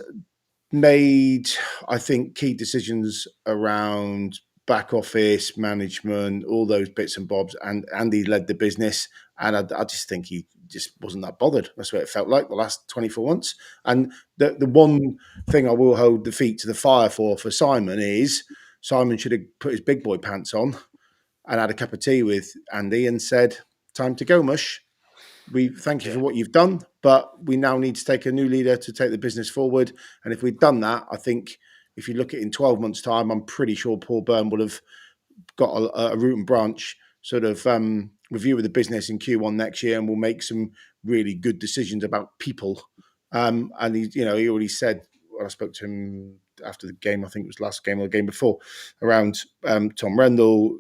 made, I think, key decisions around back office management, all those bits and bobs. And Andy led the business. And I just think he just wasn't that bothered. That's what it felt like the last 24 months. And the one thing I will hold the feet to the fire for Simon is Simon should have put his big boy pants on and had a cup of tea with Andy and said, time to go, Mush. We thank you for what you've done, but we now need to take a new leader to take the business forward. And if we'd done that, I think if you look at it in 12 months' time, I'm pretty sure Paul Byrne will have got a root and branch sort of review of the business in Q1 next year, and we'll make some really good decisions about people. And he already said, when I spoke to him after the game, I think it was last game or the game before, around Tom Rendell.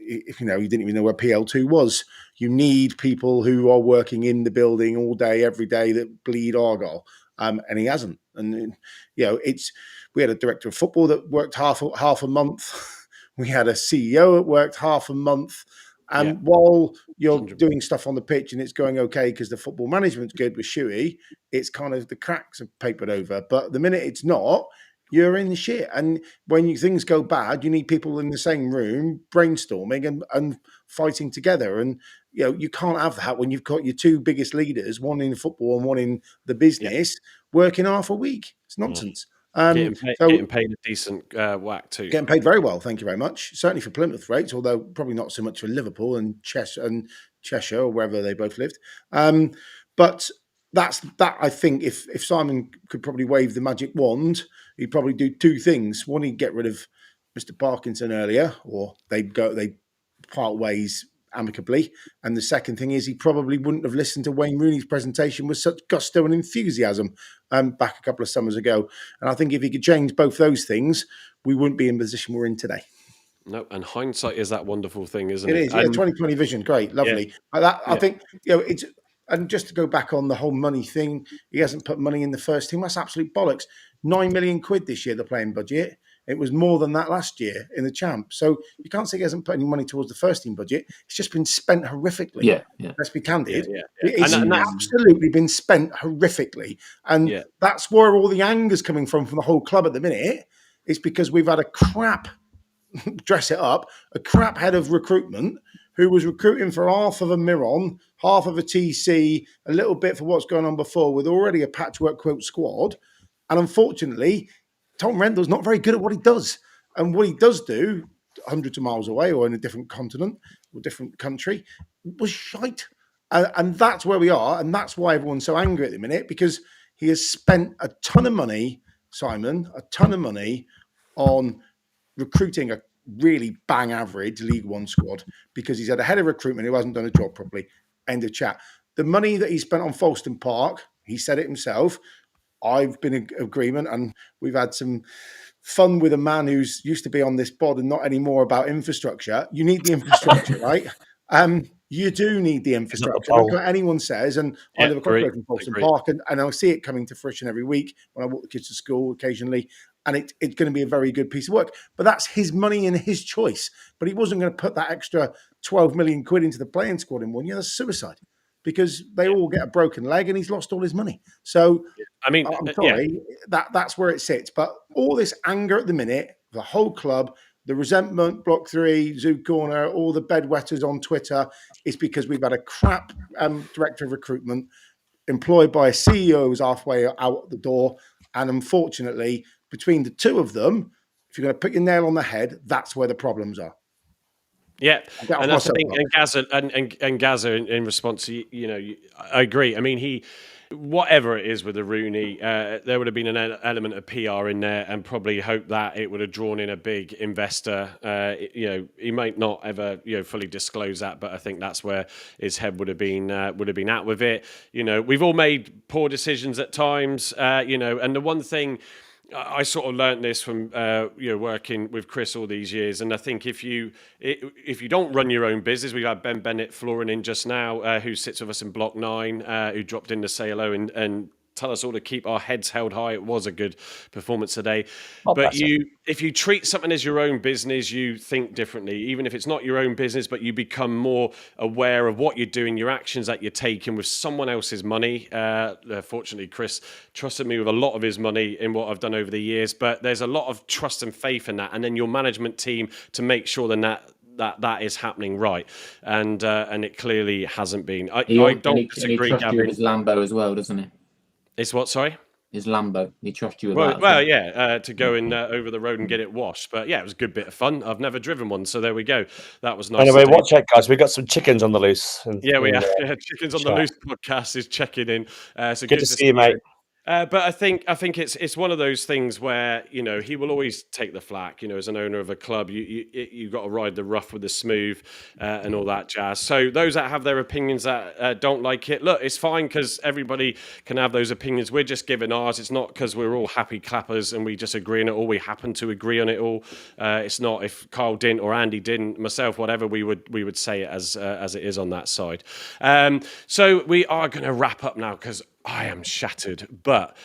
He didn't even know where PL2 was. You need people who are working in the building all day, every day that bleed Argyle, and he hasn't. And we had a director of football that worked half a month. We had a CEO that worked half a month. And while you're doing stuff on the pitch and it's going okay because the football management's good with Shuey, it's kind of the cracks have papered over. But the minute it's not, you're in shit. And when things go bad, you need people in the same room brainstorming and fighting together. And you can't have that when you've got your two biggest leaders, one in football and one in the business, working half a week. It's nonsense. Getting paid a decent whack too. Getting paid very well, thank you very much. Certainly for Plymouth rates, although probably not so much for Liverpool and Cheshire or wherever they both lived. But that I think if Simon could probably wave the magic wand, he'd probably do two things. One, he'd get rid of Mr. Parkinson earlier, or they'd part ways amicably. And the second thing is he probably wouldn't have listened to Wayne Rooney's presentation with such gusto and enthusiasm back a couple of summers ago. And I think if he could change both those things, we wouldn't be in the position we're in today. No, and hindsight is that wonderful thing, isn't it? It is, yeah, 2020 vision, great, lovely. I think, it's, and just to go back on the whole money thing, he hasn't put money in the first team. That's absolute bollocks. 9 million quid this year, the playing budget. It was more than that last year in the champ. So you can't say he hasn't put any money towards the first team budget. It's just been spent horrifically. Yeah. Let's be candid. Yeah. It's absolutely been spent horrifically. And that's where all the anger's coming from the whole club at the minute. It's because we've had a crap, dress it up, a crap head of recruitment who was recruiting for half of a Miron, half of a TC, a little bit for what's going on before, with already a patchwork quote squad. And unfortunately, Tom Rendell's not very good at what he does. And what he does do, hundreds of miles away or in a different continent or different country, was shite. And that's where we are. And that's why everyone's so angry at the minute, because he has spent a ton of money, Simon, a ton of money on recruiting a really bang average League One squad, because he's had a head of recruitment who hasn't done a job properly. End of chat. The money that he spent on Folkestone Park, he said it himself, I've been in agreement, and we've had some fun with a man who's used to be on this pod and not anymore about infrastructure. You need the infrastructure, right? You do need the infrastructure. Like anyone says, and I live across in Folkestone Park, and I see it coming to fruition every week when I walk the kids to school occasionally, and it's going to be a very good piece of work. But that's his money and his choice. But he wasn't going to put that extra 12 million quid into the playing squad in 1 year. That's suicide, because they all get a broken leg and he's lost all his money. So, I mean, I'm sorry, that's where it sits. But all this anger at the minute, the whole club, the resentment, Block 3, Zoo Corner, all the bedwetters on Twitter, is because we've had a crap director of recruitment employed by a CEO who's halfway out the door. And unfortunately, between the two of them, if you're going to put your nail on the head, that's where the problems are. Yeah, and that's the thing. And Gaza, in response to I agree. I mean, whatever it is with the Rooney, there would have been an element of PR in there, and probably hope that it would have drawn in a big investor. He might not ever fully disclose that, but I think that's where his head would have been at with it. We've all made poor decisions at times. And the one thing I sort of learned this from working with Chris all these years, and I think if you don't run your own business, we've had Ben Bennett Florin in just now, who sits with us in Block 9, who dropped in to say hello and tell us all to keep our heads held high. It was a good performance today. But if you treat something as your own business, you think differently. Even if it's not your own business, but you become more aware of what you're doing, your actions that you're taking with someone else's money. Fortunately, Chris trusted me with a lot of his money in what I've done over the years. But there's a lot of trust and faith in that. And then your management team to make sure that is happening right. And it clearly hasn't been. I don't disagree, Gavin. He trusts you with his Lambo as well, doesn't he? It's what, sorry? His Lambo. He trusts you with that. Well, yeah, to go in over the road and get it washed. But yeah, it was a good bit of fun. I've never driven one, so there we go. That was nice. Anyway, watch out, guys. We've got some chickens on the loose. We have Chickens on the Loose podcast is checking in. So good to see you, mate. But I think it's one of those things where he will always take the flak. As an owner of a club, you got to ride the rough with the smooth and all that jazz. So those that have their opinions that don't like it, look, it's fine, because everybody can have those opinions. We're just giving ours. It's not because we're all happy clappers and we just agree on it all. We happen to agree on it all. It's not if Carl didn't or Andy didn't, myself, whatever. We would say it as it is on that side. So we are going to wrap up now, because I am shattered, but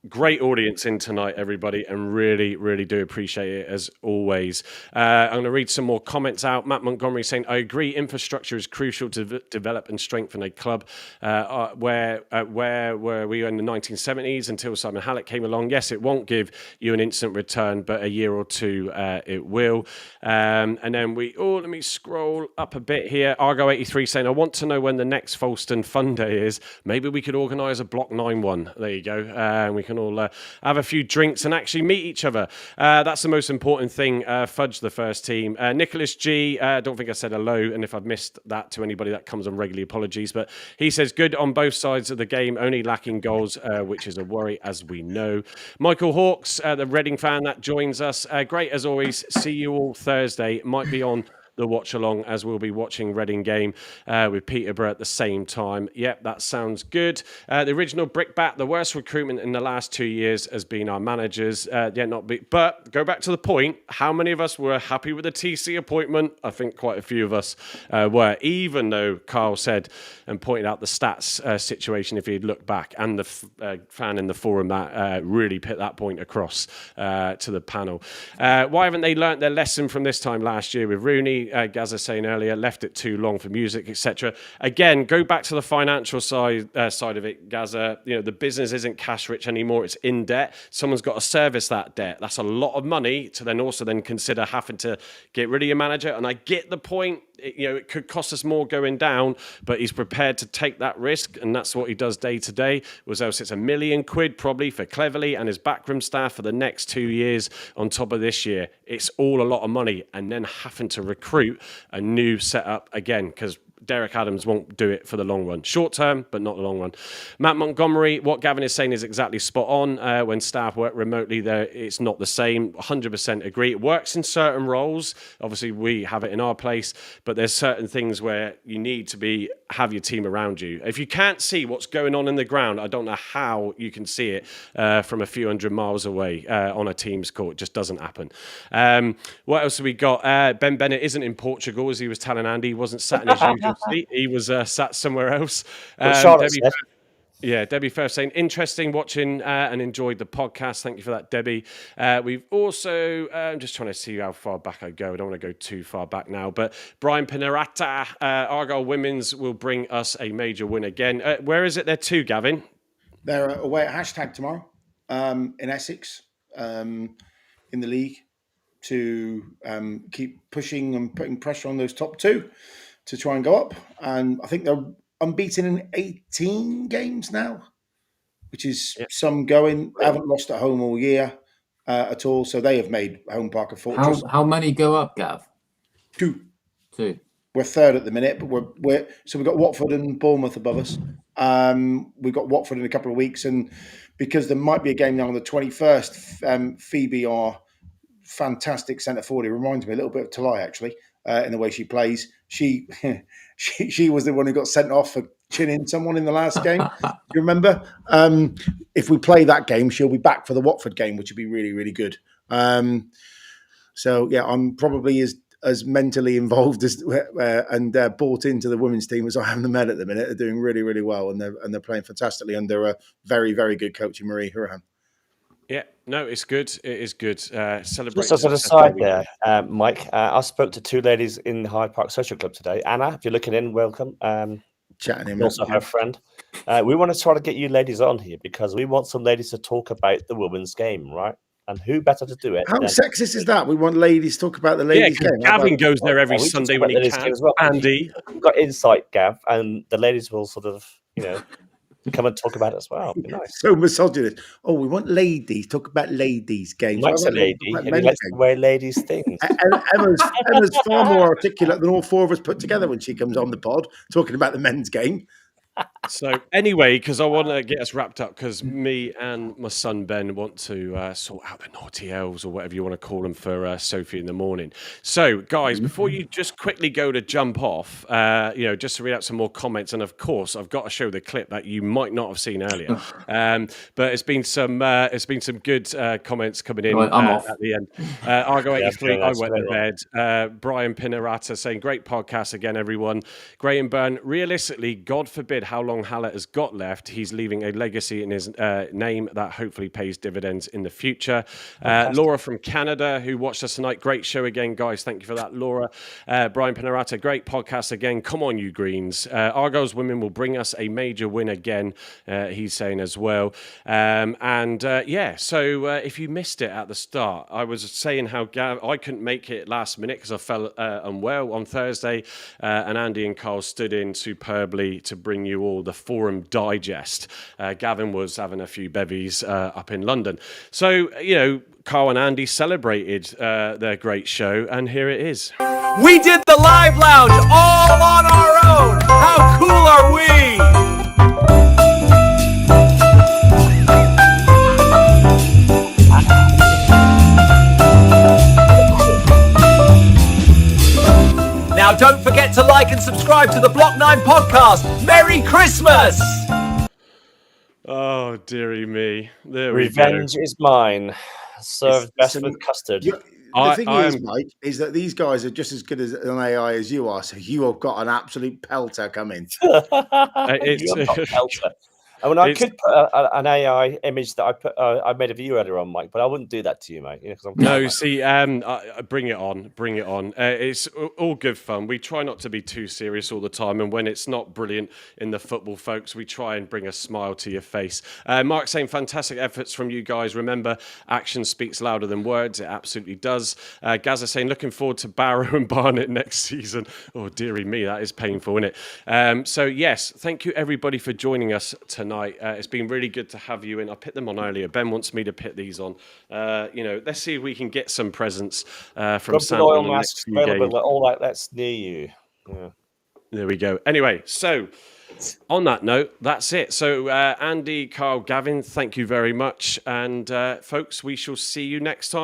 great audience in tonight, everybody, and really, really do appreciate it as always. I'm going to read some more comments out. Matt Montgomery saying, I agree, infrastructure is crucial to develop and strengthen a club. Where were we in the 1970s until Simon Hallett came along? Yes, it won't give you an instant return, but a year or two it will. And then let me scroll up a bit here. Argyle 83 saying, I want to know when the next Folkestone Fun Day is. Maybe we could organise a Block 9 one. There you go. We can all have a few drinks and actually meet each other. That's the most important thing. Fudge the first team. Nicholas G, don't think I said hello, and if I've missed that to anybody that comes on regularly, apologies, but he says good on both sides of the game, only lacking goals, which is a worry, as we know. Michael Hawkes, the Reading fan that joins us, great as always. See you all Thursday. Might be on the watch along, as we'll be watching Reading game with Peterborough at the same time. Yep, that sounds good. The original brickbat, the worst recruitment in the last 2 years has been our managers. But go back to the point, how many of us were happy with the TC appointment? I think quite a few of us were, even though Carl said and pointed out the stats situation, if he'd looked back, and the fan in the forum that really put that point across to the panel. Why haven't they learnt their lesson from this time last year with Rooney? Gaza saying earlier, left it too long for music, etc. Again, go back to the financial side of it, Gaza. The business isn't cash rich anymore; it's in debt. Someone's got to service that debt. That's a lot of money to then consider having to get rid of your manager. And I get the point. it could cost us more going down, but he's prepared to take that risk, and that's what he does day to day. Was else it's £1 million probably for Cleverley and his backroom staff for the next 2 years on top of this year. It's all a lot of money, and then having to recruit a new setup again, because Derek Adams won't do it for the long run. Short term, but not the long run. Matt Montgomery, what Gavin is saying is exactly spot on. When staff work remotely, it's not the same. 100% agree. It works in certain roles. Obviously, we have it in our place, but there's certain things where you need to have your team around you. If you can't see what's going on in the ground, I don't know how you can see it from a few hundred miles away on a team's court. It just doesn't happen. What else have we got? Ben Bennett isn't in Portugal, as he was telling Andy. He wasn't sat in his usual seat. He was sat somewhere else. Debbie Firth saying, interesting watching and enjoyed the podcast. Thank you for that, Debbie. We've also, I'm just trying to see how far back I go. I don't want to go too far back now. But Brian Pinerata, Argyle Women's will bring us a major win again. Where is it? They're two, Gavin. They're away at Hashtag tomorrow in Essex in the league to keep pushing and putting pressure on those top two to try and go up. And I think they're unbeaten in 18 games now, which is some going. They haven't lost at home all year at all. So they have made Home Park a fortress. How many go up, Gav? Two. We're third at the minute, but we've got Watford and Bournemouth above us. We've got Watford in a couple of weeks, and because there might be a game now on the 21st, Phoebe, our fantastic centre forward, it reminds me a little bit of Talai actually in the way she plays. She was the one who got sent off for chinning someone in the last game. Do you remember? If we play that game, she'll be back for the Watford game, which would be really, really good. So yeah, I'm probably as mentally involved as and bought into the women's team as I am the men at the minute. They're doing really, really well, and they're playing fantastically under a very, very good coach in Marie Hurahan. Yeah, no, it's good. It is good. Celebrate. Just as an aside there, Mike, I spoke to two ladies in the Hyde Park Social Club today. Anna, if you're looking in, welcome. Chatting him. Also her friend. We want to try to get you ladies on here because we want some ladies to talk about the women's game, right? And who better to do it? How sexist is that? We want ladies to talk about the ladies' game. Gavin goes there every Sunday when he can. As well. Andy, we've got insight, Gav, and the ladies will sort of, come and talk about it as well. It'd be nice. So misogynist. Oh, we want ladies talk about ladies' games. Mike's a lady, and he likes to wear ladies' things. Emma's far more articulate than all four of us put together when she comes on the pod talking about the men's game. So anyway, because I want to get us wrapped up, because me and my son Ben want to sort out the naughty elves or whatever you want to call them for Sophie in the morning. So guys, before you just quickly go to jump off, just to read out some more comments, and of course I've got to show the clip that you might not have seen earlier. But it's been some good comments coming in at the end. Argo 83, I went to bed. Brian Pinerata saying great podcast again, everyone. Graham Byrne, realistically, God forbid how long Hallett has got left, he's leaving a legacy in his name that hopefully pays dividends in the future. Laura from Canada, who watched us tonight, great show again, guys. Thank you for that, Laura. Brian Pinerata, great podcast again. Come on, you Greens. Argyle's women will bring us a major win again, he's saying as well. So if you missed it at the start, I was saying how I couldn't make it last minute because I felt unwell on Thursday, and Andy and Carl stood in superbly to bring you all the Forum Digest. Gavin was having a few bevies up in London. So, Carl and Andy celebrated their great show, and here it is. We did the live lounge all on our own. How cool are we? Now don't forget to like and subscribe to the Block 9 podcast. Merry Christmas! Oh, dearie me. There Revenge is mine. Served best with custard. The thing is, Mike, is that these guys are just as good as an AI as you are, so you have got an absolute pelter coming. It's I mean, I It's- could put an AI image that I made of you earlier on, Mike, but I wouldn't do that to you, mate. You know, 'cause I'm No, calm, mate. see, bring it on, bring it on. It's all good fun. We try not to be too serious all the time, and when it's not brilliant in the football, folks, we try and bring a smile to your face. Mark saying fantastic efforts from you guys. Remember, action speaks louder than words. It absolutely does. Gaza saying looking forward to Barrow and Barnett next season. Oh, dearie me, that is painful, isn't it? So yes, thank you everybody for joining us tonight. It's been really good to have you in. I put them on earlier. Ben wants me to put these on. Let's see if we can get some presents from Grumpy Santa oil on the next masks few available games. at all outlets near you. Yeah. There we go. Anyway, so on that note, that's it. So Andy, Carl, Gavin, thank you very much. And folks, we shall see you next time.